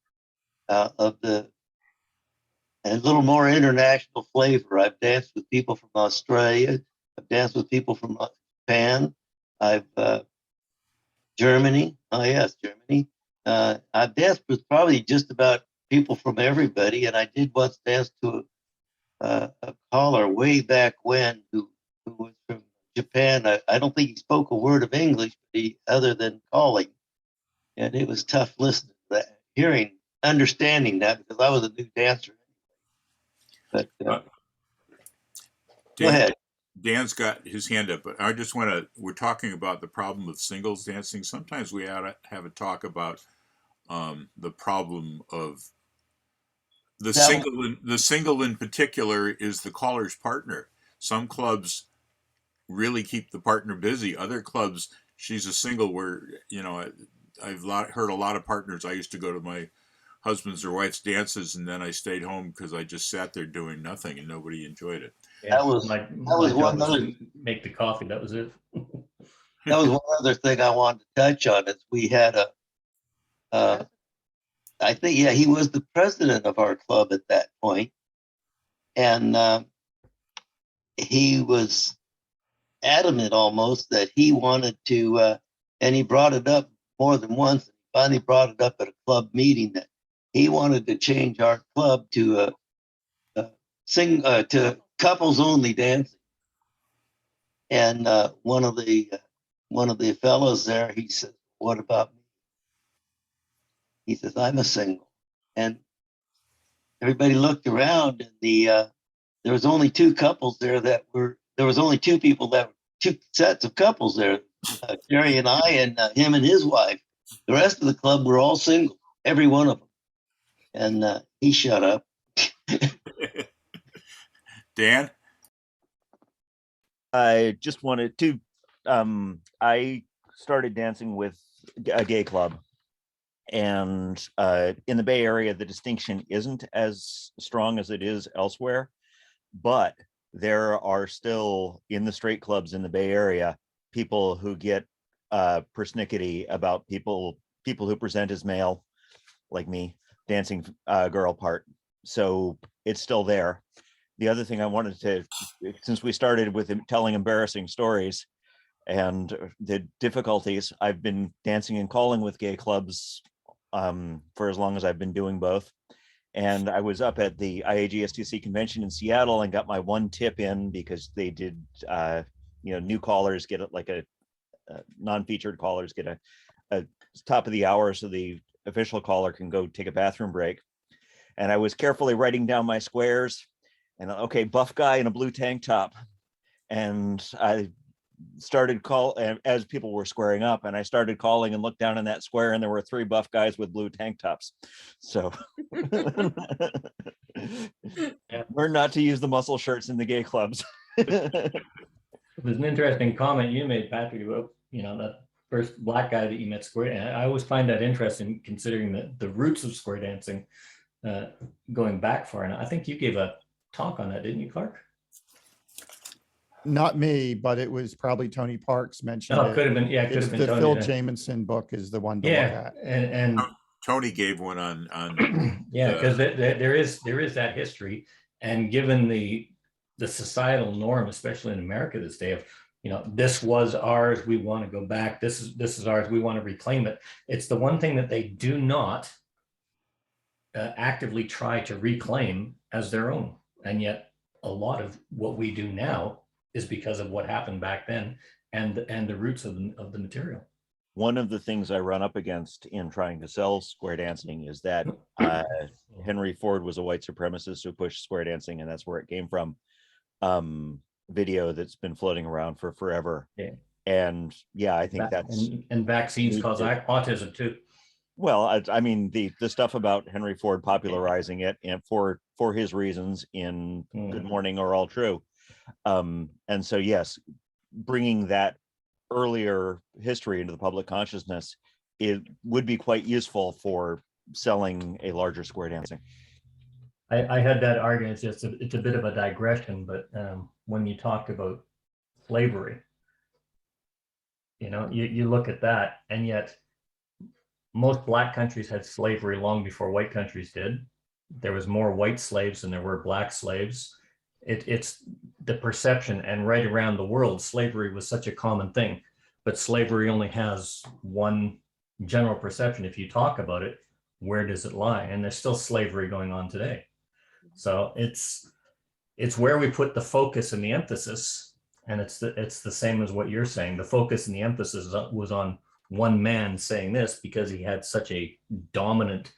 of the a little more international flavor. I've danced with people from Australia. I've danced with people from Japan. I've Germany. Oh yes, Germany. I've danced with probably just about people from everybody. And I did once dance to a caller way back when who was from Japan. I don't think he spoke a word of English other than calling. And it was tough listening to that, understanding that, because I was a new dancer. But go ahead. Dan's got his hand up, but I just want to, we're talking about the problem of singles dancing. Sometimes we ought to have a talk about the problem of the single in particular is the caller's partner. Some clubs really keep the partner busy. Other clubs, she's a single where, you know, I've heard a lot of partners. I used to go to my husband's or wife's dances, and then I stayed home because I just sat there doing nothing and nobody enjoyed it. Yeah, That was one other, make the coffee. That was it. that was one other thing I wanted to touch on. Is we had I think, yeah, he was the president of our club at that point, and he was adamant almost that he wanted to, and he brought it up more than once. He finally brought it up at a club meeting that he wanted to change our club to to couples only dancing. And one of the fellows there, he said, "What about me?" He says, "I'm a single." And everybody looked around, and there was only two couples there there was only two sets of couples there, Jerry and I, and him and his wife. The rest of the club were all single, every one of them. And he shut up. Dan? I just wanted to, I started dancing with a gay club. And in the Bay Area, the distinction isn't as strong as it is elsewhere. But there are still, in the straight clubs in the Bay Area, people who get persnickety about people who present as male, like me, dancing girl part. So it's still there. The other thing I wanted to, since we started with telling embarrassing stories and the difficulties, I've been dancing and calling with gay clubs for as long as I've been doing both. And I was up at the IAGSTC convention in Seattle and got my one tip in because they did, new callers get like a non-featured callers get a top of the hour so the official caller can go take a bathroom break. And I was carefully writing down my squares and okay, buff guy in a blue tank top. And I started as people were squaring up, and I started calling and looked down in that square, and there were 3 buff guys with blue tank tops. So learn not to use the muscle shirts in the gay clubs. There's an interesting comment you made, Patrick, about that first black guy that you met square. And I always find that interesting, considering the roots of square dancing going back far. And I think you gave a talk on that, didn't you, Clark? Not me, but it was probably Tony Parks mentioned. Oh, it could have been. Yeah, it could have been. The Tony, Phil yeah. Jamison book is the one to look at. And Tony gave one on yeah, because there is that history, and given the societal norm, especially in America this day, of this was ours, we want to go back. This is ours, we want to reclaim it. It's the one thing that they do not actively try to reclaim as their own, and yet a lot of what we do now is because of what happened back then and the roots of the material. One of the things I run up against in trying to sell square dancing is that Henry Ford was a white supremacist who pushed square dancing, and that's where it came from. Video that's been floating around for forever. Yeah. And yeah, I think that's and vaccines cause autism too. Well, I mean the stuff about Henry Ford popularizing it and for his reasons in Good Morning Are All True. And so yes, bringing that earlier history into the public consciousness, it would be quite useful for selling a larger square dancing. I had that argument. It's a bit of a digression, but when you talk about slavery, you look at that, and yet most black countries had slavery long before white countries did. There was more white slaves than there were black slaves. It's the perception, and right around the world, slavery was such a common thing, but slavery only has one general perception. If you talk about it, where does it lie? And there's still slavery going on today. So it's where we put the focus and the emphasis, and it's the same as what you're saying. The focus and the emphasis was on one man saying this because he had such a dominant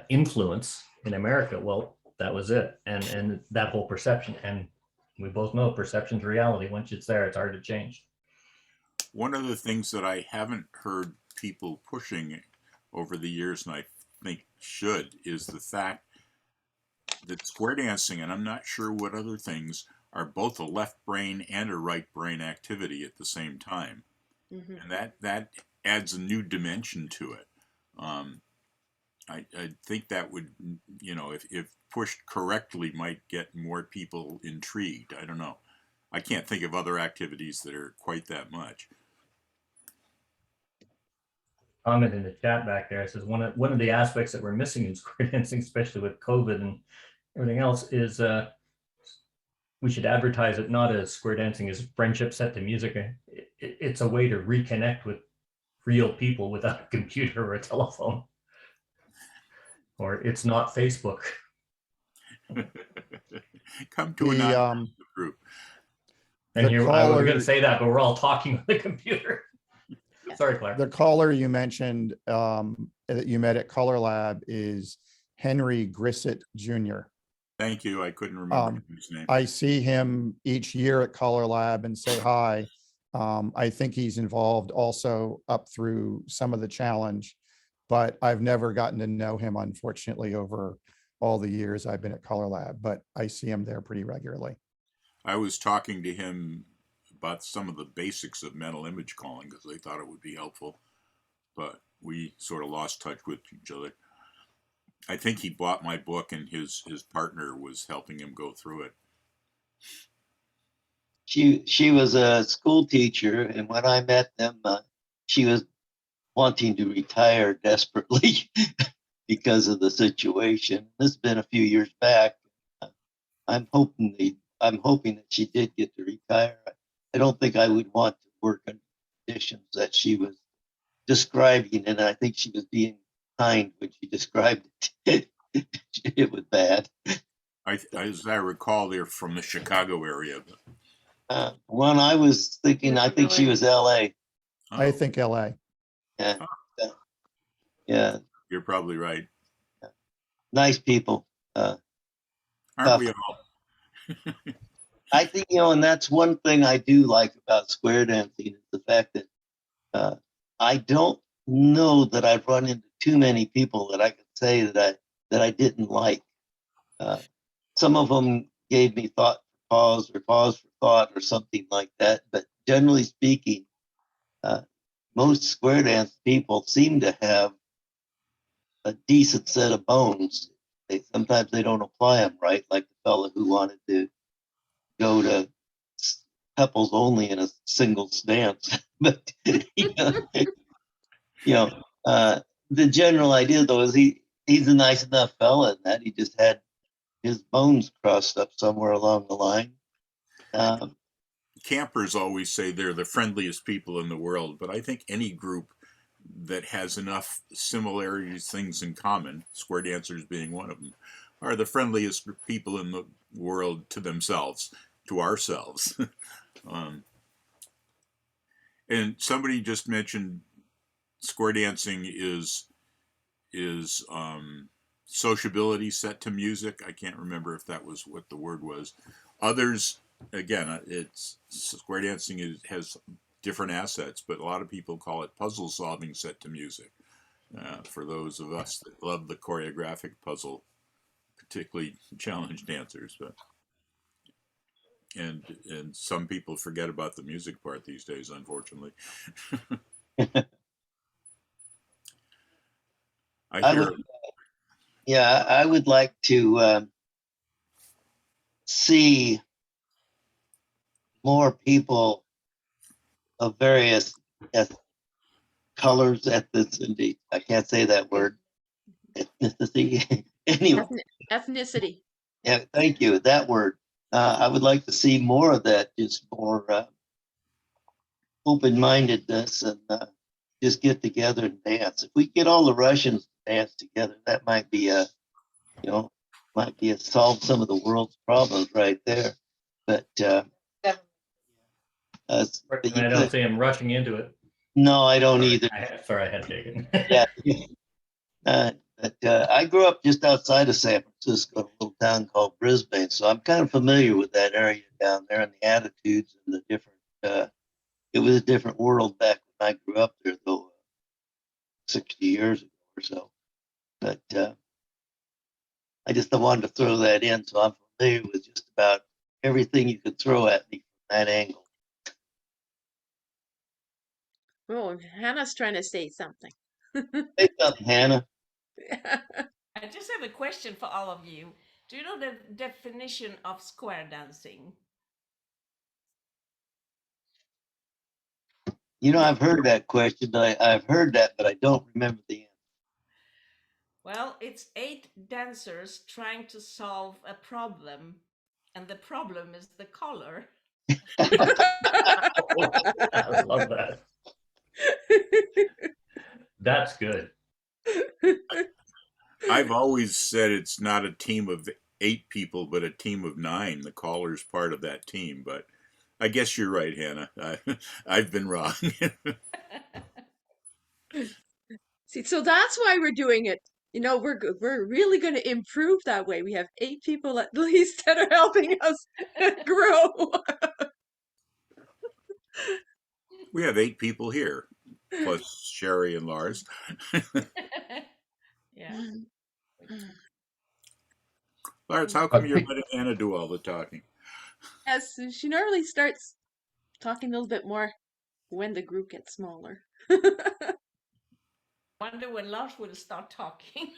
influence in America. Well, that was it, and that whole perception. And we both know perception's reality. Once it's there, it's hard to change. One of the things that I haven't heard people pushing over the years, and I think should, is the fact that square dancing, and I'm not sure what other things, are both a left brain and a right brain activity at the same time. And that adds a new dimension to it. I think that would, if pushed correctly, might get more people intrigued. I don't know. I can't think of other activities that are quite that much. Comment in the chat back there says one of the aspects that we're missing in square dancing, especially with COVID and everything else, is we should advertise it not as square dancing as friendship set to music. It's a way to reconnect with real people without a computer or a telephone. Or it's not Facebook. Come to a group. And here, I was going to say that, but we're all talking on the computer. Sorry, Claire. The caller you mentioned that you met at Color Lab is Henry Grissett Jr. Thank you. I couldn't remember his name. I see him each year at Color Lab and say hi. I think he's involved also up through some of the challenge, but I've never gotten to know him, unfortunately, over all the years I've been at Color Lab, but I see him there pretty regularly. I was talking to him about some of the basics of mental image calling because I thought it would be helpful, but we sort of lost touch with each other. I think he bought my book and his partner was helping him go through it. She was a school teacher, and when I met them, she was wanting to retire desperately because of the situation. This has been a few years back. I'm hoping that she did get to retire. I don't think I would want to work in conditions that she was describing, and I think she was being kind when she described it. It was bad. As I recall, they're from the Chicago area. One I was thinking, I think she was L.A. I think LA. Yeah. Yeah. You're probably right. Nice people. Aren't we all? I think, and that's one thing I do like about square dancing is the fact that I don't know that I've run into too many people that I could say that I didn't like. Some of them gave me pause for thought or something like that. But generally speaking, most square dance people seem to have a decent set of bones. Sometimes they don't apply them right, like the fellow who wanted to go to couples only in a singles dance. But the general idea though is he's a nice enough fella in that he just had his bones crossed up somewhere along the line. Campers always say they're the friendliest people in the world, but I think any group that has enough similarities, things in common, square dancers being one of them, are the friendliest people in the world to themselves, to ourselves. And somebody just mentioned square dancing is sociability set to music. I can't remember if that was what the word was. Others, again, it's square dancing has different assets, but a lot of people call it puzzle solving set to music. For those of us that love the choreographic puzzle, particularly challenge dancers, but and some people forget about the music part these days, unfortunately. I hear. Yeah, I would like to see more people of various colors, ethnicity. I can't say that word. Ethnicity. Anyway. Ethnicity. Yeah, thank you. That word. I would like to see more of that, just more open-mindedness and just get together and dance. If we get all the Russians to dance together, that might be solve some of the world's problems right there. But I don't see him rushing into it. No, I don't either. Sorry, I had taken. Yeah. But I grew up just outside of San Francisco, a little town called Brisbane, so I'm kind of familiar with that area down there and the attitudes and the different. It was a different world back when I grew up there, though, 60 years ago or so. But I just wanted to throw that in, so I'm familiar with just about everything you could throw at me from that angle. Oh, Hannah's trying to say something. Say something, Hannah. I just have a question for all of you. Do you know the definition of square dancing? You know, I've heard that question. I've heard that, but I don't remember the answer. Well, it's 8 dancers trying to solve a problem, and the problem is the color. I love that. That's good. I've always said it's not a team of 8 people, but a team of 9. The caller's part of that team, but I guess you're right, Hannah. I've been wrong. See, so that's why we're doing it. You know, we're really going to improve that way. We have 8 people at least that are helping us grow. We have 8 people here, plus Sherry and Lars. Yeah. Lars, how come you're letting Hannah do all the talking? Yes, she normally starts talking a little bit more when the group gets smaller. Wonder when Lars will start talking.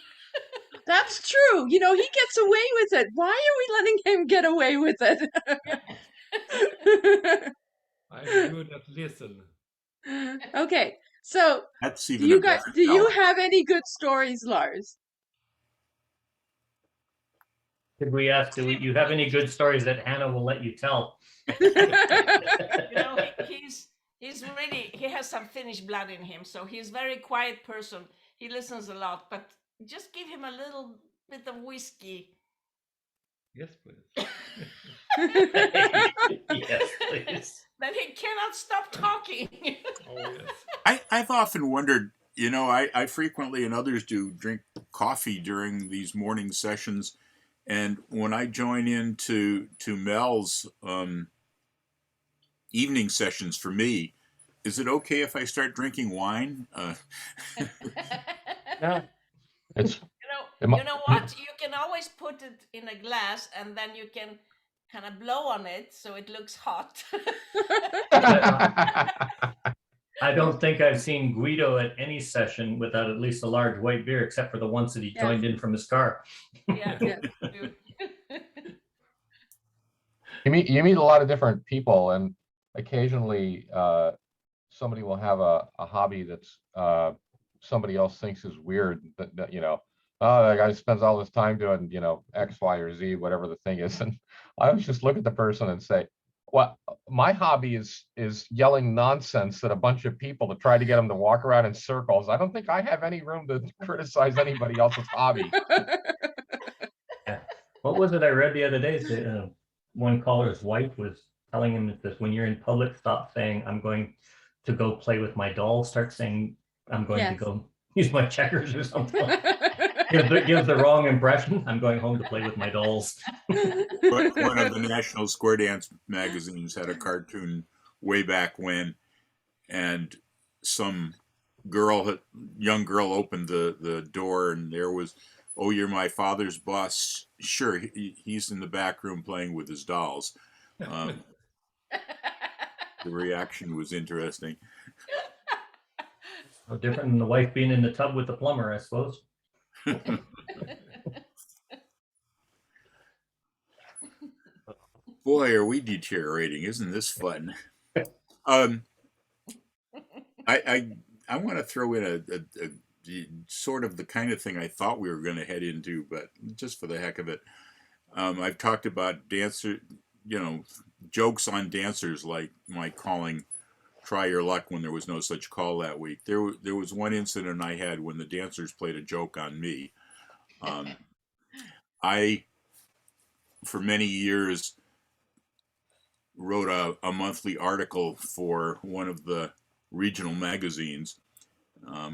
That's true. You know, he gets away with it. Why are we letting him get away with it? I'm good at listen. Okay, so That's do even you a guys, better do you talent. have any good stories, Lars? Could we ask, do you have any good stories that Hannah will let you tell? You know, he has some Finnish blood in him, so he's a very quiet person. He listens a lot, but just give him a little bit of whiskey. Yes, please. Yes, please. Then he cannot stop talking. Oh, yes. I've often wondered, you know, I frequently, and others do, drink coffee during these morning sessions. And when I join into Mel's evening sessions, for me, is it okay if I start drinking wine? No, it's You know what? You can always put it in a glass, and then you can kind of blow on it so it looks hot. I don't think I've seen Guido at any session without at least a large white beer, except for the ones that he joined in from his car. Yeah. you meet a lot of different people, and occasionally somebody will have a hobby that's somebody else thinks is weird. That you know, oh, that guy spends all this time doing, you know, X, Y, or Z, whatever the thing is, and I always just look at the person and say, well, my hobby is yelling nonsense at a bunch of people to try to get them to walk around in circles. I don't think I have any room to criticize anybody else's hobby. Yeah. What was it I read the other day? One caller's wife was telling him that when you're in public, stop saying, I'm going to go play with my doll. Start saying, I'm going to go use my checkers or something. Gives the wrong impression. I'm going home to play with my dolls. One of the National Square Dance magazines had a cartoon way back when, and some young girl opened the door, and there was, oh, you're my father's boss. Sure, he's in the back room playing with his dolls. The reaction was interesting. No different than the wife being in the tub with the plumber, I suppose. Boy, are we deteriorating. Isn't this fun? Um, I want to throw in a sort of the kind of thing I thought we were going to head into, but just for the heck of it. I've talked about jokes on dancers, like my calling "Try Your Luck" when there was no such call that week. There was one incident I had when the dancers played a joke on me. I, for many years, wrote a monthly article for one of the regional magazines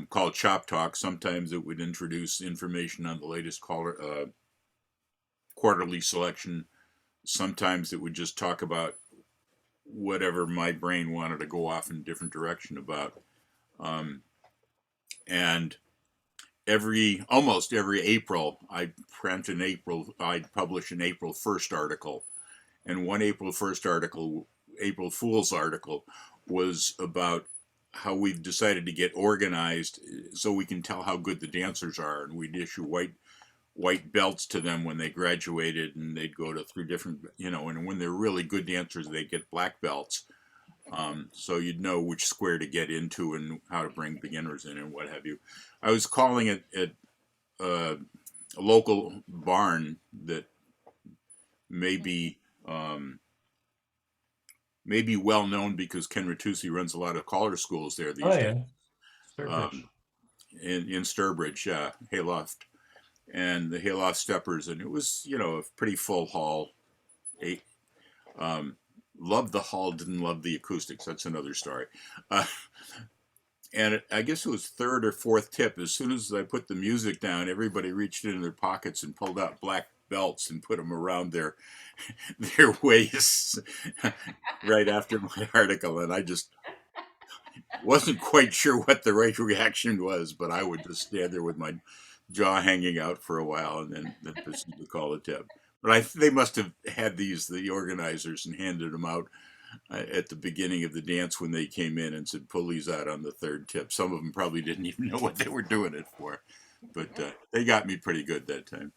called Chop Talk. Sometimes it would introduce information on the latest quarterly selection. Sometimes it would just talk about whatever my brain wanted to go off in a different direction about. And almost every April, I'd publish an April 1st article. And one April 1st article, April Fool's article, was about how we've decided to get organized so we can tell how good the dancers are. And we'd issue white belts to them when they graduated, and they'd go through different, and when they're really good dancers, they'd get black belts. So you'd know which square to get into and how to bring beginners in and what have you. I was calling it at a local barn that may be well known because Ken Ratusi runs a lot of caller schools there these days. Sturbridge. In Sturbridge, yeah, Hayloft, and the Hayloft Steppers, and it was a pretty full hall. Loved the hall, didn't love the acoustics. That's another story. And I guess it was third or fourth tip. As soon as I put the music down, everybody reached into their pockets and pulled out black belts and put them around their waists right after my article. And I just wasn't quite sure what the right reaction was, but I would just stand there with my jaw hanging out for a while and then proceed to call a tip. But they must have had the organizers, and handed them out at the beginning of the dance when they came in and said, pull these out on the third tip. Some of them probably didn't even know what they were doing it for, but they got me pretty good that time.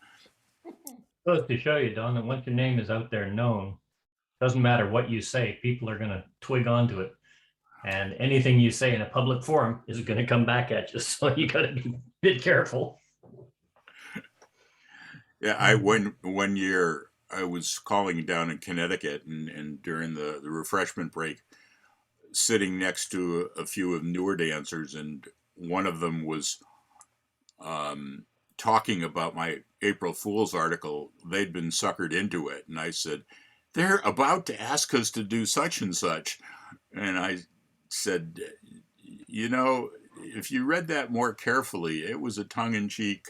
Goes to show you, Don, that once your name is out there known, doesn't matter what you say, people are going to twig onto it. And anything you say in a public forum is going to come back at you. So you got to be a bit careful. Yeah, one year I was calling down in Connecticut, and during the refreshment break, sitting next to a few of newer dancers, and one of them was talking about my April Fool's article. They'd been suckered into it, and I said, they're about to ask us to do such and such. And I said, if you read that more carefully, it was a tongue-in-cheek.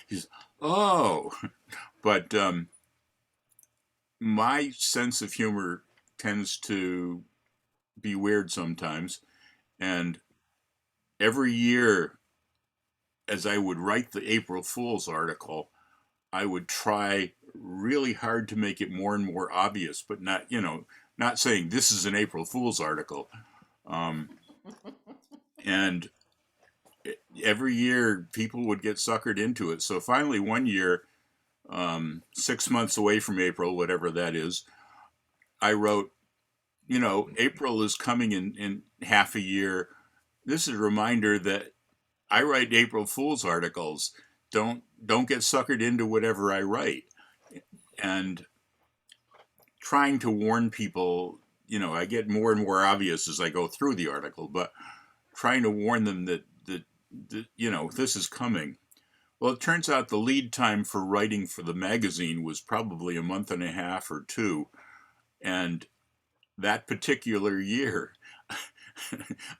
He's, oh, but my sense of humor tends to be weird sometimes. And every year, as I would write the April Fool's article, I would try really hard to make it more and more obvious, but not saying this is an April Fool's article. And every year people would get suckered into it. So finally one year, 6 months away from April, whatever that is, I wrote, April is coming in half a year. This is a reminder that I write April Fool's articles. Don't get suckered into whatever I write. And trying to warn people, I get more and more obvious as I go through the article, but trying to warn them that this is coming. Well, it turns out the lead time for writing for the magazine was probably a month and a half or two. And that particular year,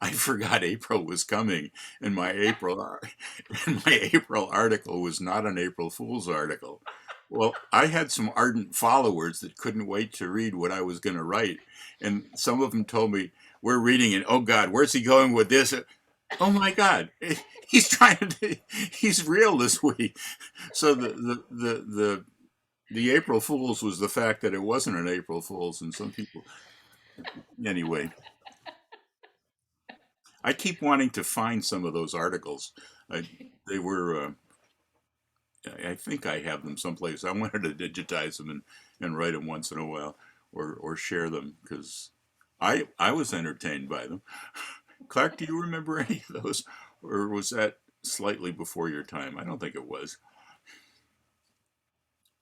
I forgot April was coming, and my April article was not an April Fool's article. Well, I had some ardent followers that couldn't wait to read what I was going to write, and some of them told me, "We're reading it. Oh God, where's he going with this? Oh my God, he's real this week." So the April Fool's was the fact that it wasn't an April Fool's, and some people, anyway. I keep wanting to find some of those articles. They were I think I have them someplace. I wanted to digitize them and write them once in a while, or share them, because I was entertained by them. Clark, do you remember any of those, or was that slightly before your time? I don't think it was.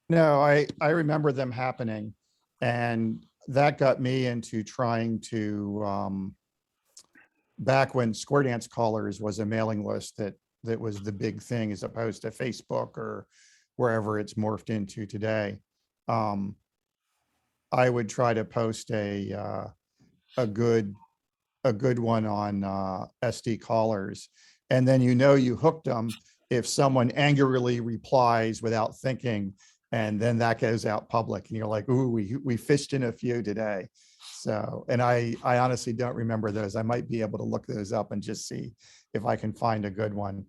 No, I remember them happening, and that got me into trying to, back when Square Dance Callers was a mailing list that was the big thing, as opposed to Facebook or wherever it's morphed into today. I would try to post a good one on SD callers, and then you hooked them if someone angrily replies without thinking, and then that goes out public, and you're like, ooh, we fished in a few today. So, and I honestly don't remember those. I might be able to look those up and just see if I can find a good one.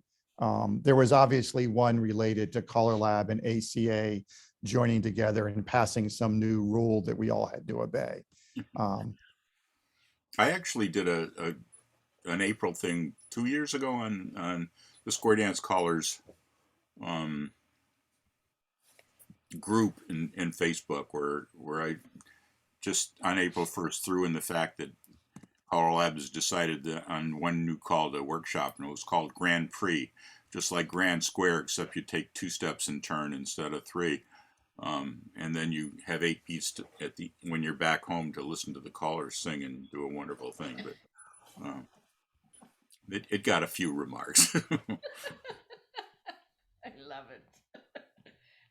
There was obviously one related to Caller Lab and ACA joining together and passing some new rule that we all had to obey. I actually did an April thing 2 years ago on the Square Dance Callers group in Facebook, where I just on April 1st threw in the fact that Caller Lab has decided on one new call to workshop, and it was called Grand Prix, just like Grand Square, except you take 2 steps in turn instead of 3. And then you have 8 beats when you're back home to listen to the callers sing and do a wonderful thing. But it got a few remarks. I love it.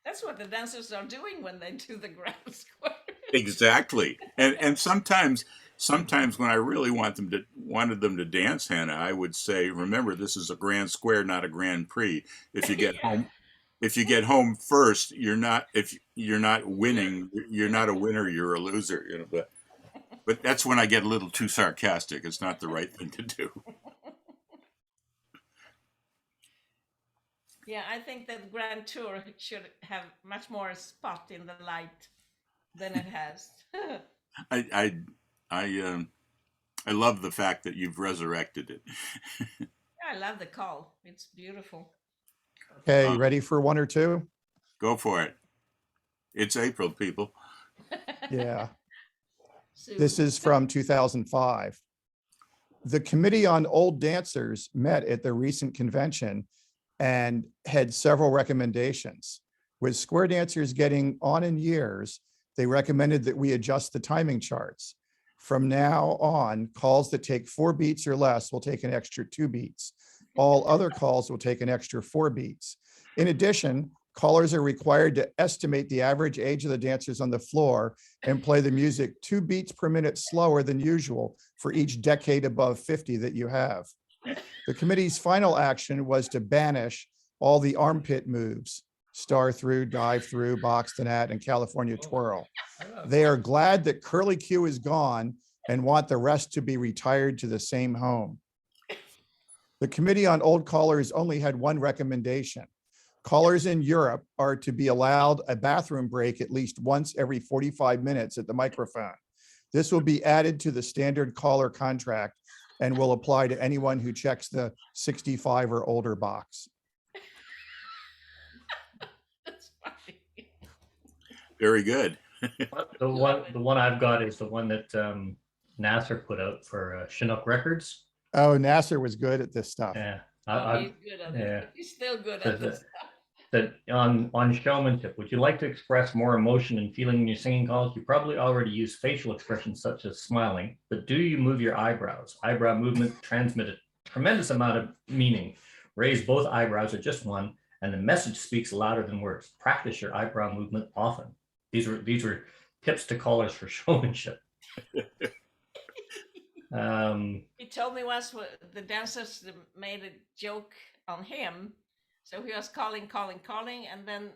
That's what the dancers are doing when they do the Grand Square. Exactly. And sometimes when I really wanted them to dance, Hannah, I would say, remember, this is a Grand Square, not a Grand Prix. If you get home first, you're not winning, you're not a winner, you're a loser, but that's when I get a little too sarcastic. It's not the right thing to do. Yeah, I think that Grand Tour should have much more spot in the light than it has. I love the fact that you've resurrected it. I love the call. It's beautiful. Okay, ready for one or two? Go for it. It's April, people. Yeah. This is from 2005. The Committee on Old Dancers met at the recent convention and had several recommendations. With square dancers getting on in years, they recommended that we adjust the timing charts. From now on, calls that take 4 beats or less will take an extra 2 beats. All other calls will take an extra 4 beats. In addition, callers are required to estimate the average age of the dancers on the floor and play the music 2 beats per minute slower than usual for each decade above 50 that you have. The committee's final action was to banish all the armpit moves, star through, dive through, box to nat, and California twirl. They are glad that curly Q is gone and want the rest to be retired to the same home. The Committee on Old Callers only had one recommendation. Callers in Europe are to be allowed a bathroom break at least once every 45 minutes at the microphone. This will be added to the standard caller contract and will apply to anyone who checks the 65 or older box. That's funny. Very good. The one I've got is the one that Nasser put out for Chinook Records. Oh, Nasser was good at this stuff. Yeah, He's good at it. He's still good at this stuff. That on showmanship, would you like to express more emotion and feeling in your singing calls? You probably already use facial expressions such as smiling, but do you move your eyebrows? Eyebrow movement transmit a tremendous amount of meaning. Raise both eyebrows or just one, and the message speaks louder than words. Practice your eyebrow movement often. These were tips to callers for showmanship. He told me once the dancers made a joke on him. So he was calling, and then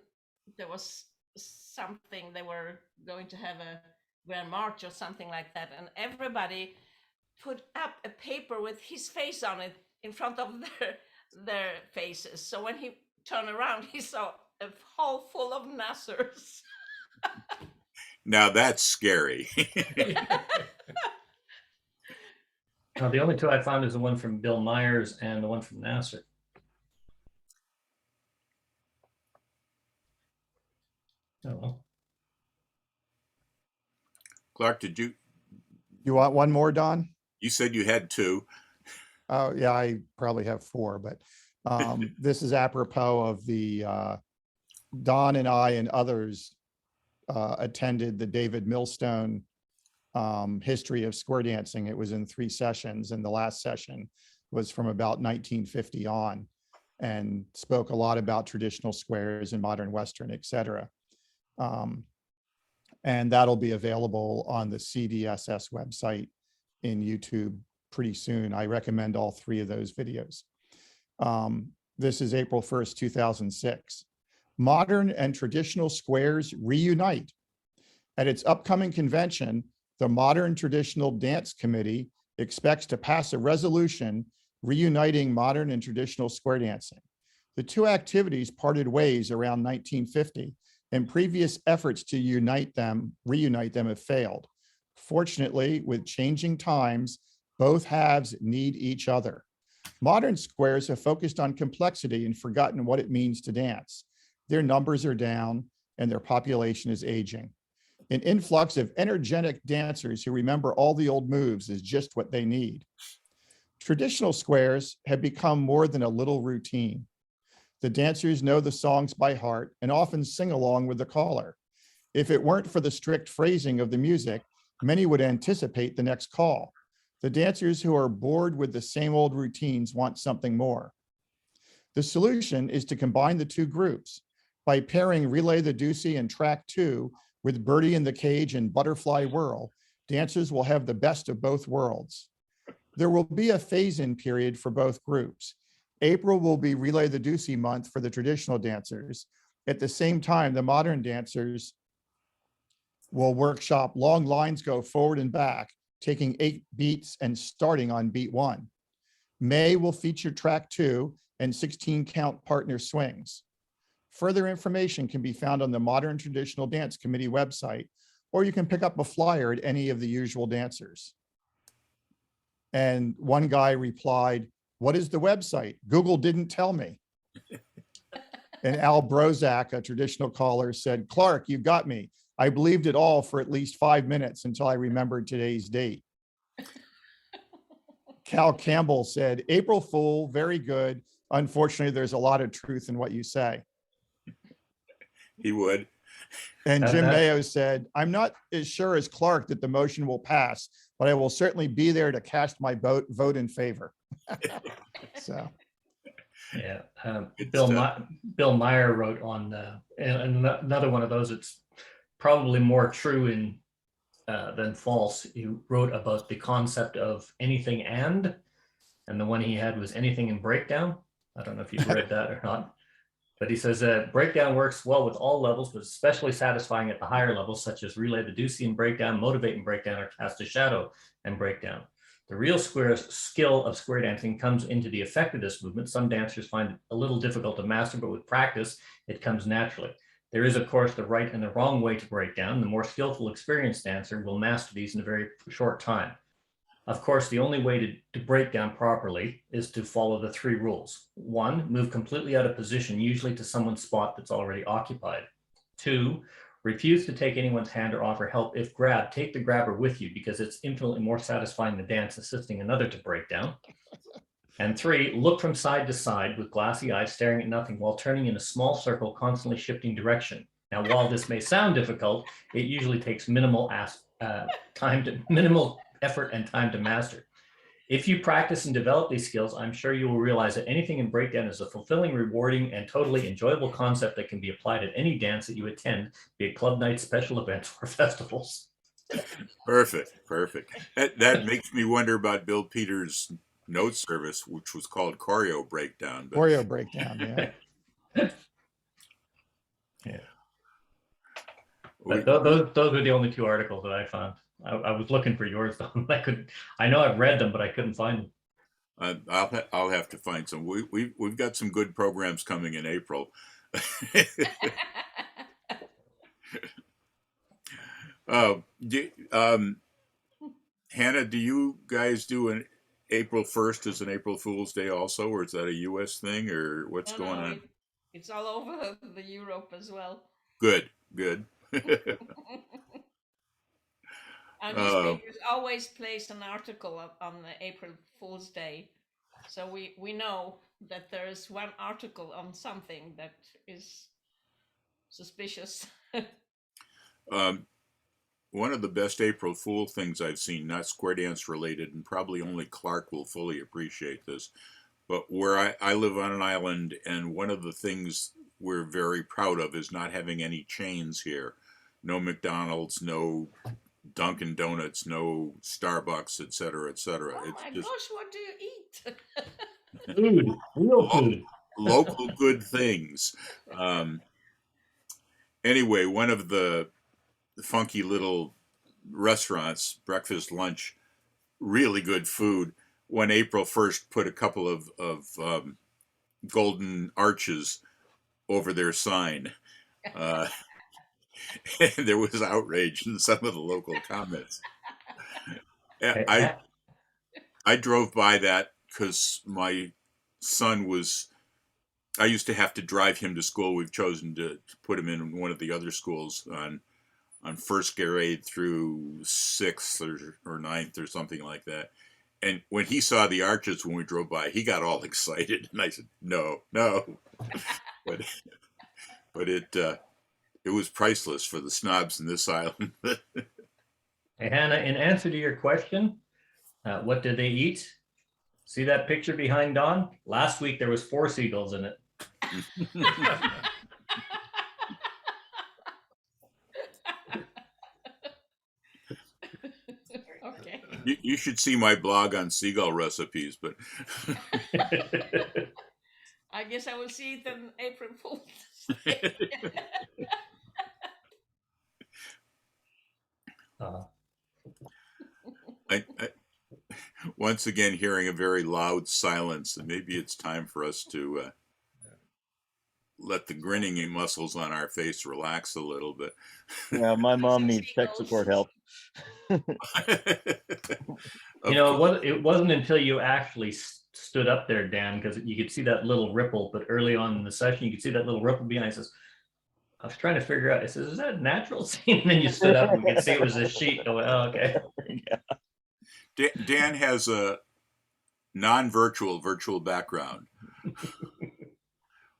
there was something, they were going to have a grand march or something like that, and everybody put up a paper with his face on it in front of their faces. So when he turned around, he saw a hall full of Nassers. Now that's scary. Now, the only two I found is the one from Bill Myers and the one from Nasser. Oh. Clark, did you? You want one more, Don? You said you had two. Oh, yeah, I probably have four, but this is apropos of the Don and I and others attended the David Millstone history of square dancing. It was in 3 sessions, and the last session was from about 1950 on, and spoke a lot about traditional squares and modern Western, et cetera. And that'll be available on the CDSS website in YouTube pretty soon. I recommend all 3 of those videos. This is April 1st, 2006. Modern and traditional squares reunite. At its upcoming convention, the Modern Traditional Dance Committee expects to pass a resolution reuniting modern and traditional square dancing. The 2 activities parted ways around 1950, and previous efforts to reunite them have failed. Fortunately, with changing times, both halves need each other. Modern squares have focused on complexity and forgotten what it means to dance. Their numbers are down and their population is aging. An influx of energetic dancers who remember all the old moves is just what they need. Traditional squares have become more than a little routine. The dancers know the songs by heart and often sing along with the caller. If it weren't for the strict phrasing of the music, many would anticipate the next call. The dancers who are bored with the same old routines want something more. The solution is to combine the 2 groups. By pairing Relay the Deucey and Track 2 with Birdie in the Cage and Butterfly Whirl, dancers will have the best of both worlds. There will be a phase-in period for both groups. April will be Relay the Deucey month for the traditional dancers. At the same time, the modern dancers will workshop long lines go forward and back, taking 8 beats and starting on beat 1. May will feature Track 2 and 16-count partner swings. Further information can be found on the Modern Traditional Dance Committee website, or you can pick up a flyer at any of the usual dancers. And one guy replied, "What is the website? Google didn't tell me." And Al Brozak, a traditional caller, said, "Clark, you got me. I believed it all for at least 5 minutes until I remembered today's date." Cal Campbell said, "April Fool, very good. Unfortunately, there's a lot of truth in what you say." He would. And Jim Mayo said, "I'm not as sure as Clark that the motion will pass, but I will certainly be there to cast my vote in favor." So, yeah. Bill Meyer wrote on and another one of those. It's probably more true than false. He wrote about the concept of anything and the one he had was anything in breakdown. I don't know if you've read that or not. But he says breakdown works well with all levels, but especially satisfying at the higher levels, such as Relay the Deucey and breakdown, Motivate and breakdown, or Cast a Shadow and breakdown. The real skill of square dancing comes into the effectiveness movement. Some dancers find it a little difficult to master, but with practice, it comes naturally. There is, of course, the right and the wrong way to break down. The more skillful, experienced dancer will master these in a very short time. Of course, the only way to break down properly is to follow the 3 rules. 1, move completely out of position, usually to someone's spot that's already occupied. 2, refuse to take anyone's hand or offer help. If grabbed, take the grabber with you because it's infinitely more satisfying to dance assisting another to break down. And 3, look from side to side with glassy eyes staring at nothing while turning in a small circle, constantly shifting direction. Now, while this may sound difficult, it usually takes minimal effort and time to master. If you practice and develop these skills, I'm sure you will realize that anything in breakdown is a fulfilling, rewarding, and totally enjoyable concept that can be applied at any dance that you attend, be it club nights, special events, or festivals. Perfect. That makes me wonder about Bill Peters' note service, which was called Choreo Breakdown. Choreo Breakdown, yeah. Yeah. But those were the only 2 articles that I found. I was looking for yours though. I know I've read them, but I couldn't find them. I'll have to find some. We've got some good programs coming in April. Hannah, do you guys do an April 1st as an April Fool's Day also, or is that a U.S. thing, or what's going on? It's all over the Europe as well. Good, good. Our newspapers always place an article on the April Fool's Day. So we know that there is one article on something that is suspicious. One of the best April Fool things I've seen, not square dance related, and probably only Clark will fully appreciate this, but where I live on an island, and one of the things we're very proud of is not having any chains here. No McDonald's, no Dunkin' Donuts, no Starbucks, et cetera, et cetera. Oh It's my just gosh, what do you eat? Food, real food. local good things. Anyway, one of the funky little restaurants, breakfast, lunch, really good food. When April 1st put a couple of golden arches over their sign. And there was outrage in some of the local comments. I drove by that because my son was, I used to have to drive him to school. We've chosen to put him in one of the other schools on first grade through 6th or 9th or something like that. And when he saw the arches when we drove by, he got all excited. And I said, no. but it was priceless for the snobs in this island. Hey, Hannah, in answer to your question, what did they eat? See that picture behind Don? Last week there was 4 seagulls in it. Okay. You should see my blog on seagull recipes, but I guess I will see it on April Fool's Day. I once again hearing a very loud silence, and maybe it's time for us to let the grinning muscles on our face relax a little bit. Yeah, my mom needs tech support help. You know, it wasn't until you actually stood up there, Dan, because you could see that little ripple, but early on in the session, you could see that little ripple behind. I was trying to figure out, I says, is that a natural scene? And then you stood up and you could see it was a sheet. I went, oh, okay. Yeah. Dan has a non-virtual virtual background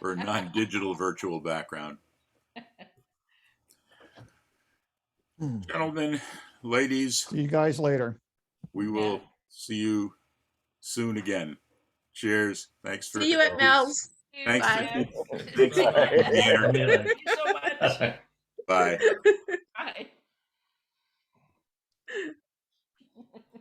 or non-digital virtual background. Gentlemen, ladies. See you guys later. We will see you soon again. Cheers. Thanks for See you at Mel's. Thanks Bye. for the energy. Thank you so much. Bye.